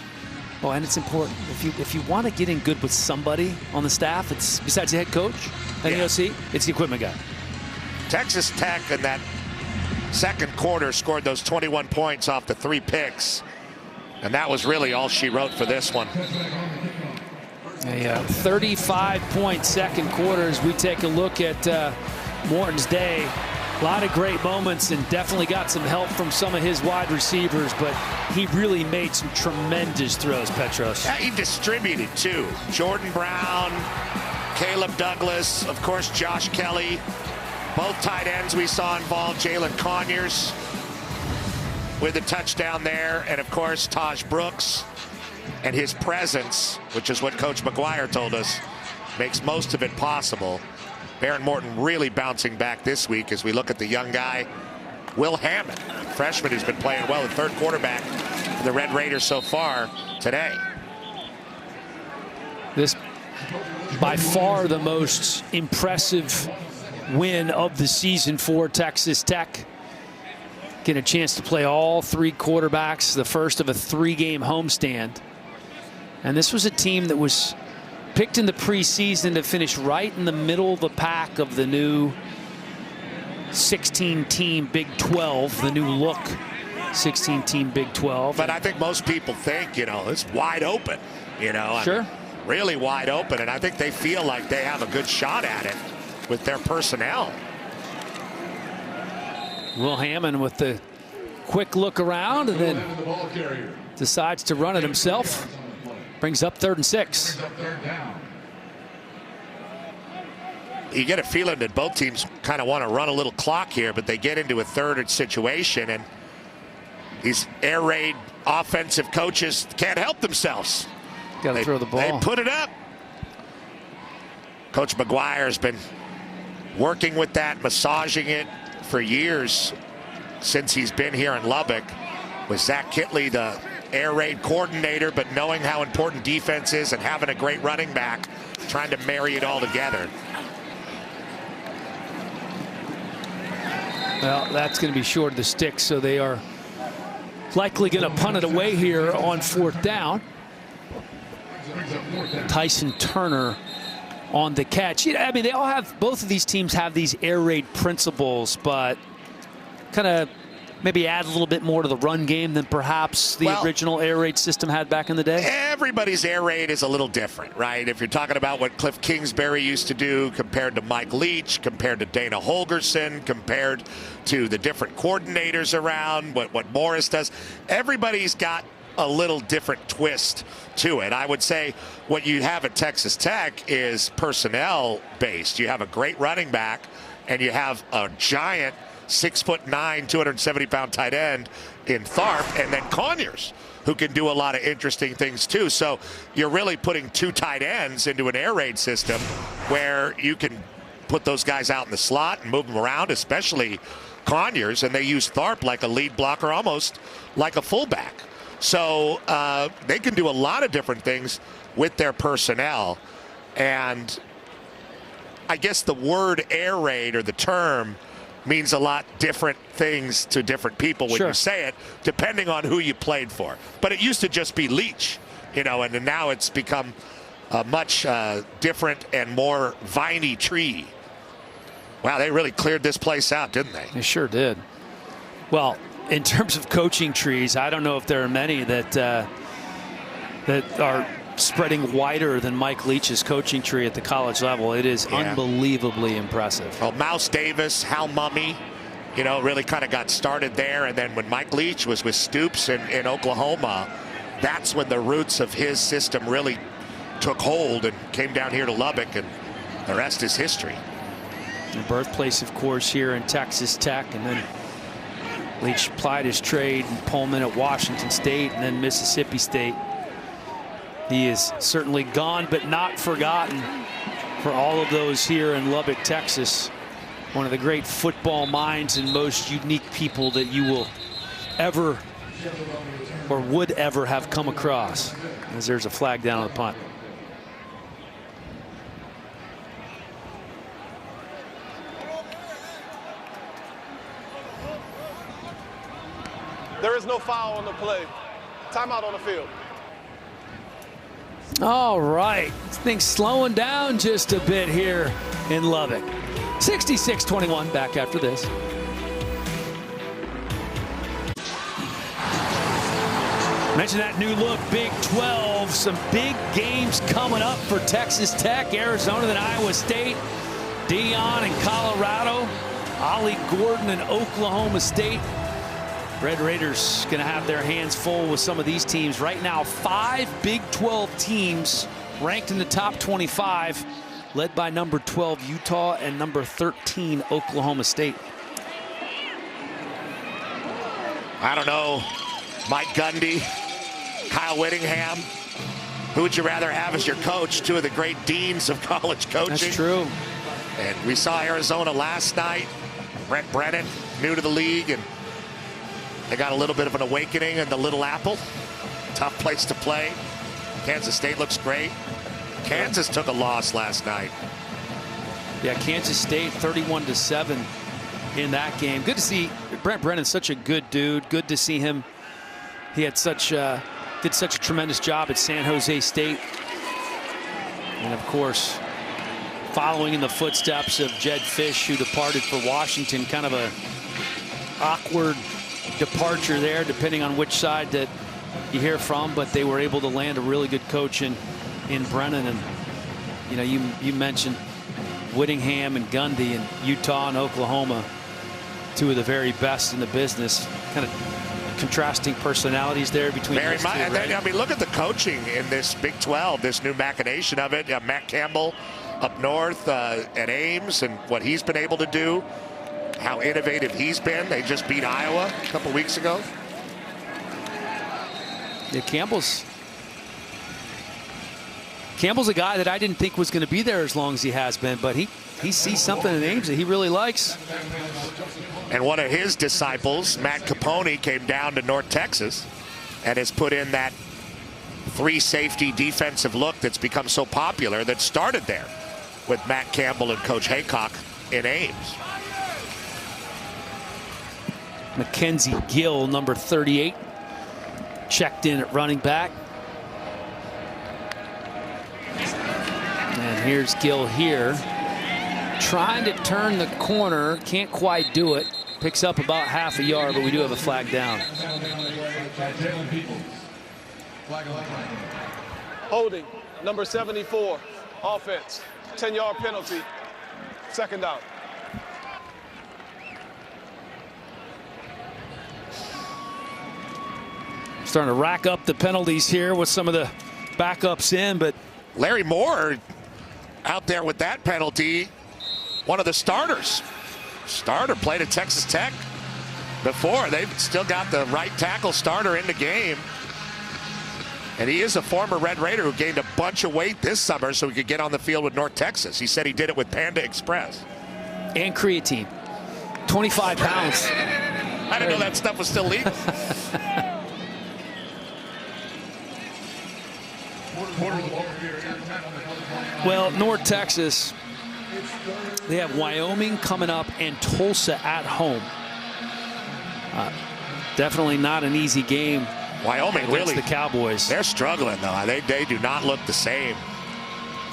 Oh, and it's important. If you want to get in good with somebody on the staff, it's besides the head coach and the OC, it's the equipment guy. Texas Tech in that second quarter scored those 21 points off the 3 picks. And that was really all she wrote for this one. A 35-point second quarter as we take a look at Morton's day. A lot of great moments and definitely got some help from some of his wide receivers, but he really made some tremendous throws, Petros. Yeah, he distributed too. Jordan Brown, Caleb Douglas, of course, Josh Kelly. Both tight ends we saw involved. Jalen Conyers with a touchdown there. And of course, Taj Brooks and his presence, which is what Coach McGuire told us, makes most of it possible. Behren Morton really bouncing back this week as we look at the young guy, Will Hammond, freshman who's been playing well, the third quarterback for the Red Raiders so far today. This by far the most impressive win of the season for Texas Tech. Get a chance to play all 3 quarterbacks, the first of a 3-game homestand. And this was a team that was picked in the preseason to finish right in the middle of the pack of the new 16-team Big 12, the new look 16-team Big 12. But I think most people think, it's wide open, Sure. I mean, really wide open. And I think they feel like they have a good shot at it with their personnel. Will Hammond with the quick look around and then decides to run it himself. Brings up 3rd and 6. You get a feeling that both teams kind of want to run a little clock here, but they get into a third situation, and these air raid offensive coaches can't help themselves. Got to throw the ball. They put it up. Coach McGuire has been working with that, massaging it for years since he's been here in Lubbock. With Zach Kittley, the air raid coordinator, but knowing how important defense is and having a great running back, trying to marry it all together. Well, that's going to be short of the stick, so they are likely going to punt it away here on 4th down. Tyson Turner on the catch. I mean, both of these teams have these air raid principles, but kind of maybe add a little bit more to the run game than perhaps the original air raid system had back in the day? Everybody's air raid is a little different, right? If you're talking about what Cliff Kingsbury used to do compared to Mike Leach, compared to Dana Holgerson, compared to the different coordinators around, what Morris does, everybody's got a little different twist to it. I would say what you have at Texas Tech is personnel based. You have a great running back and you have a giant 6'9", 270-pound tight end in Tharp, and then Conyers, who can do a lot of interesting things too. So you're really putting 2 tight ends into an air raid system where you can put those guys out in the slot and move them around, especially Conyers, and they use Tharp like a lead blocker, almost like a fullback. So they can do a lot of different things with their personnel. And I guess the word air raid, or the term, means a lot different things to different people when you say it, depending on who you played for. But it used to just be Leach, and now it's become a much different and more viney tree. Wow, they really cleared this place out, didn't they? They sure did. Well, in terms of coaching trees, I don't know if there are many that are spreading wider than Mike Leach's coaching tree at the college level. It is unbelievably impressive. Well, Mouse Davis, Hal Mummy, really kind of got started there. And then when Mike Leach was with Stoops in Oklahoma, that's when the roots of his system really took hold and came down here to Lubbock, and the rest is history. The birthplace, of course, here in Texas Tech, and then Leach plied his trade in Pullman at Washington State and then Mississippi State. He is certainly gone but not forgotten for all of those here in Lubbock, Texas. One of the great football minds and most unique people that you will ever or would ever have come across. As there's a flag down on the punt. There is no foul on the play. Timeout on the field. All right, things slowing down just a bit here in Lubbock. 66-21, back after this. Mention that new look, Big 12. Some big games coming up for Texas Tech, Arizona, then Iowa State, Deion in Colorado, Ollie Gordon in Oklahoma State. Red Raiders going to have their hands full with some of these teams. Right now, 5 Big 12 teams ranked in the top 25, led by number 12 Utah and number 13 Oklahoma State. I don't know, Mike Gundy, Kyle Whittingham. Who would you rather have as your coach? Two of the great deans of college coaching. That's true. And we saw Arizona last night. Brent Brennan, new to the league, and they got a little bit of an awakening in the Little Apple. Tough place to play. Kansas State looks great. Kansas took a loss last night. Yeah, Kansas State 31-7 in that game. Good to see Brent Brennan, such a good dude. Good to see him. He had did such a tremendous job at San Jose State. And of course, following in the footsteps of Jedd Fisch, who departed for Washington. Kind of a awkward departure there, depending on which side that you hear from, but they were able to land a really good coach in Brennan. And you know, you mentioned Whittingham and Gundy in Utah and Oklahoma, two of the very best in the business. Kind of contrasting personalities there between very those two, much. right? I mean, look at the coaching in this Big 12, this new machination of it. Matt Campbell up north at Ames, and what he's been able to do, how innovative he's been. They just beat Iowa a couple weeks ago. Yeah, Campbell's a guy that I didn't think was going to be there as long as he has been, but he sees something in Ames that he really likes. And one of his disciples, Matt Capone, came down to North Texas and has put in that 3-safety defensive look that's become so popular, that started there with Matt Campbell and Coach Haycock in Ames. Mackenzie Gill, number 38, checked in at running back. And here's Gill here, trying to turn the corner, can't quite do it. Picks up about half a yard, but we do have a flag down. Holding, number 74, offense, 10-yard penalty, second down. Starting to rack up the penalties here with some of the backups in, but Larry Moore out there with that penalty, one of the starters. Starter played at Texas Tech before. They've still got the right tackle starter in the game. And he is a former Red Raider who gained a bunch of weight this summer so he could get on the field with North Texas. He said he did it with Panda Express. And creatine. 25 pounds. I didn't know that stuff was still legal. Well, North Texas, they have Wyoming coming up and Tulsa at home. Definitely not an easy game. Wyoming really, the Cowboys. They're struggling though. They do not look the same.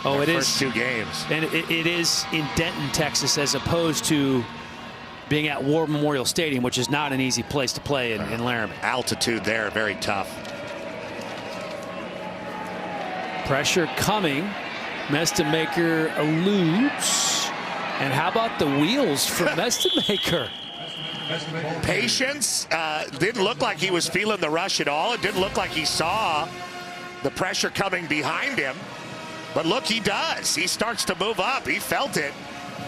Oh, it is. First 2 games. And it is in Denton, Texas, as opposed to being at War Memorial Stadium, which is not an easy place to play in Laramie. Altitude there, very tough. Pressure coming. Mestemaker eludes. And how about the wheels for Mestemaker? Patience. Didn't look like he was feeling the rush at all. It didn't look like he saw the pressure coming behind him. But look, he does. He starts to move up. He felt it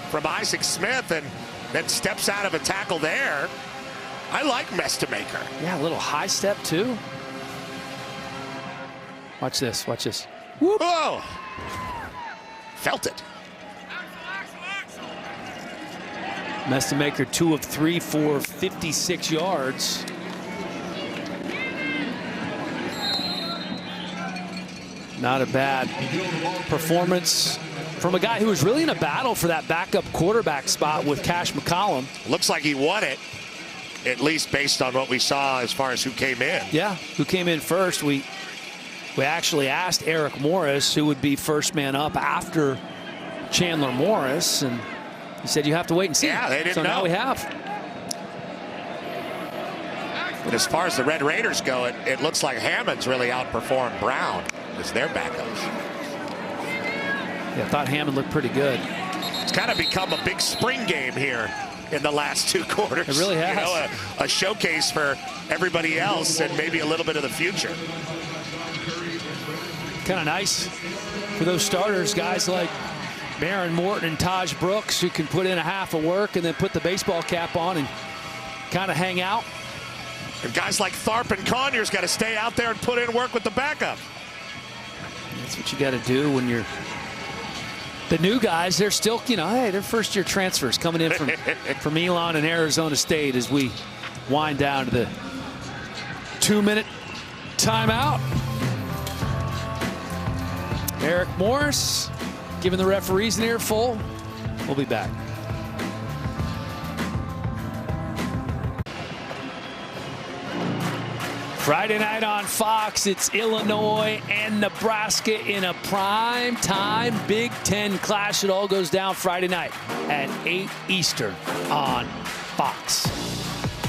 from Isaac Smith and then steps out of a tackle there. I like Mestemaker. Yeah, a little high step too. Watch this. Watch this. Whoop. Oh! Felt it. Mestemaker 2 of 3 for 56 yards. Not a bad performance from a guy who was really in a battle for that backup quarterback spot with Cash McCollum. Looks like he won it. at least based on what we saw as far as who came in. Yeah, who came in first. We actually asked Eric Morris who would be first man up after Chandler Morris, and he said you have to wait and see. Yeah, they didn't so know. Now we have. But as far as the Red Raiders go, it looks like Hammond's really outperformed Brown as their backups. Yeah, I thought Hammond looked pretty good. It's kind of become a big spring game here in the last 2 quarters. It really has. You know, a showcase for everybody else and maybe a little bit of the future. Kind of nice for those starters, guys like Baron Morton and Taj Brooks, who can put in a half of work and then put the baseball cap on and kind of hang out. And guys like Tharp and Conyers got to stay out there and put in work with the backup. That's what you got to do when you're the new guys. They're still, you know, hey, they're first-year transfers coming in from Elon and Arizona State as we wind down to the 2-minute timeout. Eric Morris giving the referees an earful. We'll be back. Friday night on Fox, it's Illinois and Nebraska in a prime time Big Ten clash. It all goes down Friday night at 8 Eastern on Fox.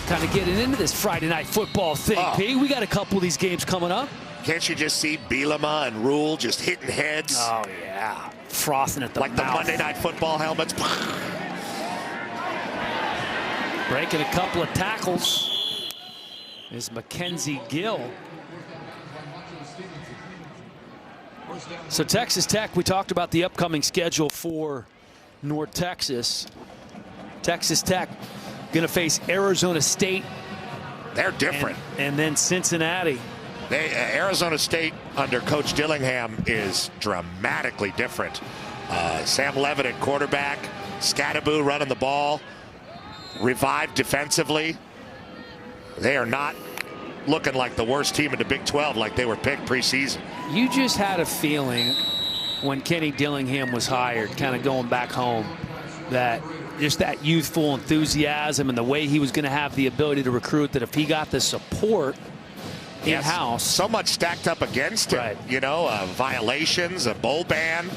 Kind of getting into this Friday night football thing, P. We got a couple of these games coming up. Can't you just see Bielema and Rule just hitting heads? Oh, yeah. Frothing at the like mouth. The Monday Night Football helmets. Breaking a couple of tackles is Mackenzie Gill. So Texas Tech, we talked about the upcoming schedule for North Texas. Texas Tech going to face Arizona State. They're different. And then Cincinnati. Arizona State under Coach Dillingham is dramatically different. Sam Levitt at quarterback, Scadaboo running the ball, revived defensively. They are not looking like the worst team in the Big 12 like they were picked preseason. You just had a feeling when Kenny Dillingham was hired, kind of going back home, that just that youthful enthusiasm and the way he was going to have the ability to recruit, that if he got the support in-house. So much stacked up against him. Right. You know, violations, a bowl ban.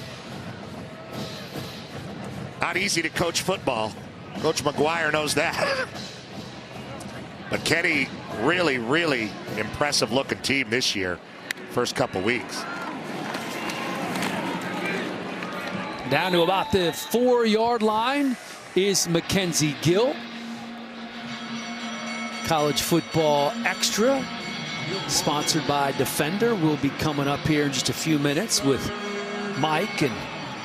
Not easy to coach football. Coach McGuire knows that. But Kenny, really, really impressive looking team this year. First couple weeks. Down to about the 4-yard line is Mackenzie Gill. College Football Extra, sponsored by Defender, will be coming up here in just a few minutes with Mike and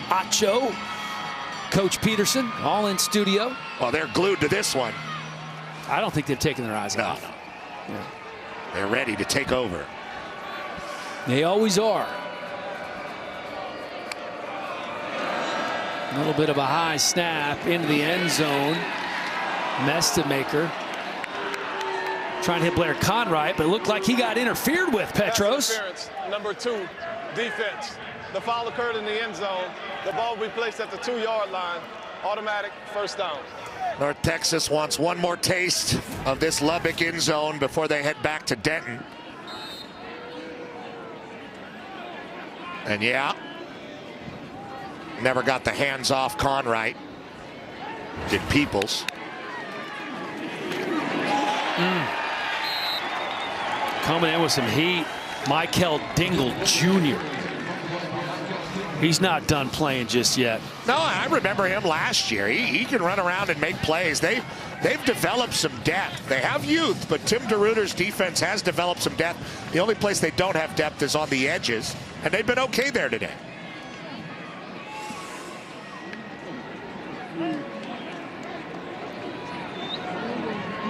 Acho, Coach Peterson, all in studio. Well, they're glued to this one. I don't think they've taken their eyes off. No. Yeah. They're ready to take over. They always are. A little bit of a high snap into the end zone. Mestamaker trying to hit Blair Conright, but it looked like he got interfered with, Petros. Interference, number 2, defense. The foul occurred in the end zone. The ball will be placed at the 2-yard line. Automatic first down. North Texas wants one more taste of this Lubbock end zone before they head back to Denton. And yeah, never got the hands off Conright. Did Peoples. Coming in with some heat, Michael Dingle Jr. He's not done playing just yet. No, I remember him last year. He can run around and make plays. They've developed some depth. They have youth, but Tim DeRuyter's defense has developed some depth. The only place they don't have depth is on the edges, and they've been okay there today.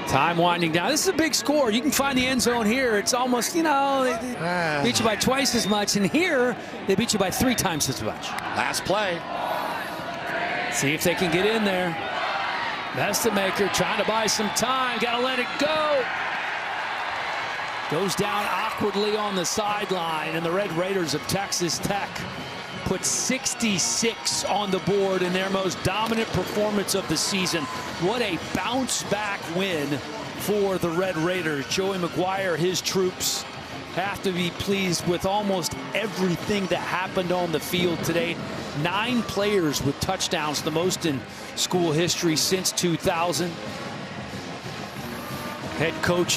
Time winding down. This is a big score. You can find the end zone here. It's almost, you know, they beat you by twice as much. And here, they beat you by 3 times as much. Last play. See if they can get in there. Mestamaker trying to buy some time. Got to let it go. Goes down awkwardly on the sideline. And the Red Raiders of Texas Tech put 66 on the board in their most dominant performance of the season. What a bounce-back win for the Red Raiders. Joey McGuire, his troops have to be pleased with almost everything that happened on the field today. 9 players with touchdowns, the most in school history since 2000. Head coach